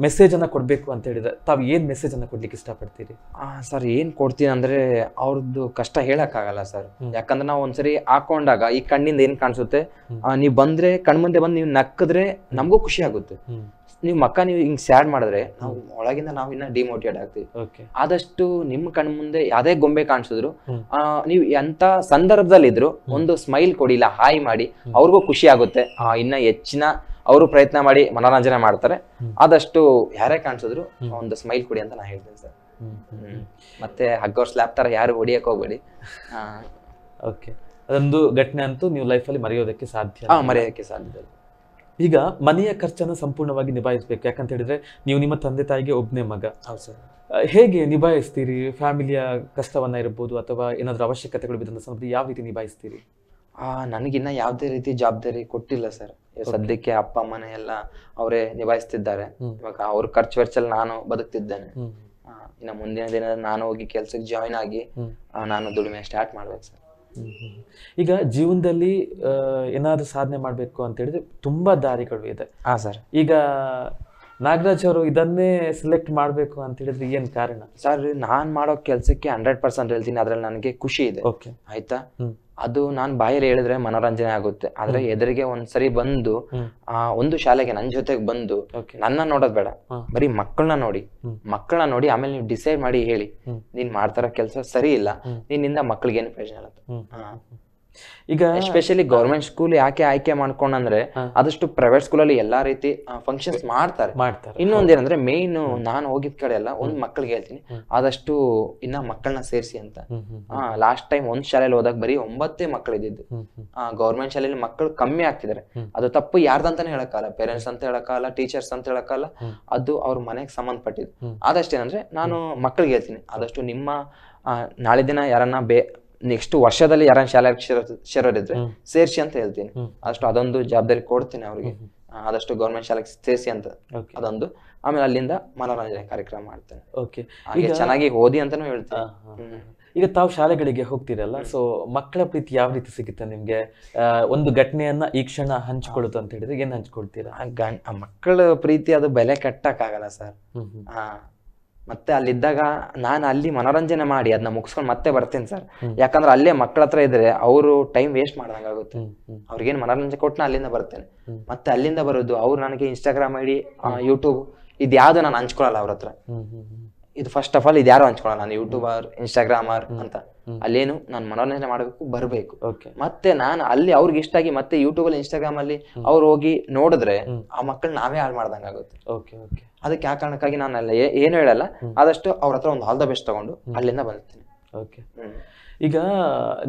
ಮೆಸೇಜ್ ಅನ್ನ ಕೊಡ್ಬೇಕು ಅಂತ ಹೇಳಿದ್ರೆ ತಾವು ಏನ್ ಮೆಸೇಜ್ ಅನ್ನ ಕೊಡ್ಲಿಕ್ಕೆ ಇಷ್ಟಪಡ್ತೀರಿ? ಸರ್ ಏನ್ ಕೊಡ್ತೀನಿ ಅಂದ್ರೆ ಅವ್ರದ್ದು ಕಷ್ಟ ಹೇಳಕ್ ಆಗಲ್ಲ ಸರ್, ಯಾಕಂದ್ರೆ ನಾವು ಒಂದ್ಸರಿ ಹಾಕೊಂಡಾಗ ಈ ಕಣ್ಣಿಂದ ಏನ್ ಕಾಣಿಸುತ್ತೆ, ನೀವ್ ಬಂದ್ರೆ ಕಣ್ಮುಂದೆ ಬಂದು ನೀವು ನಕ್ಕಿದ್ರೆ ನಮಗೂ ಖುಷಿ ಆಗುತ್ತೆ. ನೀವು ನೀವು ಹಿಂಗ್ ಸ್ಯಾಡ್ ಮಾಡಿದ್ರೆ ನಾವು ಒಳಗಿಂದ ನಾವು ಇನ್ನ ಡಿಮೋಟಿವೇಟ್ ಆಗ್ತೀವಿ. ಆದಷ್ಟು ನಿಮ್ ಕಣ್ ಮುಂದೆ ಯಾವ್ದೇ ಗೊಂಬೆ ಕಾಣಿಸಿದ್ರು ನೀವು ಎಂತ ಸಂದರ್ಭದಲ್ಲಿ ಇದ್ರು ಒಂದು ಸ್ಮೈಲ್ ಕೊಡಿ, ಇಲ್ಲ ಹಾಯ್ ಮಾಡಿ, ಅವ್ರಿಗೂ ಖುಷಿ ಆಗುತ್ತೆ. ಇನ್ನ ಹೆಚ್ಚಿನ ಅವರು ಪ್ರಯತ್ನ ಮಾಡಿ ಮನೋರಂಜನೆ ಮಾಡ್ತಾರೆ. ಆದಷ್ಟು ಯಾರೇ ಕಾಣಿಸಿದ್ರು ಒಂದು ಸ್ಮೈಲ್ ಕೊಡಿ ಅಂತ ನಾ ಹೇಳ್ತೀನಿ ಸರ್. ಮತ್ತೆ ಹಗ್ಗೋರ್ ಸ್ಲ್ಯಾಪ್ ತರ ಯಾರು ಹೊಡಿಯಕ್ ಹೋಗ್ಬೇಡಿ. ಓಕೆ. ಅದೊಂದು ಘಟನೆ ಅಂತೂ ನೀವು ಲೈಫಲ್ಲಿ ಮರೆಯೋದಕ್ಕೆ ಸಾಧ್ಯ? ಮರೆಯೋದಕ್ಕೆ ಸಾಧ್ಯ. ಈಗ ಮನೆಯ ಖರ್ಚನ್ನು ಸಂಪೂರ್ಣವಾಗಿ ನಿಭಾಯಿಸ್ಬೇಕು, ಯಾಕಂತ ಹೇಳಿದ್ರೆ ನೀವು ನಿಮ್ಮ ತಂದೆ ತಾಯಿಗೆ ಒಬ್ಬನೇ ಮಗ. ಹೌದು ಸರ್. ಹೇಗೆ ನಿಭಾಯಿಸ್ತೀರಿ? ಫ್ಯಾಮಿಲಿಯ ಕಷ್ಟವನ್ನ ಇರ್ಬೋದು ಅಥವಾ ಏನಾದ್ರೂ ಅವಶ್ಯಕತೆಗಳು ಬಿದ್ದಂತ ಸಂದರ್ಭದಲ್ಲಿ ಯಾವ ರೀತಿ ನಿಭಾಯಿಸ್ತೀರಿ? ನನಗಿನ್ನ ಯಾವುದೇ ರೀತಿ ಜವಾಬ್ದಾರಿ ಕೊಟ್ಟಿಲ್ಲ ಸರ್. ಸದ್ಯಕ್ಕೆ ಅಪ್ಪ ಅಮ್ಮನೆ ಎಲ್ಲ ಅವರೇ ನಿಭಾಯಿಸ್ತಿದ್ದಾರೆ. ಇವಾಗ ಅವ್ರ ಖರ್ಚು ವೆಚ್ಚಲ್ಲಿ ನಾನು ಬದುಕ್ತಿದ್ದೇನೆ. ಇನ್ನು ಮುಂದಿನ ದಿನ ನಾನು ಹೋಗಿ ಕೆಲ್ಸಕ್ಕೆ ಜಾಯಿನ್ ಆಗಿ ನಾನು ದುಡಿಮೆ ಸ್ಟಾರ್ಟ್ ಮಾಡ್ಬೇಕು ಸರ್. ಈಗ ಜೀವನದಲ್ಲಿ ಏನಾದ್ರೂ ಸಾಧನೆ ಮಾಡ್ಬೇಕು ಅಂತ ಹೇಳಿದ್ರೆ ತುಂಬಾ ದಾರಿಗಳು ಇದೆ. ಸರ್. ಈಗ ನಾಗರಾಜ್ ಅವರು ಇದನ್ನೇ ಸೆಲೆಕ್ಟ್ ಮಾಡ್ಬೇಕು ಅಂತ ಹೇಳಿದ್ರೆ ಏನ್ ಕಾರಣ? ಸರ್ ನಾನ್ ಮಾಡೋ ಕೆಲ್ಸಕ್ಕೆ 100% ಹೇಳ್ತೀನಿ, ಅದ್ರಲ್ಲಿ ನನಗೆ ಖುಷಿ ಇದೆ. ಆಯ್ತಾ? ಅದು ನಾನ್ ಬಾಯಲ್ಲಿ ಹೇಳಿದ್ರೆ ಮನೋರಂಜನೆ ಆಗುತ್ತೆ, ಆದ್ರೆ ಎದುರಿಗೆ ಒಂದ್ಸರಿ ಬಂದು ಒಂದು ಶಾಲೆಗೆ ನನ್ ಜೊತೆಗೆ ಬಂದು ನನ್ನ ನೋಡೋದ್ ಬೇಡ, ಬರೀ ಮಕ್ಕಳನ್ನ ನೋಡಿ ಆಮೇಲೆ ನೀವು ಡಿಸೈಡ್ ಮಾಡಿ ಹೇಳಿ ನೀನ್ ಮಾಡ್ತಾರ ಕೆಲ್ಸ ಸರಿ ಇಲ್ಲ, ನಿನ್ನಿಂದ ಮಕ್ಳಿಗೆ ಏನು ಪ್ರಯೋಜನ ಆಗುತ್ತೆ. ಈಗ ಎಸ್ಪೆಷಲಿ ಗೌರ್ಮೆಂಟ್ ಸ್ಕೂಲ್ ಯಾಕೆ ಆಯ್ಕೆ ಮಾಡ್ಕೊಂಡ್ರೆ ಆದಷ್ಟು ಪ್ರೈವೇಟ್ ಸ್ಕೂಲಲ್ಲಿ ಎಲ್ಲಾ ರೀತಿ ಫಂಕ್ಷನ್ಸ್ ಮಾಡ್ತಾರೆ. ಇನ್ನೊಂದೇನಂದ್ರೆ ಮೇನ್ ನಾನು ಹೋಗಿದ್ ಕಡೆ ಎಲ್ಲ ಒಂದ್ ಮಕ್ಳಿಗೆ ಹೇಳ್ತೀನಿ, ಆದಷ್ಟು ಇನ್ನ ಮಕ್ಕಳನ್ನ ಸೇರಿಸಿ ಅಂತ. ಲಾಸ್ಟ್ ಟೈಮ್ ಒಂದ್ ಶಾಲೆಯಲ್ಲಿ ಹೋದಾಗ ಬರೀ 9 ಮಕ್ಳು ಇದ್ದಿದ್ದು. ಗೌರ್ಮೆಂಟ್ ಶಾಲೆಯಲ್ಲಿ ಮಕ್ಕಳು ಕಮ್ಮಿ ಆಗ್ತಿದ್ದಾರೆ. ಅದು ತಪ್ಪು ಯಾರ್ದಂತಾನೆ ಹೇಳಕ್ಕಾಗಲ್ಲ, ಪೇರೆಂಟ್ಸ್ ಅಂತ ಹೇಳಕ್ಕಾಗಲ್ಲ, ಟೀಚರ್ಸ್ ಅಂತ ಹೇಳಕ್ಕಾಗಲ್ಲ, ಅದು ಅವ್ರ ಮನೆಗೆ ಸಂಬಂಧಪಟ್ಟಿದ್ದು. ಆದಷ್ಟೇನಂದ್ರೆ ನಾನು ಮಕ್ಳಿಗೆ ಹೇಳ್ತೀನಿ, ಆದಷ್ಟು ನಿಮ್ಮ ನಾಳೆ ದಿನ ಯಾರನ್ನ ನೆಕ್ಸ್ಟ್ ವರ್ಷದಲ್ಲಿ ಯಾರನ್ನ ಶಾಲೆ ಸೇರೋರಿದ್ರೆ ಸೇರ್ಸಿ ಅಂತ ಹೇಳ್ತೀನಿ. ಅಷ್ಟು ಅದೊಂದು ಜವಾಬ್ದಾರಿ ಕೊಡ್ತೀನಿ ಅವ್ರಿಗೆ, ಆದಷ್ಟು ಗೌರ್ಮೆಂಟ್ ಶಾಲೆಗೆ ಸೇರಿಸಿ ಅಂತ ಅದೊಂದು. ಆಮೇಲೆ ಅಲ್ಲಿಂದ ಮನೋರಂಜನೆ ಕಾರ್ಯಕ್ರಮ ಮಾಡ್ತೇನೆ. ಹಾಗೆ ಚೆನ್ನಾಗಿ ಓದಿ ಅಂತಾನು ಹೇಳ್ತೀನಿ. ಈಗ ತಾವು ಶಾಲೆಗಳಿಗೆ ಹೋಗ್ತೀರಲ್ಲ, ಸೊ ಮಕ್ಕಳ ಪ್ರೀತಿ ಯಾವ ರೀತಿ ಸಿಗುತ್ತೆ ನಿಮ್ಗೆ? ಒಂದು ಘಟನೆಯನ್ನ ಈ ಕ್ಷಣ ಹಂಚ್ಕೊಳ್ಳುತ್ತೆ ಅಂತ ಹೇಳಿದ್ರೆ ಏನ್ ಹಂಚ್ಕೊಳ್ತೀರಾ? ಮಕ್ಕಳ ಪ್ರೀತಿ ಅದು ಬೆಲೆ ಕಟ್ಟಕ್ ಆಗಲ್ಲ ಸರ್. ಮತ್ತೆ ಅಲ್ಲಿದ್ದಾಗ ನಾನು ಅಲ್ಲಿ ಮನೋರಂಜನೆ ಮಾಡಿ ಅದನ್ನ ಮುಗಿಸ್ಕೊಂಡು ಮತ್ತೆ ಬರ್ತೀನಿ ಸರ್. ಯಾಕಂದ್ರೆ ಅಲ್ಲೇ ಮಕ್ಕಳ ಹತ್ರ ಇದ್ರೆ ಅವರು ಟೈಮ್ ವೇಸ್ಟ್ ಮಾಡ್ದಂಗ ಆಗುತ್ತೆ. ಅವ್ರಿಗೇನ್ ಮನೋರಂಜನೆ ಕೊಟ್ಟು ಅಲ್ಲಿಂದ ಬರ್ತೇನೆ. ಮತ್ತೆ ಅಲ್ಲಿಂದ ಬರೋದು ಅವ್ರು ನನಗೆ ಇನ್ಸ್ಟಾಗ್ರಾಮ್ ಐಡಿ, ಯೂಟ್ಯೂಬ್ ಇದ್ಯಾವ್ದು ನಾನು ಹಂಚ್ಕೊಳಲ್ಲ ಅವ್ರ ಹತ್ರ. ಇದು ಫಸ್ಟ್ ಆಫ್ ಆಲ್ ಇದ್ಯಾರು ಹಂಚ್ಕೊಳಲ್ಲ, ನಾನು ಯೂಟ್ಯೂಬರ್ ಇನ್ಸ್ಟಾಗ್ರಾಮರ್ ಅಂತ. ಅಲ್ಲೇನು ನಾನು ಮನೋರಂಜನೆ ಮಾಡಬೇಕು, ಬರ್ಬೇಕು. ಮತ್ತೆ ನಾನು ಅಲ್ಲಿ ಅವ್ರಿಗೆ ಇಷ್ಟ ಆಗಿ ಮತ್ತೆ ಯೂಟ್ಯೂಬ್ ಅಲ್ಲಿ ಇನ್ಸ್ಟಾಗ್ರಾಮ್ ಅಲ್ಲಿ ಅವ್ರು ಹೋಗಿ ನೋಡಿದ್ರೆ ಆ ಮಕ್ಕಳು ನಾವೇ ಹಾಳು ಮಾಡ್ದಂಗ ಆಗುತ್ತೆ. ಅದಕ್ಕೆ ಆ ಕಾರಣಕ್ಕಾಗಿ ನಾನು ಅಲ್ಲ ಏನು ಹೇಳಲ್ಲ, ಆದಷ್ಟು ಅವ್ರ ಹತ್ರ ಒಂದು ಆಲ್ ದ ಬೆಸ್ಟ್ ತಗೊಂಡು ಅಲ್ಲಿಂದ ಬರ್ತೀನಿ. ಈಗ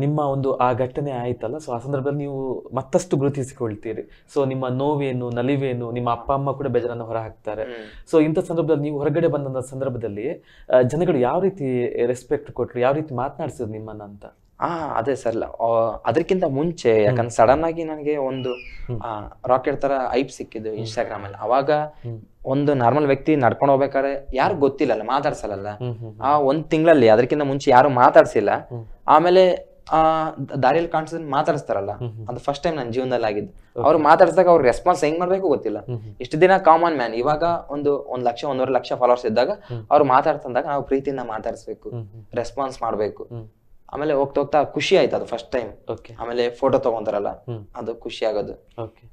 ನಿಮ್ಮ ಒಂದು ಆ ಘಟನೆ ಆಯ್ತಲ್ಲ, ಸೊ ಆ ಸಂದರ್ಭದಲ್ಲಿ ನೀವು ಮತ್ತಷ್ಟು ಗುರುತಿಸಿಕೊಳ್ತೀರಿ. ಸೊ ನಿಮ್ಮ ನೋವೇನು, ನಲಿವೇನು, ನಿಮ್ಮ ಅಪ್ಪ ಅಮ್ಮ ಕೂಡ ಬೇಜಾರನ್ನು ಹೊರ ಹಾಕ್ತಾರೆ. ಸೊ ಇಂಥ ಸಂದರ್ಭದಲ್ಲಿ ನೀವು ಹೊರಗಡೆ ಬಂದ ಸಂದರ್ಭದಲ್ಲಿ ಜನಗಳು ಯಾವ ರೀತಿ ರೆಸ್ಪೆಕ್ಟ್ ಕೊಟ್ರು, ಯಾವ ರೀತಿ ಮಾತನಾಡಿಸಿದ್ರು ನಿಮ್ಮನ್ನ ಅಂತ? ಅದೇ ಸರ್, ಅದಕ್ಕಿಂತ ಮುಂಚೆ ಯಾಕಂದ್ರೆ ಸಡನ್ ಆಗಿ ನನಗೆ ಒಂದು ರಾಕೆಟ್ ತರ ಐಪ್ ಸಿಕ್ಕಿದ್ದು ಇನ್ಸ್ಟಾಗ್ರಾಮ್ ಅಲ್ಲಿ. ಅವಾಗ ಒಂದು ನಾರ್ಮಲ್ ವ್ಯಕ್ತಿ ನಡ್ಕೊಂಡು ಹೋಗ್ಬೇಕಾದ್ರೆ ಯಾರು ಗೊತ್ತಿಲ್ಲಲ್ಲ, ಮಾತಾಡ್ಸಲ್ಲ. ಆ 1 ತಿಂಗಳಲ್ಲಿ ಅದಕ್ಕಿಂತ ಮುಂಚೆ ಯಾರು ಮಾತಾಡ್ಸಿಲ್ಲ. ಆಮೇಲೆ ದಾರಿಯಲ್ಲಿ ಕಾಣಿಸಿದ್ರೆ ಮಾತಾಡಿಸ್ತಾರಲ್ಲ, ಅದು ಫಸ್ಟ್ ಟೈಮ್ ನನ್ನ ಜೀವನದಲ್ಲಿ ಆಗಿದ್ದು. ಅವ್ರು ಮಾತಾಡಿಸಿದಾಗ ಅವ್ರ ರೆಸ್ಪಾನ್ಸ್ ಹೆಂಗ್ ಮಾಡ್ಬೇಕು ಗೊತ್ತಿಲ್ಲ. ಇಷ್ಟು ದಿನ ಕಾಮನ್ ಮ್ಯಾನ್, ಇವಾಗ 1 ಲಕ್ಷ 1.5 ಲಕ್ಷ ಫಾಲೋವರ್ಸ್ ಇದ್ದಾಗ ಅವ್ರು ಮಾತಾಡ್ತಂದಾಗ ನಾವು ಪ್ರೀತಿಯಿಂದ ಮಾತಾಡಿಸ್ಬೇಕು, ರೆಸ್ಪಾನ್ಸ್ ಮಾಡ್ಬೇಕು. ಆಮೇಲೆ ಹೋಗ್ತಾ ಖುಷಿ ಆಯ್ತು, ಅದು ಫಸ್ಟ್ ಟೈಮ್. ಆಮೇಲೆ ಫೋಟೋ ತಗೊಂತಾರಲ್ಲ, ಅದು ಖುಷಿ ಆಗೋದು.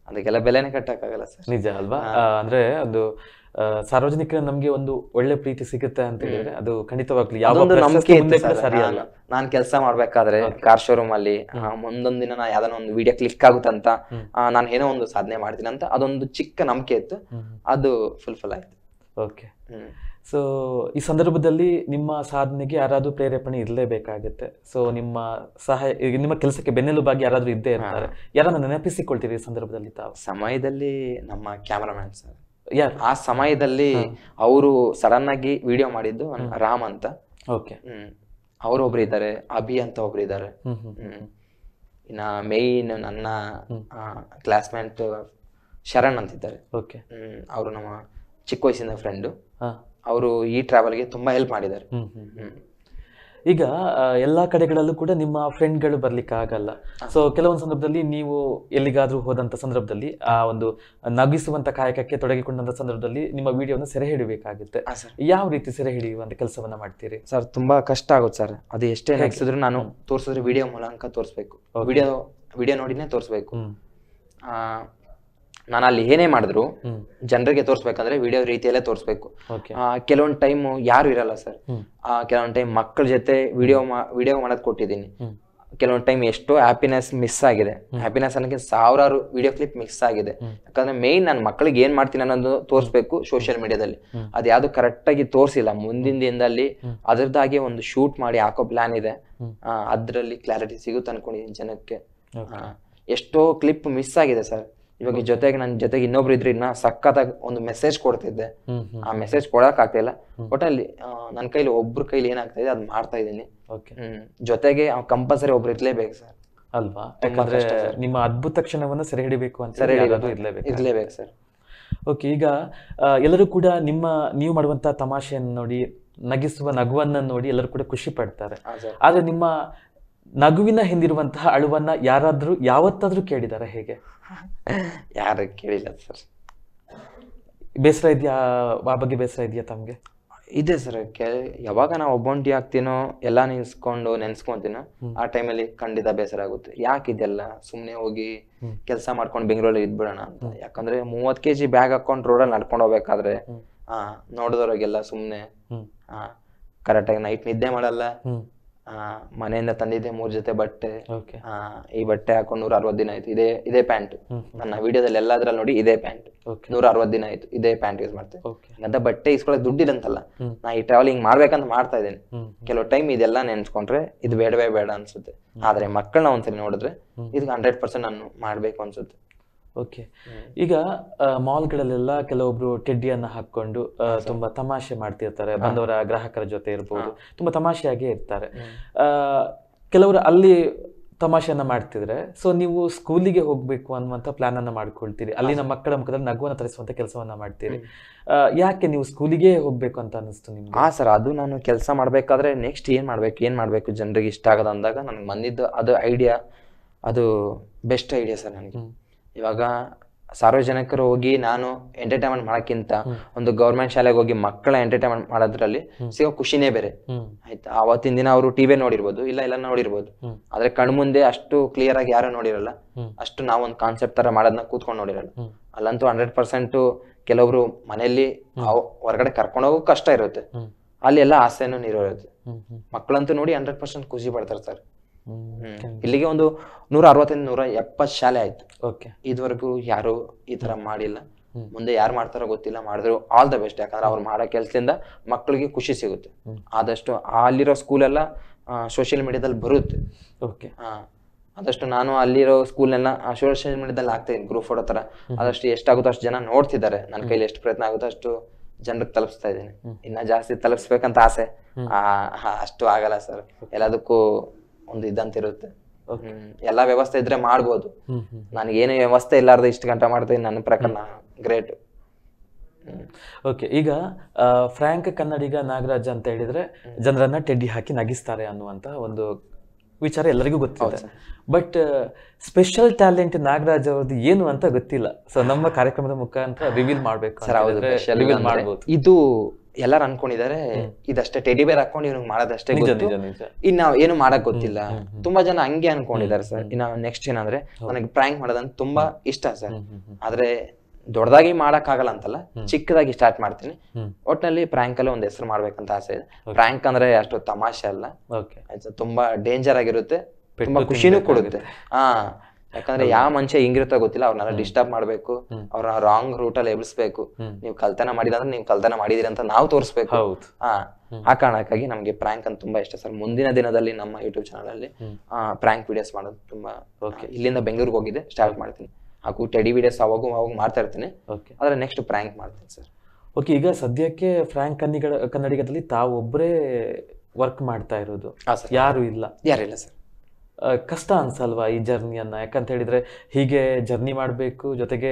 ಅದಕ್ಕೆಲ್ಲ ಬೆಲೆನೇ ಕಟ್ಟಕ್ಕಾಗಲ್ಲ ಸರ್. ನಿಜ ಅಲ್ವಾ? ಅಂದ್ರೆ ಅದು ಸಾರ್ವಜನಿಕರ ನಮ್ಗೆ ಒಂದು ಒಳ್ಳೆ ಪ್ರೀತಿ ಸಿಗುತ್ತೆ ಅಂತ ಹೇಳಿದ್ರೆ ಅದು ಖಂಡಿತವಾಗ್ಲಿ ಯಾವ ಅದೊಂದು ನಂಬಿಕೆ ಪ್ರಶಸ್ತಿ ಮುಂದೆ ಇತ್ತು ಕೂಡ ಸರ್. ಸರಿಯಲ್ಲ. ನಾನ್ ಕೆಲಸ ಮಾಡ್ಬೇಕಾದ್ರೆ ಕಾರ್ ಶೋರೂಮ್ ಅಲ್ಲಿ ಮುಂದೊಂದ್ ದಿನ ನಾ ಯಾವ್ದಾನ ಒಂದು ವಿಡಿಯೋ ಕ್ಲಿಕ್ ಆಗುತ್ತಂತ, ನಾನು ಏನೋ ಒಂದು ಸಾಧನೆ ಮಾಡ್ತೀನಿ ಅಂತ ಅದೊಂದು ಚಿಕ್ಕ ನಂಬಿಕೆ ಇತ್ತು, ಅದು ಫುಲ್ಫಿಲ್ ಆಯ್ತು. ಓಕೆ. ಸೊ ಈ ಸಂದರ್ಭದಲ್ಲಿ ನಿಮ್ಮ ಸಾಧನೆಗೆ ಯಾರಾದ್ರೂ ಪ್ರೇರೇಪಣೆ ಇರಲೇಬೇಕಾಗುತ್ತೆ. ಸೊ ನಿಮ್ಮ ಸಹಾಯ, ನಿಮ್ಮ ಕೆಲಸಕ್ಕೆ ಬೆನ್ನೆಲುಬಾಗಿ ಯಾರಾದ್ರೂ ಇದ್ದೇ ಇರ್ತಾರೆ. ಯಾರನ್ನ ನೆನಪಿಸಿಕೊಳ್ತೀರಿ ಈ ಸಂದರ್ಭದಲ್ಲಿ ತಾವು? ಸಮಯದಲ್ಲಿ ನಮ್ಮ ಕ್ಯಾಮರಾಮ್ಯಾನ್ ಸರ್. ಯಾರು? ಆ ಸಮಯದಲ್ಲಿ ಅವರು ಸಡನ್ ಆಗಿ ವಿಡಿಯೋ ಮಾಡಿದ್ದು ರಾಮ್ ಅಂತ. ಓಕೆ. ಅವ್ರೊಬ್ರು ಇದ್ದಾರೆ, ಅಭಿ ಅಂತ ಒಬ್ರು ಇದ್ದಾರೆ. ಇನ್ನ ಮೇಯ್ನ್ ನನ್ನ ಕ್ಲಾಸ್ಮೇಟ್ ಶರಣ್ ಅಂತಿದ್ದಾರೆ. ಓಕೆ. ಅವರು ನಮ್ಮ ಚಿಕ್ಕ ವಯಸ್ಸಿನ ಫ್ರೆಂಡು. ಅವರು ಈ ಟ್ರಾವೆಲ್ಗೆ ತುಂಬಾ ಹೆಲ್ಪ್ ಮಾಡಿದ್ದಾರೆ. ಈಗ ಎಲ್ಲಾ ಕಡೆಗಳಲ್ಲೂ ಕೂಡ ನಿಮ್ಮ ಫ್ರೆಂಡ್ಗಳು ಬರ್ಲಿಕ್ಕೆ ಆಗಲ್ಲ. ಸೊ ಕೆಲವೊಂದು ಸಂದರ್ಭದಲ್ಲಿ ನೀವು ಎಲ್ಲಿಗಾದ್ರೂ ಹೋದಂತ ಸಂದರ್ಭದಲ್ಲಿ ಆ ಒಂದು ನಗಿಸುವಂತ ಕಾಯಕಕ್ಕೆ ತೊಡಗಿಕೊಂಡಂತ ಸಂದರ್ಭದಲ್ಲಿ ನಿಮ್ಮ ವಿಡಿಯೋನ ಸೆರೆ ಹಿಡಿಬೇಕಾಗುತ್ತೆ. ಯಾವ ರೀತಿ ಸೆರೆ ಹಿಡಿಯುವಂತ ಕೆಲಸವನ್ನ ಮಾಡ್ತೀರಿ ಸರ್? ತುಂಬಾ ಕಷ್ಟ ಆಗುತ್ತೆ ಸರ್. ಅದು ಎಷ್ಟೇ ನಗಿಸಿದ್ರು ನಾನು ತೋರಿಸಿದ್ರೆ ವಿಡಿಯೋ ಮೂಲಕ ತೋರಿಸ್ಬೇಕು, ವಿಡಿಯೋ ನೋಡಿನೇ ತೋರಿಸ್ಬೇಕು. ನಾನು ಅಲ್ಲಿ ಏನೇ ಮಾಡಿದ್ರು ಜನರಿಗೆ ತೋರಿಸ್ಬೇಕಂದ್ರೆ ವಿಡಿಯೋ ರೀತಿಯಲ್ಲೇ ತೋರಿಸ್ಬೇಕು. ಕೆಲವೊಂದ್ ಟೈಮ್ ಯಾರು ಇರಲ್ಲ ಸರ್. ಕೆಲವೊಂದ್ ಟೈಮ್ ಮಕ್ಕಳ ಜೊತೆ ವಿಡಿಯೋ ಮಾಡೋದ್ ಕೊಟ್ಟಿದ್ದೀನಿ. ಕೆಲವೊಂದ್ ಟೈಮ್ ಎಷ್ಟೋ ಹ್ಯಾಪಿನೆಸ್ ಮಿಸ್ ಆಗಿದೆ. ಹ್ಯಾಪಿನೆಸ್ ಅನ್ನೋಕೆ ಸಾವಿರಾರು ವಿಡಿಯೋ ಕ್ಲಿಪ್ ಮಿಸ್ ಆಗಿದೆ. ಯಾಕಂದ್ರೆ ಮೇಯ್ನ್ ನಾನು ಮಕ್ಕಳಿಗೆ ಏನ್ ಮಾಡ್ತೀನಿ ಅನ್ನೋದು ತೋರಿಸ್ಬೇಕು ಸೋಷಿಯಲ್ ಮೀಡಿಯಾದಲ್ಲಿ. ಅದ್ ಯಾವ್ದು ಕರೆಕ್ಟ್ ಆಗಿ ತೋರಿಸಿಲ್ಲ. ಮುಂದಿನ ದಿನದಲ್ಲಿ ಅದ್ರದ್ದಾಗೆ ಒಂದು ಶೂಟ್ ಮಾಡಿ ಹಾಕೋ ಪ್ಲಾನ್ ಇದೆ. ಅದ್ರಲ್ಲಿ ಕ್ಲಾರಿಟಿ ಸಿಗುತ್ತೆ ಅನ್ಕೊಂಡಿದ್ದೀನಿ ಜನಕ್ಕೆ. ಎಷ್ಟೋ ಕ್ಲಿಪ್ ಮಿಸ್ ಆಗಿದೆ ಸರ್. ಇವಾಗ ಜೊತೆಗೆ ನನ್ನ ಜೊತೆಗೆ ಇನ್ನೊಬ್ರು ಇದ್ರೆ ಇನ್ನ ಸಖತ್ತಾಗಿ ಒಂದು ಮೆಸೇಜ್ ಕೊಡ್ತಿದ್ದೆ. ಆ ಮೆಸೇಜ್ ಕೊಡಕ್ ಆಗ್ತಾ ಇಲ್ಲ. ಒಟ್ಟಲ್ಲಿ ನನ್ನ ಕೈಲಿ ಒಬ್ರ ಕೈಲಿ ಏನಾಗ್ತಾ ಇದೆ ಅದ್ ಮಾಡ್ತಾ ಇದ್ದೀನಿ. ಜೊತೆಗೆ ಕಂಪಲ್ಸರಿ ಒಬ್ರು ಇರ್ಲೇಬೇಕು ಸರ್ ಅಲ್ವಾ? ಯಾಕಂದ್ರೆ ನಿಮ್ಮ ಅದ್ಭುತ ಕ್ಷಣವನ್ನ ಸೆರೆ ಹಿಡಿಬೇಕು ಅಂತ ಇರ್ಲೇಬೇಕು ಸರ್. ಓಕೆ. ಈಗ ಎಲ್ಲರೂ ಕೂಡ ನೀವು ಮಾಡುವಂತ ತಮಾಷೆಯನ್ನು ನೋಡಿ, ನಗಿಸುವ ನಗುವನ್ನ ನೋಡಿ ಎಲ್ಲರೂ ಕೂಡ ಖುಷಿ ಪಡ್ತಾರೆ. ಆದ್ರೆ ನಿಮ್ಮ ನಗುವಿನ ಹಿಂದಿರುವಂತಹ ಅಳುವನ್ನ ಯಾರಾದ್ರೂ ಯಾವತ್ತಾದ್ರೂ ಕೇಳಿದಾರೆ? ಹೇಗೆ? ಯಾರು ಕೇಳಿಲ್ಲ ಸರ್. ಬೇಸರ ಇದೆಯಾ? ಆ ಬಗ್ಗೆ ಬೇಸರ ಇದೆಯಾ ತಮ್ಗೆ? ಇದೆ ಸರ್. ಯಾವಾಗ ನಾವು ಒಬ್ಬೊಂಟಿ ಆಗ್ತೀನೋ ಎಲ್ಲ ನೆನ್ಸ್ಕೊಂತೀನೋ ಆ ಟೈಮಲ್ಲಿ ಖಂಡಿತ ಬೇಸರ ಆಗುತ್ತೆ. ಯಾಕಿದೆಲ್ಲ ಸುಮ್ನೆ ಹೋಗಿ ಕೆಲಸ ಮಾಡ್ಕೊಂಡು ಬೆಂಗಳೂರಲ್ಲಿ ಇದ್ಬಿಡೋಣ ಅಂತ. ಯಾಕಂದ್ರೆ 30 kg ಬ್ಯಾಗ್ ಹಾಕೊಂಡು ರೋಡಲ್ಲಿ ನಡ್ಕೊಂಡು ಹೋಗ್ಬೇಕಾದ್ರೆ ನೋಡಿದವ್ರಿಗೆಲ್ಲ ಸುಮ್ನೆ ಕರೆಕ್ಟಾಗಿ ನೈಟ್ ನಿದ್ದೆ ಮಾಡಲ್ಲ. ಮನೆಯಿಂದ ತಂದಿದ್ದೆ 3 ಜೊತೆ ಬಟ್ಟೆ. ಈ ಬಟ್ಟೆ ಹಾಕೊಂಡು 160 ದಿನ ಆಯ್ತು. ಇದೇ ಪ್ಯಾಂಟ್. ನನ್ನ ವಿಡಿಯೋದಲ್ಲಿ ಎಲ್ಲಾದ್ರಲ್ಲಿ ನೋಡಿ ಇದೇ ಪ್ಯಾಂಟ್. 160 ದಿನ ಆಯ್ತು ಇದೇ ಪ್ಯಾಂಟ್ ಯೂಸ್ ಮಾಡ್ತೇನೆ ಅಂತ. ಬಟ್ಟೆ ಇಸ್ಕೊಳಕ್ ದುಡ್ಡಿರಂತಲ್ಲ, ನಾ ಈ ಟ್ರಾವೆಲಿಂಗ್ ಮಾಡ್ಬೇಕಂತ ಮಾಡ್ತಾ ಇದ್ದೀನಿ. ಕೆಲವು ಟೈಮ್ ಇದೆಲ್ಲ ನೆನ್ಸ್ಕೊಂಡ್ರೆ ಇದು ಬೇಡವೇ ಬೇಡ ಅನ್ಸುತ್ತೆ. ಆದ್ರೆ ಮಕ್ಕಳನ್ನ ಒಂದ್ಸರಿ ನೋಡಿದ್ರೆ ಇದಕ್ಕೆ 100% ನಾನು ಮಾಡ್ಬೇಕು ಅನ್ಸುತ್ತೆ. ಓಕೆ. ಈಗ ಮಾಲ್ಗಳಲ್ಲೆಲ್ಲ ಕೆಲವೊಬ್ರು ಟೆಡ್ಡಿಯನ್ನ ಹಾಕೊಂಡು ತುಂಬಾ ತಮಾಷೆ ಮಾಡ್ತಿರ್ತಾರೆ. ಬಂದವರ ಗ್ರಾಹಕರ ಜೊತೆ ಇರ್ಬೋದು, ತುಂಬಾ ತಮಾಷೆಯಾಗೇ ಇರ್ತಾರೆ. ಕೆಲವರು ಅಲ್ಲಿ ತಮಾಷೆಯನ್ನ ಮಾಡ್ತಿದ್ರೆ ಸೊ ನೀವು ಸ್ಕೂಲಿಗೆ ಹೋಗ್ಬೇಕು ಅನ್ನುವಂತ ಪ್ಲಾನ್ ಅನ್ನ ಮಾಡ್ಕೊಳ್ತೀರಿ. ಅಲ್ಲಿನ ಮಕ್ಕಳ ಮುಖದಲ್ಲಿ ನಗುವನ್ನ ತರಿಸುವಂತ ಕೆಲಸವನ್ನ ಮಾಡ್ತೀರಿ. ಯಾಕೆ ನೀವು ಸ್ಕೂಲಿಗೆ ಹೋಗ್ಬೇಕು ಅಂತ ಅನಿಸ್ತು ನಿಮ್ಗೆ? ಸರ್, ಅದು ನಾನು ಕೆಲಸ ಮಾಡ್ಬೇಕಾದ್ರೆ ನೆಕ್ಸ್ಟ್ ಏನ್ ಮಾಡ್ಬೇಕು ಜನರಿಗೆ ಇಷ್ಟ ಆಗದ ಅಂದಾಗ ನನ್ಗೆ ಬಂದಿದ್ದು ಅದು ಐಡಿಯಾ, ಅದು ಬೆಸ್ಟ್ ಐಡಿಯಾ ಸರ್ ನನಗೆ. ಇವಾಗ ಸಾರ್ವಜನಿಕರು ಹೋಗಿ ನಾನು ಎಂಟರ್ಟೈನ್ಮೆಂಟ್ ಮಾಡಕ್ಕಿಂತ ಒಂದು ಗೌರ್ಮೆಂಟ್ ಶಾಲೆಗೆ ಹೋಗಿ ಮಕ್ಕಳ ಎಂಟರ್ಟೈನ್ಮೆಂಟ್ ಮಾಡೋದ್ರಲ್ಲಿ ಸಿಗೋ ಖುಷಿನೇ ಬೇರೆ. ಆಯ್ತಾ, ಅವತ್ತಿನ ದಿನ ಅವರು ಟಿವಿ ನೋಡಿರ್ಬೋದು, ಇಲ್ಲ ನೋಡಿರ್ಬೋದು, ಆದ್ರೆ ಕಣ್ಮುಂದೆ ಅಷ್ಟು ಕ್ಲಿಯರ್ ಆಗಿ ಯಾರು ನೋಡಿರಲ್ಲ. ಅಷ್ಟು ನಾವೊಂದು ಕಾನ್ಸೆಪ್ಟ್ ತರ ಮಾಡೋದನ್ನ ಕೂತ್ಕೊಂಡು ನೋಡಿರಲ್ಲ. ಅಲ್ಲಂತೂ 100% ಕೆಲವೊಬ್ರು ಮನೆಯಲ್ಲಿ ಹೊರಗಡೆ ಕರ್ಕೊಂಡು ಹೋಗೋ ಕಷ್ಟ ಇರುತ್ತೆ. ಅಲ್ಲಿ ಎಲ್ಲ ಆಸೆನೂ ನೀರಿರುತ್ತೆ. ಮಕ್ಕಳಂತೂ ನೋಡಿ 100% ಖುಷಿ ಪಡ್ತಾರೆ ಸರ್. ಇಲ್ಲಿಗೆ ಒಂದು 160-170 ಶಾಲೆ ಆಯ್ತು. ಇದುವರೆಗೂ ಯಾರು ಈ ತರ ಮಾಡಿಲ್ಲ. ಮುಂದೆ ಯಾರು ಮಾಡ್ತಾರೋ ಗೊತ್ತಿಲ್ಲ. ಮಾಡಿದ್ರು ಆಲ್ ದ ಬೆಸ್ಟ್. ಯಾಕಂದ್ರೆ ಅವ್ರು ಮಾಡೋ ಕೆಲ್ಸದಿಂದ ಮಕ್ಕಳಿಗೆ ಖುಷಿ ಸಿಗುತ್ತೆ. ಆದಷ್ಟು ಅಲ್ಲಿರೋ ಸ್ಕೂಲ್ ಎಲ್ಲ ಸೋಷಿಯಲ್ ಮೀಡಿಯಾದಲ್ಲಿ ಬರುತ್ತೆ. ಆದಷ್ಟು ನಾನು ಅಲ್ಲಿರೋ ಸ್ಕೂಲ್ನೆಲ್ಲ ಸೋಷಿಯಲ್ ಮೀಡಿಯಾದಲ್ಲಿ ಆಗ್ತಾ ಇದ್ದೀನಿ ಗ್ರೂಪ್ ಫೋಟೋ ತರ. ಆದಷ್ಟು ಎಷ್ಟಾಗುತ್ತೋ ಅಷ್ಟು ಜನ ನೋಡ್ತಿದ್ದಾರೆ. ನನ್ನ ಕೈಲಿ ಎಷ್ಟು ಪ್ರಯತ್ನ ಆಗುತ್ತೋ ಅಷ್ಟು ಜನರಿಗೆ ತಲುಪಿಸ್ತಾ ಇದ್ದೀನಿ. ಇನ್ನ ಜಾಸ್ತಿ ತಲುಪಿಸ್ಬೇಕಂತ ಆಸೆ. ಅಷ್ಟು ಆಗಲ್ಲ ಸರ್. ಎಲ್ಲದಕ್ಕೂ ಒಂದು ಇದಂತಿರುತ್ತೆ. ಎಲ್ಲಾ ವ್ಯವಸ್ಥೆ ಇದ್ರೆ ಮಾಡ್ಬೋದು. ನನಗೇನು ವ್ಯವಸ್ಥೆ ಇಲ್ಲಾರ್ದು ಇಷ್ಟು ಗಂಟೆ ಮಾಡ್ತೀನಿ. ನನ್ನ ಪ್ರಕಾರ ಗ್ರೇಟ್. ಓಕೆ. ಈಗ ಫ್ರಾಂಕ್ ಕನ್ನಡಿಗ ನಾಗರಾಜ್ ಅಂತ ಹೇಳಿದ್ರೆ ಜನರನ್ನ ಟೆಡ್ಡಿ ಹಾಕಿ ನಗಿಸ್ತಾರೆ ಅನ್ನುವಂತ ಒಂದು ವಿಚಾರ ಎಲ್ಲರಿಗೂ ಗೊತ್ತಿದೆ. ಬಟ್ ಸ್ಪೆಷಲ್ ಟ್ಯಾಲೆಂಟ್ ನಾಗರಾಜ್ ಅವ್ರದ್ದು ಏನು ಅಂತ ಗೊತ್ತಿಲ್ಲ. ಸೊ ನಮ್ಮ ಕಾರ್ಯಕ್ರಮದ ಮುಖಾಂತರ ರಿವೀಲ್ ಮಾಡ್ಬೇಕು. ಇದು ಎಲ್ಲಾರು ಅನ್ಕೊಂಡಿದ್ದಾರೆ ಇದಷ್ಟೇ ಟೆಡಿ ಬೇರ್ ಹಾಕೊಂಡು ಇವ್ನಿಗೆ ಮಾಡೋದಷ್ಟೇ ಗೊತ್ತು, ಇನ್ನ ಏನು ಮಾಡಕ್ ಗೊತ್ತಿಲ್ಲ. ತುಂಬಾ ಜನ ಹಂಗೆ ಅನ್ಕೊಂಡಿದ್ದಾರೆ ಸರ್. ಇನ್ನ ನೆಕ್ಸ್ಟ್ ಏನಂದ್ರೆ ನನಗೆ ಪ್ರ್ಯಾಂಕ್ ಮಾಡೋದಂತ ತುಂಬಾ ಇಷ್ಟ ಸರ್. ಆದ್ರೆ ದೊಡ್ಡದಾಗಿ ಮಾಡಕ್ಕಾಗಲ್ಲ ಅಂತಲ್ಲ, ಚಿಕ್ಕದಾಗಿ ಸ್ಟಾರ್ಟ್ ಮಾಡ್ತೀನಿ. ಒಟ್ನಲ್ಲಿ ಪ್ರಾಂಕ್ ಅಲ್ಲಿ ಒಂದ್ ಹೆಸರು ಮಾಡ್ಬೇಕಂತ ಆಸೆ ಇದೆ. ಪ್ರಾಂಕ್ ಅಂದ್ರೆ ಅಷ್ಟು ತಮಾಷೆ ಅಲ್ಲ, ತುಂಬಾ ಡೇಂಜರ್ ಆಗಿರುತ್ತೆ, ತುಂಬಾ ಖುಷಿನೂ ಕೊಡುತ್ತೆ. ಯಾಕಂದ್ರೆ ಯಾವ ಮನುಷ್ಯ ಹಿಂಗಿರುತ್ತೋ ಗೊತ್ತಿಲ್ಲ, ಅವ್ರನ್ನೆಲ್ಲ ಡಿಸ್ಟರ್ಬ್ ಮಾಡ್ಬೇಕು, ಅವ್ರ ರಾಂಗ್ ರೂಟ್ ಅಲ್ಲಿ ಎಬ್ಬಿಸ್ಬೇಕು. ನೀವು ಕಲ್ತನ ಮಾಡಿದ್ರೆ ನೀವು ಕಲ್ತನ ಮಾಡಿದಿರಿ ಅಂತ ನಾವು ತೋರಿಸ್ಬೇಕು. ಆ ಕಾರಣಕ್ಕಾಗಿ ನಮ್ಗೆ ಪ್ರಾಂಕ್ ಅಂತ ತುಂಬಾ ಇಷ್ಟ ಸರ್. ಮುಂದಿನ ದಿನದಲ್ಲಿ ನಮ್ಮ ಯೂಟ್ಯೂಬ್ ಚಾನಲ್ ಅಲ್ಲಿ ಪ್ರಾಂಕ್ ವಿಡಿಯೋಸ್ ಮಾಡೋದು ತುಂಬಾ, ಇಲ್ಲಿಂದ ಬೆಂಗಳೂರಿಗೆ ಹೋಗಿದ್ದೆ, ಸ್ಟಾರ್ಟ್ ಮಾಡ್ತೀನಿ. ಹಾಗೂ ಟೆಡಿ ವಿಡಿಯೋಸ್ ಅವಾಗ ಮಾಡ್ತಾ ಇರ್ತೀನಿ, ಆದ್ರೆ ನೆಕ್ಸ್ಟ್ ಪ್ರಾಂಕ್ ಮಾಡ್ತೀನಿ ಸರ್. ಓಕೆ, ಈಗ ಸದ್ಯಕ್ಕೆ ಫ್ರಾಂಕ್ ಕನ್ನಡಿಗದಲ್ಲಿ ತಾವು ಒಬ್ಬರೇ ವರ್ಕ್ ಮಾಡ್ತಾ ಇರೋದು, ಯಾರು ಇಲ್ಲ? ಯಾರಿಲ್ಲ ಸರ್. ಕಷ್ಟ ಅನ್ಸಲ್ವಾ ಈ ಜರ್ನಿಯನ್ನ? ಯಾಕಂತ ಹೇಳಿದ್ರೆ ಹೀಗೆ ಜರ್ನಿ ಮಾಡ್ಬೇಕು, ಜೊತೆಗೆ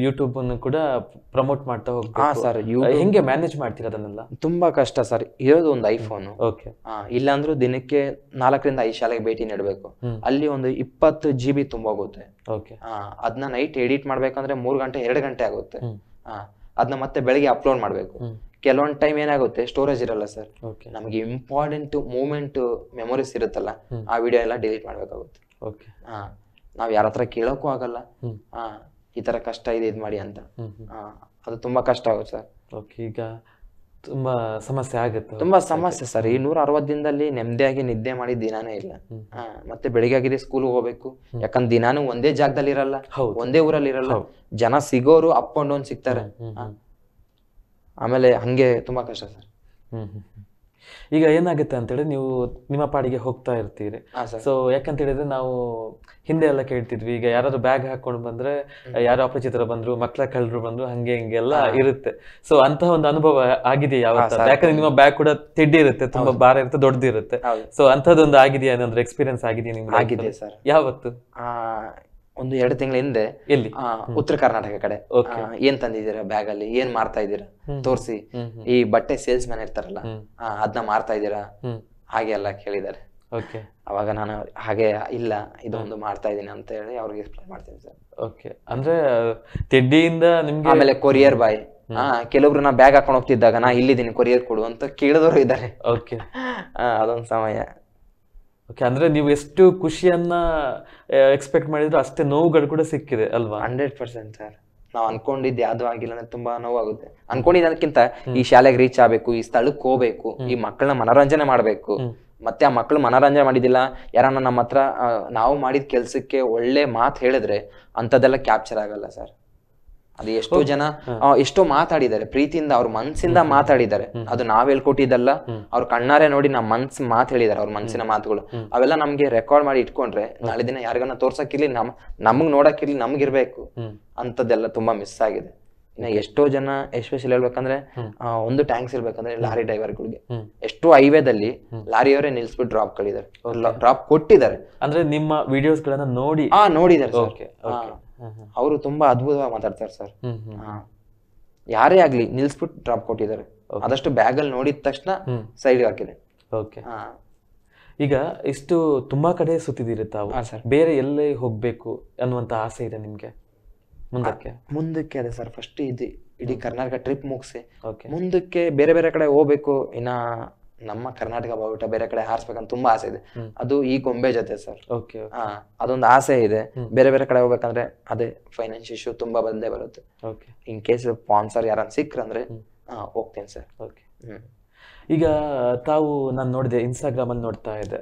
ಯೂಟ್ಯೂಬ್ ಅನ್ನು ಕೂಡ ಪ್ರಮೋಟ್ ಮಾಡ್ತಾ ಹೋಗ್ಬೇಕು ಸರ್. ಹೆಂಗೆ ಮ್ಯಾನೇಜ್ ಮಾಡ್ತೀರಾ ಅದನ್ನೆಲ್ಲ? ತುಂಬಾ ಕಷ್ಟ ಸರ್. ಇರೋದು ಒಂದು ಐಫೋನ್, ಇಲ್ಲಾಂದ್ರೂ ದಿನಕ್ಕೆ 4 ರಿಂದ 5 ಶಾಲೆಗೆ ಭೇಟಿ ನೀಡಬೇಕು. ಅಲ್ಲಿ ಒಂದು 20 GB ತುಂಬೋಗುತ್ತೆ. ಅದನ್ನ ನೈಟ್ ಎಡಿಟ್ ಮಾಡ್ಬೇಕಂದ್ರೆ 3 ಗಂಟೆ 2 ಗಂಟೆ ಆಗುತ್ತೆ. ಅದನ್ನ ಮತ್ತೆ ಬೆಳಿಗ್ಗೆ ಅಪ್ಲೋಡ್ ಮಾಡ್ಬೇಕು. ಕೆಲವೊಂದ್ ಟೈಮ್ ಏನಾಗುತ್ತೆ, ಸ್ಟೋರೇಜ್ ಇರಲ್ಲ ಸರ್. ನಮ್ಗೆ ಇಂಪಾರ್ಟೆಂಟ್ ಮೂಮೆಂಟ್ ಮೆಮೊರೀಸ್ ಇರುತ್ತಲ್ಲ, ಆ ವಿಡಿಯೋ ಎಲ್ಲ ಡಿಲೀಟ್ ಮಾಡ್ಬೇಕಾಗುತ್ತೆ. ನಾವ್ ಯಾರ ಹತ್ರ ಕೇಳೋಕ್ಕೂ ಆಗಲ್ಲ, ಈ ತರ ಕಷ್ಟ ಇದೆ ಇದ್ ಮಾಡಿ ಅಂತ. ಅದು ತುಂಬಾ ಕಷ್ಟ ಆಗುತ್ತೆ ಸರ್. ಈಗ ತುಂಬಾ ಸಮಸ್ಯೆ ಆಗುತ್ತೆ, ತುಂಬಾ ಸಮಸ್ಯೆ ಸರ್. ಈ 160 ದಿನದಲ್ಲಿ ನೆಮ್ಮದಿಯಾಗಿ ನಿದ್ದೆ ಮಾಡಿ ದಿನಾನೇ ಇಲ್ಲ. ಮತ್ತೆ ಬೆಳಿಗ್ಗೆ ಆಗಿದೆ ಸ್ಕೂಲ್ ಹೋಗ್ಬೇಕು, ಯಾಕಂದ್ರೆ ದಿನಾನು ಒಂದೇ ಜಾಗದಲ್ಲಿ ಇರಲ್ಲ, ಒಂದೇ ಊರಲ್ಲಿ ಇರಲ್ಲ. ಜನ ಸಿಗೋರು ಅಪ್ ಅಂಡ್ ಡೌನ್ ಸಿಗ್ತಾರೆ. ಆಮೇಲೆ ಹಂಗೆ ತುಂಬಾ ಕಷ್ಟ ಸರ್. ಈಗ ಏನಾಗುತ್ತೆ ಅಂತೇಳಿ ನೀವು ನಿಮ್ಮ ಪಾಡಿಗೆ ಹೋಗ್ತಾ ಇರ್ತೀರಿ. ಸೊ ಯಾಕಂತ ಹೇಳಿದ್ರೆ ನಾವು ಹಿಂದೆ ಎಲ್ಲ ಕೇಳ್ತಿದ್ವಿ, ಈಗ ಯಾರಾದ್ರೂ ಬ್ಯಾಗ್ ಹಾಕೊಂಡು ಬಂದ್ರೆ, ಯಾರು ಅಪರಿಚಿತರು ಬಂದ್ರು, ಮಕ್ಳ ಕಳ್ಳರು ಬಂದ್ರು, ಹಂಗೆ ಹಿಂಗೆಲ್ಲ ಇರುತ್ತೆ. ಸೊ ಅಂತಹ ಒಂದು ಅನುಭವ ಆಗಿದೆ ಯಾವತ್ತ? ಯಾಕಂದ್ರೆ ನಿಮ್ಮ ಬ್ಯಾಗ್ ಕೂಡ ತಿಡ್ಡಿ ಇರುತ್ತೆ, ತುಂಬಾ ಭಾರ ಇರುತ್ತೆ, ದೊಡ್ಡದಿರುತ್ತೆ. ಸೊ ಅಂತದೊಂದು ಆಗಿದೆಯಾ, ಏನಾದ್ರು ಎಕ್ಸ್ಪೀರಿಯನ್ಸ್ ಆಗಿದೆಯಾ ನಿಮ್ಗೆ? ಆಗಿದೆ ಸರ್. ಯಾವತ್ತು? ಒಂದು 2 ತಿಂಗಳ ಹಿಂದೆ. ಎಲ್ಲಿ? ಉತ್ತರ ಕರ್ನಾಟಕ ಕಡೆ. ಏನ್ ತಂದಿದ್ದೀರಾ ಬ್ಯಾಗ್ ಅಲ್ಲಿ, ಏನ್ ಮಾರ್ತಾ ಇದ್ದೀರಾ ತೋರ್ಸಿ, ಈ ಬಟ್ಟೆ ಸೇಲ್ಸ್ ಮ್ಯಾನ್ ಇರ್ತಾರಲ್ಲ, ಅದನ್ನ ಮಾರ್ತಾ ಇದ್ದೀರಾ ಹಾಗೆ ಎಲ್ಲ ಕೇಳಿದ್ದಾರೆ. ಅವಾಗ ನಾನು ಹಾಗೆ ಇಲ್ಲ, ಇದೊಂದು ಮಾಡ್ತಾ ಇದೀನಿ ಅಂತ ಹೇಳಿ ಅವ್ರಿಗೆ ಎಕ್ಸ್ಪ್ಲೈನ್ ಮಾಡ್ತೀನಿ ಸರ್. ಓಕೆ, ಅಂದ್ರೆ ತಿಡ್ಡಿಯಿಂದ ನಿಮ್ಗೆ. ಆಮೇಲೆ ಕೊರಿಯರ್ ಬಾಯ್, ಕೆಲವ್ರು ನಾ ಬ್ಯಾಗ್ ಹಾಕೊಂಡು ಹೋಗ್ತಿದ್ದಾಗ ನಾ ಇಲ್ಲಿದ್ದೀನಿ ಕೊರಿಯರ್ ಕೊಡು ಅಂತ ಕೇಳಿದವರು ಇದ್ದಾರೆ. ಓಕೆ, ಅದೊಂದು ಸಮಯ. ಓಕೆ, ಅಂದ್ರೆ ನೀವು ಎಷ್ಟು ಖುಷಿಯನ್ನ ಎಕ್ಸ್ಪೆಕ್ಟ್ ಮಾಡಿದ್ರು ಅಷ್ಟೇ ನೋವುಗಳು ಕೂಡ ಸಿಕ್ಕಿದೆ ಅಲ್ವಾ? 100% ಸರ್. ನಾವ್ ಅನ್ಕೊಂಡಿದ್ದು ಯಾವ್ದು ಆಗಿಲ್ಲ ಅಂದ್ರೆ ತುಂಬಾ ನೋವಾಗುತ್ತೆ. ಅನ್ಕೊಂಡಿದ್ದಕ್ಕಿಂತ ಈ ಶಾಲೆಗೆ ರೀಚ್ ಆಗ್ಬೇಕು, ಈ ಸ್ಥಳಕ್ಕೆ ಹೋಗ್ಬೇಕು, ಈ ಮಕ್ಕಳನ್ನ ಮನೋರಂಜನೆ ಮಾಡ್ಬೇಕು. ಮತ್ತೆ ಆ ಮಕ್ಳು ಮನೋರಂಜನೆ ಮಾಡಿದಿಲ್ಲ, ಯಾರನ್ನ ನಮ್ಮ ಹತ್ರ ನಾವು ಮಾಡಿದ ಕೆಲ್ಸಕ್ಕೆ ಒಳ್ಳೆ ಮಾತು ಹೇಳಿದ್ರೆ ಅಂತದೆಲ್ಲ ಕ್ಯಾಪ್ಚರ್ ಆಗಲ್ಲ ಸರ್. ಅದು ಎಷ್ಟೋ ಜನ ಎಷ್ಟೋ ಮಾತಾಡಿದ್ದಾರೆ, ಪ್ರೀತಿಯಿಂದ ಅವ್ರ ಮನ್ಸಿಂದ ಮಾತಾಡಿದ್ದಾರೆ. ಅದು ನಾವ್ ಹೇಳ್ಕೊಟ್ಟಿದ್ದಲ್ಲ, ಅವ್ರ ಕಣ್ಣಾರೆ ನೋಡಿ ನಮ್ ಮನ್ಸ್ ಮಾತು ಹೇಳಿದಾರೆ, ಅವ್ರ ಮನ್ಸಿನ ಮಾತುಗಳು. ಅವೆಲ್ಲ ನಮ್ಗೆ ರೆಕಾರ್ಡ್ ಮಾಡಿ ಇಟ್ಕೊಂಡ್ರೆ ನಾಳೆ ದಿನ ಯಾರಿಗನ್ನ ತೋರ್ಸಕ್ಕಿರ್ಲಿ, ನಮಗ್ ನೋಡಕ್ಕಿರ್ಲಿ, ನಮ್ಗಿರ್ಬೇಕು. ಅಂತದೆಲ್ಲ ತುಂಬಾ ಮಿಸ್ ಆಗಿದೆ. ಇನ್ನ ಎಷ್ಟೋ ಜನ ಎಸ್ಪೆಷಲಿ ಹೇಳ್ಬೇಕಂದ್ರೆ ಒಂದು ಟ್ಯಾಂಕ್ಸ್ ಇರ್ಬೇಕಂದ್ರೆ ಲಾರಿ ಡ್ರೈವರ್ಗಳಿಗೆ ಎಷ್ಟೋ ಹೈವೇದಲ್ಲಿ ಲಾರಿಯವರೇ ನಿಲ್ಸ್ಬಿಟ್ಟು ಡ್ರಾಪ್ ಕಳಿದ್ದಾರೆ, ಡ್ರಾಪ್ ಕೊಟ್ಟಿದ್ದಾರೆ. ಅಂದ್ರೆ ನಿಮ್ಮ ವಿಡಿಯೋಸ್ ಗಳನ್ನ ನೋಡಿ ನೋಡಿದ್ದಾರೆ. ಅವರು ತುಂಬಾ ಅದ್ಭುತವಾಗಿ ಮಾತಾಡ್ತಾರೆ ಸರ್. ಯಾರೇ ಆಗ್ಲಿ ನಿಲ್ಸ್ಬಿಟ್ಟು ಡ್ರಾಪ್ ಕೊಟ್ಟಿದ್ದಾರೆ. ಆದಷ್ಟು ಬ್ಯಾಗ್ ಅಲ್ಲಿ ನೋಡಿದ ತಕ್ಷಣ ಸೈಡ್ ಹಾಕಿದೆ. ಓಕೆ, ಈಗ ಇಷ್ಟು ತುಂಬಾ ಕಡೆ ಸುತ್ತಿದ್ದೀರಿ ತಾವು, ಬೇರೆ ಎಲ್ಲೇ ಹೋಗ್ಬೇಕು ಅನ್ನುವಂತ ಆಸೆ ಇದೆ ನಿಮ್ಗೆ ಮುಂದಕ್ಕೆ? ಅದೇ ಸರ್, ಫಸ್ಟ್ ಇಡೀ ಕರ್ನಾಟಕ ಟ್ರಿಪ್ ಮುಗಿಸಿ ಮುಂದಕ್ಕೆ ಬೇರೆ ಬೇರೆ ಕಡೆ ಹೋಗ್ಬೇಕು. ಇನ್ನ ನಮ್ಮ ಕರ್ನಾಟಕ ಬಾವುಟ ಬೇರೆ ಕಡೆ ಹಾರಿಸ್ಬೇಕಂತ ತುಂಬಾ ಆಸೆ ಇದೆ. ಅದು ಈ ಗೊಂಬೆ ಜೊತೆ ಸರ್. ಅದೊಂದು ಆಸೆ ಇದೆ. ಬೇರೆ ಬೇರೆ ಕಡೆ ಹೋಗ್ಬೇಕಂದ್ರೆ ಅದೇ ಫೈನಾನ್ಷಿಯಲ್ ಇಶ್ಯೂ ತುಂಬಾ ಬಂದೇ ಬರುತ್ತೆ. ಇನ್ ಕೇಸ್ ಸ್ಪಾನ್ಸರ್ ಯಾರನ್ನ ಸಿಕ್ಕ್ರಂದ್ರೆ ಹೋಗ್ತೇನೆ ಸರ್. ಈಗ ತಾವು ನಾನು ನೋಡಿದೆ, ಇನ್ಸ್ಟಾಗ್ರಾಮ್ ಅಲ್ಲಿ ನೋಡ್ತಾ ಇದ್ದೆ,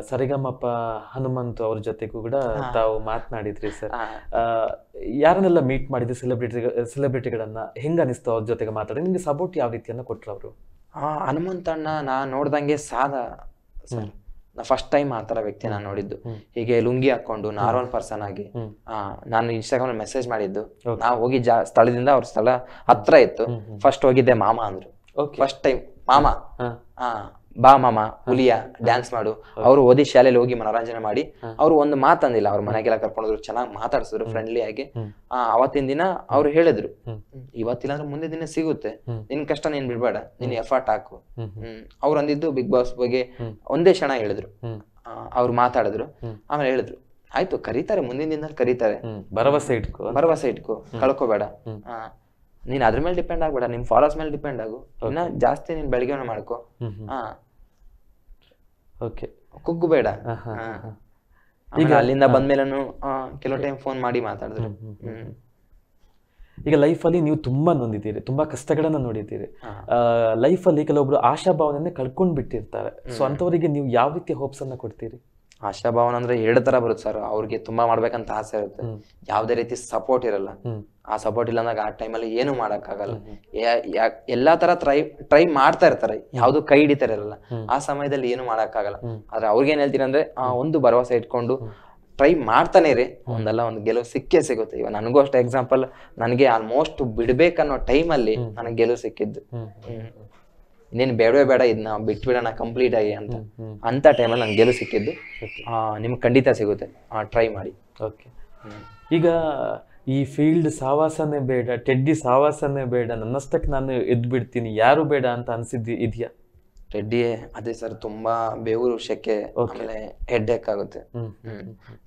ಸರಿಗಮಪ್ಪ ಹನುಮಂತು ಅವ್ರ ಜೊತೆಗೂ ಕೂಡ ತಾವು ಮಾತನಾಡಿದ್ರಿ ಸರ್. ಯಾರನ್ನೆಲ್ಲ ಮೀಟ್ ಮಾಡಿದ್ರಿ ಸೆಲೆಬ್ರಿಟಿಗಳನ್ನ? ಹೆಂಗ ಅನಿಸ್ತು ಅವ್ರ ಜೊತೆಗೆ ಮಾತಾಡಿ? ನಿಮ್ಗೆ ಸಪೋರ್ಟ್ ಯಾವ ರೀತಿಯನ್ನ ಕೊಟ್ರು ಅವರು? ಹನುಮಂತಣ್ಣ ನಾ ನೋಡ್ದಂಗೆ ಸಾದಾ ಸರ್. ನಾ ಫಸ್ಟ್ ಟೈಮ್ ಆ ತರ ವ್ಯಕ್ತಿ ನಾನು ನೋಡಿದ್ದು. ಹೀಗೆ ಲುಂಗಿ ಹಾಕೊಂಡು ನಾರ್ಮಲ್ ಪರ್ಸನ್ ಆಗಿ ನಾನು ಇನ್ಸ್ಟಾಗ್ರಾಮ್ ಮೆಸೇಜ್ ಮಾಡಿದ್ದು. ನಾ ಹೋಗಿ ಸ್ಥಳದಿಂದ ಅವ್ರ ಸ್ಥಳ ಹತ್ರ ಇತ್ತು. ಫಸ್ಟ್ ಹೋಗಿದ್ದೆ ಮಾಮ ಅಂದ್ರು. ಫಸ್ಟ್ ಟೈಮ್ ಮಾಮ, ಬಾ ಮಾಮ ಹುಲಿಯ ಡ್ಯಾನ್ಸ್ ಮಾಡು. ಅವ್ರು ಓದಿ ಶಾಲೆಯಲ್ಲಿ ಹೋಗಿ ಮನೋರಂಜನೆ ಮಾಡಿ ಅವ್ರು ಒಂದು ಮಾತಂದಿಲ್ಲ. ಅವ್ರ ಮನೆಗೆಲ್ಲ ಕರ್ಕೊಂಡೋದ್ರು, ಚೆನ್ನಾಗಿ ಮಾತಾಡ್ಸಿದ್ರು ಫ್ರೆಂಡ್ಲಿ ಆಗಿ. ಅವತ್ತಿನ ದಿನ ಅವ್ರು ಹೇಳಿದ್ರು, ಇವತ್ತಿಲ್ಲ ಅಂದ್ರೆ ಮುಂದೆ ದಿನ ಸಿಗುತ್ತೆ, ನಿನ್ ಕಷ್ಟ ನೀನ್ ಬಿಡ್ಬೇಡ, ನೀನ್ ಎಫರ್ಟ್ ಹಾಕು. ಅವ್ರು ಅಂದಿದ್ದು ಬಿಗ್ ಬಾಸ್ ಬಗ್ಗೆ ಒಂದೇ ಕ್ಷಣ ಹೇಳಿದ್ರು. ಅವ್ರು ಮಾತಾಡಿದ್ರು, ಆಮೇಲೆ ಹೇಳಿದ್ರು, ಆಯ್ತು ಕರೀತಾರೆ, ಮುಂದಿನ ದಿನದಲ್ಲಿ ಕರೀತಾರೆ, ಭರವಸೆ ಇಟ್ಕೋ, ಕಳ್ಕೋಬೇಡ. ನೀನ್ ಅದ್ರ ಮೇಲೆ ಡಿಪೆಂಡ್ ಆಗ್ಬೇಡ, ನಿಮ್ ಫಾಲೋವರ್ಸ್ ಮೇಲೆ ಡಿಪೆಂಡ್ ಆಗು. ಇನ್ನ ಜಾಸ್ತಿ ನೀನ್ ಬೆಳಗ್ಗೆನ ಮಾಡ್ಕೋ, ಕುಗ್ಗಬೇಡ. ಅಲ್ಲಿಂದ ಬಂದ್ಮೇಲೆ ಕೆಲವು ಟೈಮ್ ಫೋನ್ ಮಾಡಿ ಮಾತಾಡಿದ್ರು. ಈಗ ಲೈಫಲ್ಲಿ ನೀವು ತುಂಬಾ ನೊಂದಿದ್ದೀರಿ, ತುಂಬಾ ಕಷ್ಟಗಳನ್ನ ನೋಡಿದ್ದೀರಿ. ಲೈಫಲ್ಲಿ ಕೆಲವೊಬ್ರು ಆಶಾಭಾವನೆ ಕಳ್ಕೊಂಡ್ ಬಿಟ್ಟಿರ್ತಾರೆ. ಸೊ ಅಂತವರಿಗೆ ನೀವು ಯಾವ ರೀತಿ ಹೋಪ್ಸ್ ಅನ್ನ ಕೊಡ್ತೀರಿ? ಆಶಾಭಾವನ ಅಂದ್ರೆ 2 ತರ ಬರುತ್ತೆ ಸರ್. ಅವ್ರಿಗೆ ತುಂಬಾ ಮಾಡ್ಬೇಕಂತ ಆಸೆ ಇರುತ್ತೆ, ಯಾವ್ದೇ ರೀತಿ ಸಪೋರ್ಟ್ ಇರಲ್ಲ. ಆ ಸಪೋರ್ಟ್ ಇಲ್ಲ ಅಂದಾಗ ಆ ಟೈಮಲ್ಲಿ ಏನು ಮಾಡಕ್ಕಾಗಲ್ಲ. ಎಲ್ಲಾ ತರ ಟ್ರೈ ಮಾಡ್ತಾ ಇರ್ತಾರೆ, ಯಾವ್ದು ಕೈ ಹಿಡಿತಾ ಇರಲ್ಲ. ಆ ಸಮಯದಲ್ಲಿ ಏನು ಮಾಡಕ್ಕಾಗಲ್ಲ. ಆದ್ರೆ ಅವ್ರಿಗೆ ಏನ್ ಹೇಳ್ತೀನಿ ಅಂದ್ರೆ ಒಂದು ಭರವಸೆ ಇಟ್ಕೊಂಡು ಟ್ರೈ ಮಾಡ್ತಾನೆ ರೀ, ಒಂದಲ್ಲ ಒಂದು ಗೆಲುವು ಸಿಕ್ಕೇ ಸಿಗುತ್ತೆ. ಇವಾಗ ನನಗೂ ಅಷ್ಟೇ ಎಕ್ಸಾಂಪಲ್, ನನಗೆ ಆಲ್ಮೋಸ್ಟ್ ಬಿಡ್ಬೇಕನ್ನೋ ಟೈಮಲ್ಲಿ ನನಗೆ ಗೆಲುವು ಸಿಕ್ಕಿದ್ದು. ಇನ್ನೇನು ಬೇಡವೇ ಬೇಡ, ಇದನ್ನ ಬಿಟ್ಬಿಡೋಣ ಕಂಪ್ಲೀಟ್ ಆಗಿ ಅಂತ ಟೈಮಲ್ಲಿ ನಂಗೆ ಗೆಲುವು ಸಿಕ್ಕಿದ್ದು. ನಿಮ್ಗೆ ಖಂಡಿತ ಸಿಗುತ್ತೆ, ಟ್ರೈ ಮಾಡಿ. ಓಕೆ, ಈಗ ಈ ಫೀಲ್ಡ್ ಸಾವಾಸನೇ ಬೇಡ, ಟೆಡ್ಡಿ ಸಾವಾಸನೇ ಬೇಡ, ನನ್ನಷ್ಟಕ್ಕೆ ನಾನು ಎದ್ದು ಬಿಡ್ತೀನಿ, ಯಾರು ಬೇಡ ಅಂತ ಅನ್ಸಿದ್ದು ಇದೆಯಾ? ಟೆಡ್ಡಿ ಅದೇ ಸರ್, ತುಂಬಾ ಬೆವರು, ಶೆಕೆ, ಆಮೇಲೆ ಹೆಡ್ ಏಕ್ ಆಗುತ್ತೆ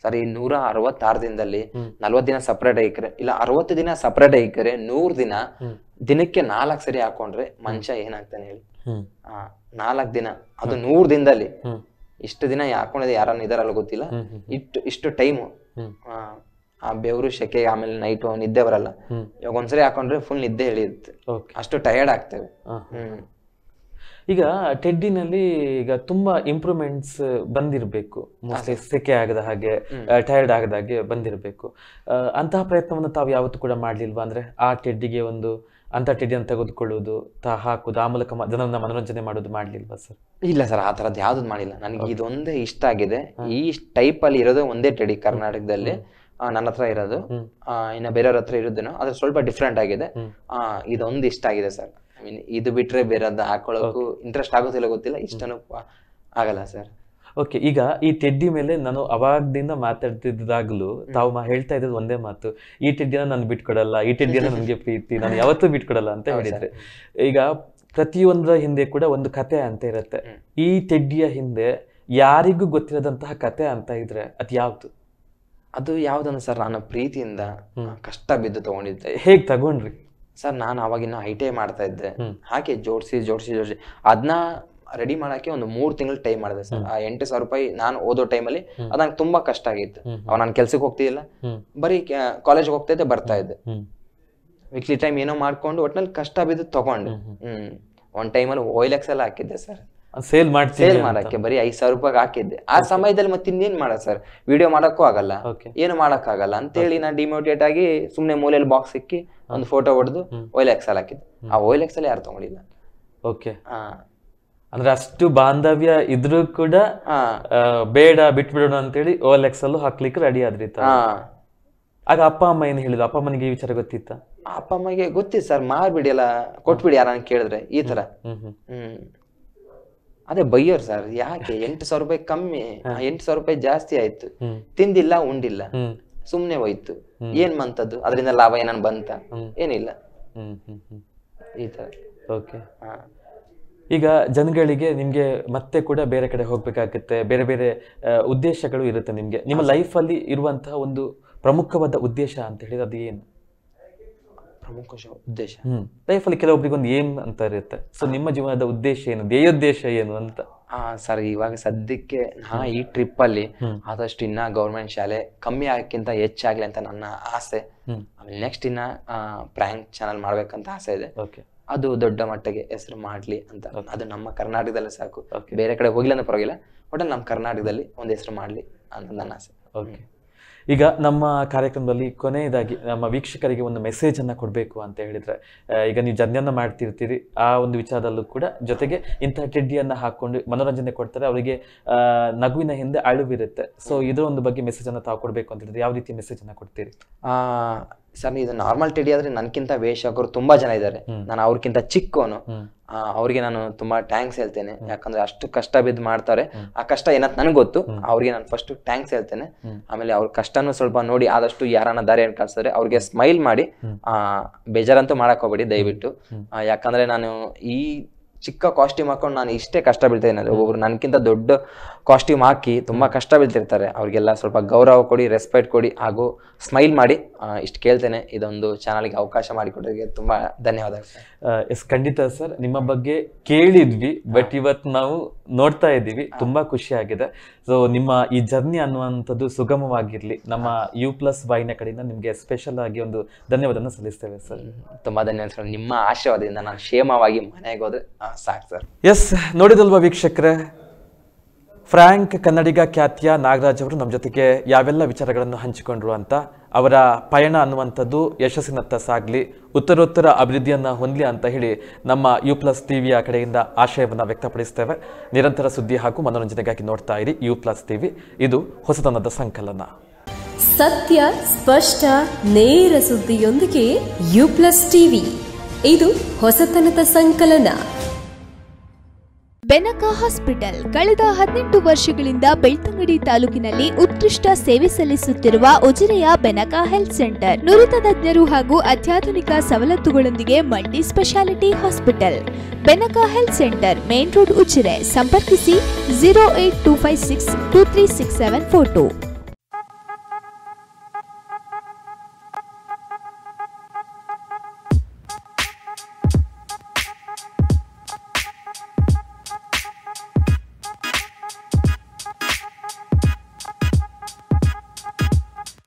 ಸರ್. ಈ 166 ದಿನದಲ್ಲಿ 40 ದಿನ ಸಪ್ರೇಟ್ ಐಕ್ರೆ, ಇಲ್ಲ 60 ದಿನ ಸಪ್ರೇಟ್ ಐಕ್ರೆ, 100 ದಿನ ದಿನಕ್ಕೆ 4 ಸರಿ ಹಾಕೊಂಡ್ರೆ ಮನುಷ್ಯ ಏನಾಗ್ತಾನೆ ಹೇಳಿ? 4 ದಿನ, ಅದು 100 ದಿನದಲ್ಲಿ. ಇಷ್ಟು ದಿನ ಹಾಕೊಂಡಿದೆ ಯಾರನ್ನ ಇದಾರಲ್ಲ ಗೊತ್ತಿಲ್ಲ, ಇಷ್ಟು ಟೈಮು ಆ ಬೆವರು, ಶೆಕೆ, ಆಮೇಲೆ ನೈಟು ನಿದ್ದೆ ಬರಲ್ಲ. ಇವಾಗ ಒಂದ್ಸರಿ ಹಾಕೊಂಡ್ರೆ ಫುಲ್ ನಿದ್ದೆ ಎಳಿಯುತ್ತೆ, ಅಷ್ಟು ಟಯರ್ಡ್ ಆಗ್ತೇವೆ. ಈಗ ಟೆಡ್ಡಿನಲ್ಲಿ ಈಗ ತುಂಬಾ ಇಂಪ್ರೂವ್ಮೆಂಟ್ಸ್ ಬಂದಿರಬೇಕು, ಮೋಸ್ಟ್ಲಿ ಸೆಕೆ ಆಗದ ಹಾಗೆ, ಟಯರ್ಡ್ ಆಗದ ಹಾಗೆ ಬಂದಿರಬೇಕು. ಅಂತಹ ಪ್ರಯತ್ನವನ್ನು ತಾವು ಯಾವತ್ತೂ ಕೂಡ ಮಾಡ್ಲಿಲ್ವಾ? ಅಂದ್ರೆ ಆ ಟೆಡ್ಡಿಗೆ ಒಂದು ಅಂತ ಟೆಡ್ಡಿಯನ್ನು ತೆಗೆದುಕೊಳ್ಳುವುದು, ಹಾಕುದು, ಆ ಮೂಲಕ ಜನರನ್ನ ಮನೋರಂಜನೆ ಮಾಡೋದು ಮಾಡ್ಲಿಲ್ವಾ ಸರ್? ಇಲ್ಲ ಸರ್, ಆ ತರದ್ ಯಾವ್ದು ಮಾಡಿಲ್ಲ. ನನಗೆ ಇದೊಂದೇ ಇಷ್ಟ ಆಗಿದೆ. ಈ ಟೈಪ್ ಅಲ್ಲಿ ಇರೋದು ಒಂದೇ ಟೆಡ್ಡಿ ಕರ್ನಾಟಕದಲ್ಲಿ ನನ್ನ ಹತ್ರ ಇರೋದು. ಇನ್ನ ಬೇರೆಯವ್ರ ಹತ್ರ ಇರೋದೇನೋ, ಅದ್ರ ಸ್ವಲ್ಪ ಡಿಫ್ರೆಂಟ್ ಆಗಿದೆ. ಇದೊಂದು ಇಷ್ಟ ಆಗಿದೆ ಸರ್. ಐ ಮೀನ್ ಇದು ಬಿಟ್ರೆ ಬೇರೆದ ಹಾಕೊಳ್ಳೋಕು ಇಂಟ್ರೆಸ್ಟ್ ಆಗೋದಿಲ್ಲ, ಗೊತ್ತಿಲ್ಲ, ಇಷ್ಟನೂ ಆಗಲ್ಲ ಸರ್. ಓಕೆ, ಈಗ ಈ ಟೆಡ್ಡಿ ಮೇಲೆ ನಾನು ಅವಾಗದಿಂದ ಮಾತಾಡ್ತಿದ್ದಾಗಲೂ ತಾವು ಹೇಳ್ತಾ ಇದ್ದದ್ದು ಒಂದೇ ಮಾತು, ಈ ಟೆಡ್ಡಿನ ನಾನು ಬಿಟ್ಕೊಡಲ್ಲ, ಈ ಟೆಡ್ಡಿನ ನನಗೆ ಪ್ರೀತಿ, ನಾನು ಯಾವತ್ತೂ ಬಿಟ್ಕೊಡಲ್ಲ ಅಂತ ಹೇಳಿದ್ರೆ. ಈಗ ಪ್ರತಿಯೊಂದರ ಹಿಂದೆ ಕೂಡ ಒಂದು ಕತೆ ಅಂತ ಇರುತ್ತೆ. ಈ ಟೆಡ್ಡಿಯ ಹಿಂದೆ ಯಾರಿಗೂ ಗೊತ್ತಿರದಂತಹ ಕತೆ ಅಂತ ಇದ್ರೆ ಅದು ಯಾವ್ದು? ಅದು ಯಾವ್ದಂದ್ರೆ ಸರ್, ನಾನು ಪ್ರೀತಿಯಿಂದ ಕಷ್ಟ ಬಿದ್ದು ತಗೊಂಡಿದ್ದೆ. ಹೇಗ್ ತಗೊಂಡ್ರಿ ಸರ್? ನಾನು ಅವಾಗಿನ ಐಟೇ ಮಾಡ್ತಾ ಇದ್ದೆ, ಹಾಗೆ ಜೋಡಿಸಿ ಅದನ್ನ ರೆಡಿ ಮಾಡಕ್ಕೆ ಒಂದು 3 ತಿಂಗಳು ಟೈಮ್ ಮಾಡಿದೆ ಸರ್. ಆ 8,000 ರೂಪಾಯಿ ನಾನು ಓದೋ ಟೈಮಲ್ಲಿ ಅದು ನಂಗೆ ತುಂಬಾ ಕಷ್ಟ ಆಗಿತ್ತು. ಅವಾಗ ನಾನು ಕೆಲ್ಸಕ್ಕೆ ಹೋಗ್ತಿದ್ದಿಲ್ಲ, ಬರೀ ಕಾಲೇಜ್ಗೆ ಹೋಗ್ತಾ ಇದ್ದೆ, ಬರ್ತಾ ಇದ್ದೆ. ವೀಕ್ಲಿ ಟೈಮ್ ಏನೋ ಮಾಡ್ಕೊಂಡು ಒಟ್ನಲ್ಲಿ ಕಷ್ಟ ಬಿದ್ದು ತಗೊಂಡು ಒಂದ್ ಟೈಮಲ್ಲಿ OLX ಎಲ್ಲ ಹಾಕಿದ್ದೆ ಸರ್, ಸೇಲ್ ಮಾಡಕ್ಕೆ. ಬರೀ 5,000 ರೂಪಾಯಿ ಹಾಕಿದ್ದೆ. ಆ ಸಮಯದಲ್ಲಿ ಮತ್ತೆ ಇನ್ನೇನ್ ಮಾಡೋದು ಸರ್, ವಿಡಿಯೋ ಮಾಡಕ್ಕೂ ಆಗಲ್ಲ, ಏನು ಮಾಡಕ್ ಆಗಲ್ಲ ಅಂತೇಳಿ ನಾನು ಡಿಮೋಟಿವೇಟ್ ಆಗಿ ಸುಮ್ನೆ ಮೂಲೆಯಲ್ಲಿ ಬಾಕ್ಸ್ ಸಿಕ್ಕಿ ಒಂದು ಫೋಟೋ ಹೊಡೆದು OLX ಅಲ್ಲಿ ಹಾಕಿದ್ದೆ. ಆ OLX ಅಲ್ಲಿ ಯಾರು ತಗೊಂಡಿಲ್ಲ. ಓಕೆ, ಅಂದ್ರೆ ಅಷ್ಟು ಬಾಂಧವ್ಯ ಇದ್ರೂ ಕೂಡ ಬೇಡ ಬಿಟ್ಬಿಡೋಣ ಅಂತೇಳಿ OLX ಅಲ್ಲೂ ಹಾಕ್ಲಿಕ್ಕೆ ರೆಡಿ ಆದ್ರಿ. ಆಗ ಅಪ್ಪ ಅಮ್ಮ ಏನ್ ಹೇಳಿದ್ರು? ಅಪ್ಪ ಅಮ್ಮನಿಗೆ ಈ ವಿಚಾರ ಗೊತ್ತಿತ್ತ? ಅಪ್ಪ ಅಮ್ಮಗೆ ಗೊತ್ತಿತ್ತು ಸರ್, ಮಾರ್ಬಿಡಿ ಅಲ್ಲ, ಕೊಟ್ಬಿಡಿ ಯಾರ ಕೇಳಿದ್ರೆ ಈ ತರ. ಅದೇ ಬೈಯೋರ್ ಸರ್, ಯಾಕೆ 8,000 ರೂಪಾಯಿ ಕಮ್ಮಿ, 8,000 ರೂಪಾಯಿ ಜಾಸ್ತಿ ಆಯ್ತು, ತಿಂದಿಲ್ಲ ಉಂಡಿಲ್ಲ, ಸುಮ್ನೆ ಹೋಯ್ತು, ಏನ್ ಬಂತದ್ದು, ಅದರಿಂದ ಲಾಭ ಏನಾನ್ ಬಂತ? ಏನಿಲ್ಲ, ಈ ತರ. ಓಕೆ, ಈಗ ಜನಗಳಿಗೆ ನಿಮ್ಗೆ ಮತ್ತೆ ಕೂಡ ಬೇರೆ ಕಡೆ ಹೋಗ್ಬೇಕಾಗುತ್ತೆ, ಬೇರೆ ಬೇರೆ ಉದ್ದೇಶಗಳು ಇರುತ್ತೆ ನಿಮ್ಗೆ. ನಿಮ್ಮ ಲೈಫಲ್ಲಿ ಇರುವಂತಹ ಒಂದು ಪ್ರಮುಖವಾದ ಉದ್ದೇಶ ಅಂತ ಹೇಳಿದ್ರೆ ಅದು ಏನು? ಪ್ರಮುಖ ಉದ್ದೇಶ ಲೈಫಲ್ಲಿ ಕೆಲವೊಬ್ರಿಗೆ ಒಂದು ಏನ್ ಅಂತ ಇರುತ್ತೆ. ಸೊ ನಿಮ್ಮ ಜೀವನದ ಉದ್ದೇಶ ಏನು, ಧ್ಯೇಯೋದ್ದೇಶ ಏನು ಅಂತ? ಸರ್, ಇವಾಗ ಸದ್ಯಕ್ಕೆ ಈ ಟ್ರಿಪ್ ಅಲ್ಲಿ ಆದಷ್ಟು ಇನ್ನ ಗೌರ್ಮೆಂಟ್ ಶಾಲೆ ಕಮ್ಮಿ ಆಗಕ್ಕಿಂತ ಹೆಚ್ಚಾಗ್ಲಿ ಅಂತ ನನ್ನ ಆಸೆ. ಆಮೇಲೆ ನೆಕ್ಸ್ಟ್ ಇನ್ನ ಪ್ರ್ಯಾಂಕ್ ಚಾನಲ್ ಮಾಡ್ಬೇಕಂತ ಆಸೆ ಇದೆ. ಅದು ದೊಡ್ಡ ಮಟ್ಟಿಗೆ ಹೆಸರು ಮಾಡ್ಲಿ ಅಂತ. ಅದು ನಮ್ಮ ಕರ್ನಾಟಕದಲ್ಲಿ ಸಾಕು, ಬೇರೆ ಕಡೆ ಹೋಗಿಲ್ಲ ಅಂದ್ರೆ ಪರವಾಗಿಲ್ಲ, ಒಟ್ಟಲ್ಲಿ ನಮ್ಮ ಕರ್ನಾಟಕದಲ್ಲಿ ಒಂದು ಹೆಸರು ಮಾಡ್ಲಿ ಅಂತ ನನ್ನ ಆಸೆ. ಓಕೆ, ಈಗ ನಮ್ಮ ಕಾರ್ಯಕ್ರಮದಲ್ಲಿ ಕೊನೆಯದಾಗಿ ನಮ್ಮ ವೀಕ್ಷಕರಿಗೆ ಒಂದು ಮೆಸೇಜ್ ಅನ್ನ ಕೊಡಬೇಕು ಅಂತ ಹೇಳಿದ್ರೆ, ಈಗ ನೀವು ಜರ್ನಿಯನ್ನ ಮಾಡ್ತಿರ್ತೀರಿ, ಆ ಒಂದು ವಿಚಾರದಲ್ಲೂ ಕೂಡ ಜೊತೆಗೆ ಇಂತಹ ಟೆಡ್ಡಿಯನ್ನ ಹಾಕೊಂಡು ಮನೋರಂಜನೆ ಕೊಡ್ತಾರೆ, ಅವರಿಗೆ ನಗುವಿನ ಹಿಂದೆ ಅಳುವಿರುತ್ತೆ. ಸೊ ಇದರ ಒಂದು ಬಗ್ಗೆ ಮೆಸೇಜ್ ಅನ್ನ ತಾವು ಕೊಡ್ಬೇಕು ಅಂತ ಹೇಳಿದ್ರೆ ಯಾವ ರೀತಿ ಮೆಸೇಜ್ ಅನ್ನ ಕೊಡ್ತೀರಿ? ಸರ್, ಇದು ನಾರ್ಮಲ್ ಟೆಡ್ಡಿ ಆದ್ರೆ ನನ್ಕಿಂತ ವೇಷಕರು ತುಂಬಾ ಜನ ಇದ್ದಾರೆ, ನಾನು ಅವ್ರಕ್ಕಿಂತ ಚಿಕ್ಕವನು. ಅವ್ರಿಗೆ ನಾನು ತುಂಬಾ ಥ್ಯಾಂಕ್ಸ್ ಹೇಳ್ತೇನೆ, ಯಾಕಂದ್ರೆ ಅಷ್ಟು ಕಷ್ಟ ಬಿದ್ದು ಮಾಡ್ತಾರೆ. ಆ ಕಷ್ಟ ಏನಂತ ನನಗೆ ಗೊತ್ತು, ಅವ್ರಿಗೆ ನಾನು ಫಸ್ಟ್ ಥ್ಯಾಂಕ್ಸ್ ಹೇಳ್ತೇನೆ. ಆಮೇಲೆ ಅವ್ರ ಕಷ್ಟನೂ ಸ್ವಲ್ಪ ನೋಡಿ ಆದಷ್ಟು ಯಾರನ್ನ ದಾರಿ ಕಳ್ಸಿದ್ರೆ ಅವ್ರಿಗೆ ಸ್ಮೈಲ್ ಮಾಡಿ, ಬೇಜಾರಂತೂ ಮಾಡಕ್ ಹೋಗ್ಬೇಡಿ ದಯವಿಟ್ಟು. ಯಾಕಂದ್ರೆ ನಾನು ಈ ಚಿಕ್ಕ ಕಾಸ್ಟ್ಯೂಮ್ ಹಾಕೊಂಡು ನಾನು ಇಷ್ಟೇ ಕಷ್ಟ ಬೀಳ್ತೇನೆ, ಒಬ್ಬೊಬ್ರು ನನಗಿಂತ ದೊಡ್ಡ ಕಾಸ್ಟ್ಯೂಮ್ ಹಾಕಿ ತುಂಬಾ ಕಷ್ಟ ಬೀಳ್ತಿರ್ತಾರೆ, ಅವ್ರಿಗೆಲ್ಲ ಸ್ವಲ್ಪ ಗೌರವ ಕೊಡಿ, ರೆಸ್ಪೆಕ್ಟ್ ಕೊಡಿ, ಹಾಗೂ ಸ್ಮೈಲ್ ಮಾಡಿ ಇಷ್ಟು ಕೇಳ್ತೇನೆ. ಇದೊಂದು ಚಾನಲ್ಗೆ ಅವಕಾಶ ಮಾಡಿಕೊಡೋದಕ್ಕೆ ತುಂಬಾ ಧನ್ಯವಾದ. ಎಸ್, ಖಂಡಿತ ಸರ್, ನಿಮ್ಮ ಬಗ್ಗೆ ಕೇಳಿದ್ವಿ, ಬಟ್ ಇವತ್ತು ನಾವು ನೋಡ್ತಾ ಇದ್ದೀವಿ, ತುಂಬಾ ಖುಷಿ ಆಗಿದೆ. ಸೊ ನಿಮ್ಮ ಈ ಜರ್ನಿ ಅನ್ನುವಂಥದ್ದು ಸುಗಮವಾಗಿರ್ಲಿ, ನಮ್ಮ U+ ವಾಹಿನಿಯ ಕಡೆಯಿಂದ ನಿಮ್ಗೆ ಸ್ಪೆಷಲ್ ಆಗಿ ಒಂದು ಧನ್ಯವಾದನ ಸಲ್ಲಿಸ್ತೇವೆ ಸರ್. ತುಂಬಾ ಧನ್ಯವಾದ. ನಿಮ್ಮ ಆಶೀರ್ವಾದದಿಂದ ನಾನು ಕ್ಷೇಮವಾಗಿ ಮನೆಗೆ ಹೋದ್ರೆ ಸಾಕು ಸರ್. ಎಸ್, ನೋಡಿದಲ್ವಾ ವೀಕ್ಷಕರೇ, ಫ್ರಾಂಕ್ ಕನ್ನಡಿಗ ಖ್ಯಾತಿಯ ನಾಗರಾಜ್ ಅವರು ನಮ್ಮ ಜೊತೆಗೆ ಯಾವೆಲ್ಲ ವಿಚಾರಗಳನ್ನು ಹಂಚಿಕೊಂಡ್ರು ಅಂತ. ಅವರ ಪಯಣ ಅನ್ನುವಂಥದ್ದು ಯಶಸ್ಸಿನತ್ತ ಸಾಗಲಿ, ಉತ್ತರೋತ್ತರ ಅಭಿವೃದ್ಧಿಯನ್ನು ಹೊಂದಲಿ ಅಂತ ಹೇಳಿ ನಮ್ಮ U+ ಟಿವಿಯ ಕಡೆಯಿಂದ ಆಶಯವನ್ನು ವ್ಯಕ್ತಪಡಿಸ್ತೇವೆ. ನಿರಂತರ ಸುದ್ದಿ ಹಾಗೂ ಮನೋರಂಜನೆಗಾಗಿ ನೋಡ್ತಾ ಇರಿ U+ ಟಿವಿ. ಇದು ಹೊಸತನದ ಸಂಕಲನ. ಸತ್ಯ, ಸ್ಪಷ್ಟ, ನೇರ ಸುದ್ದಿಯೊಂದಿಗೆ U+ ಟಿವಿ. ಇದು ಹೊಸತನದ ಸಂಕಲನ. ಬೆನಕ ಹಾಸ್ಪಿಟಲ್ ಕಳೆದ 18 ವರ್ಷಗಳಿಂದ ಬೆಳ್ತಂಗಡಿ ತಾಲೂಕಿನಲ್ಲಿ ಉತ್ಕೃಷ್ಟ ಸೇವೆ ಸಲ್ಲಿಸುತ್ತಿರುವ ಉಜಿರೆಯ ಬೆನಕ ಹೆಲ್ತ್ ಸೆಂಟರ್ ನುರಿತ ತಜ್ಞರು ಹಾಗೂ ಅತ್ಯಾಧುನಿಕ ಸವಲತ್ತುಗಳೊಂದಿಗೆ multi speciality hospital. Benaka health centre, main road, Ujire. ಸಂಪರ್ಕಿಸಿ 08256236742.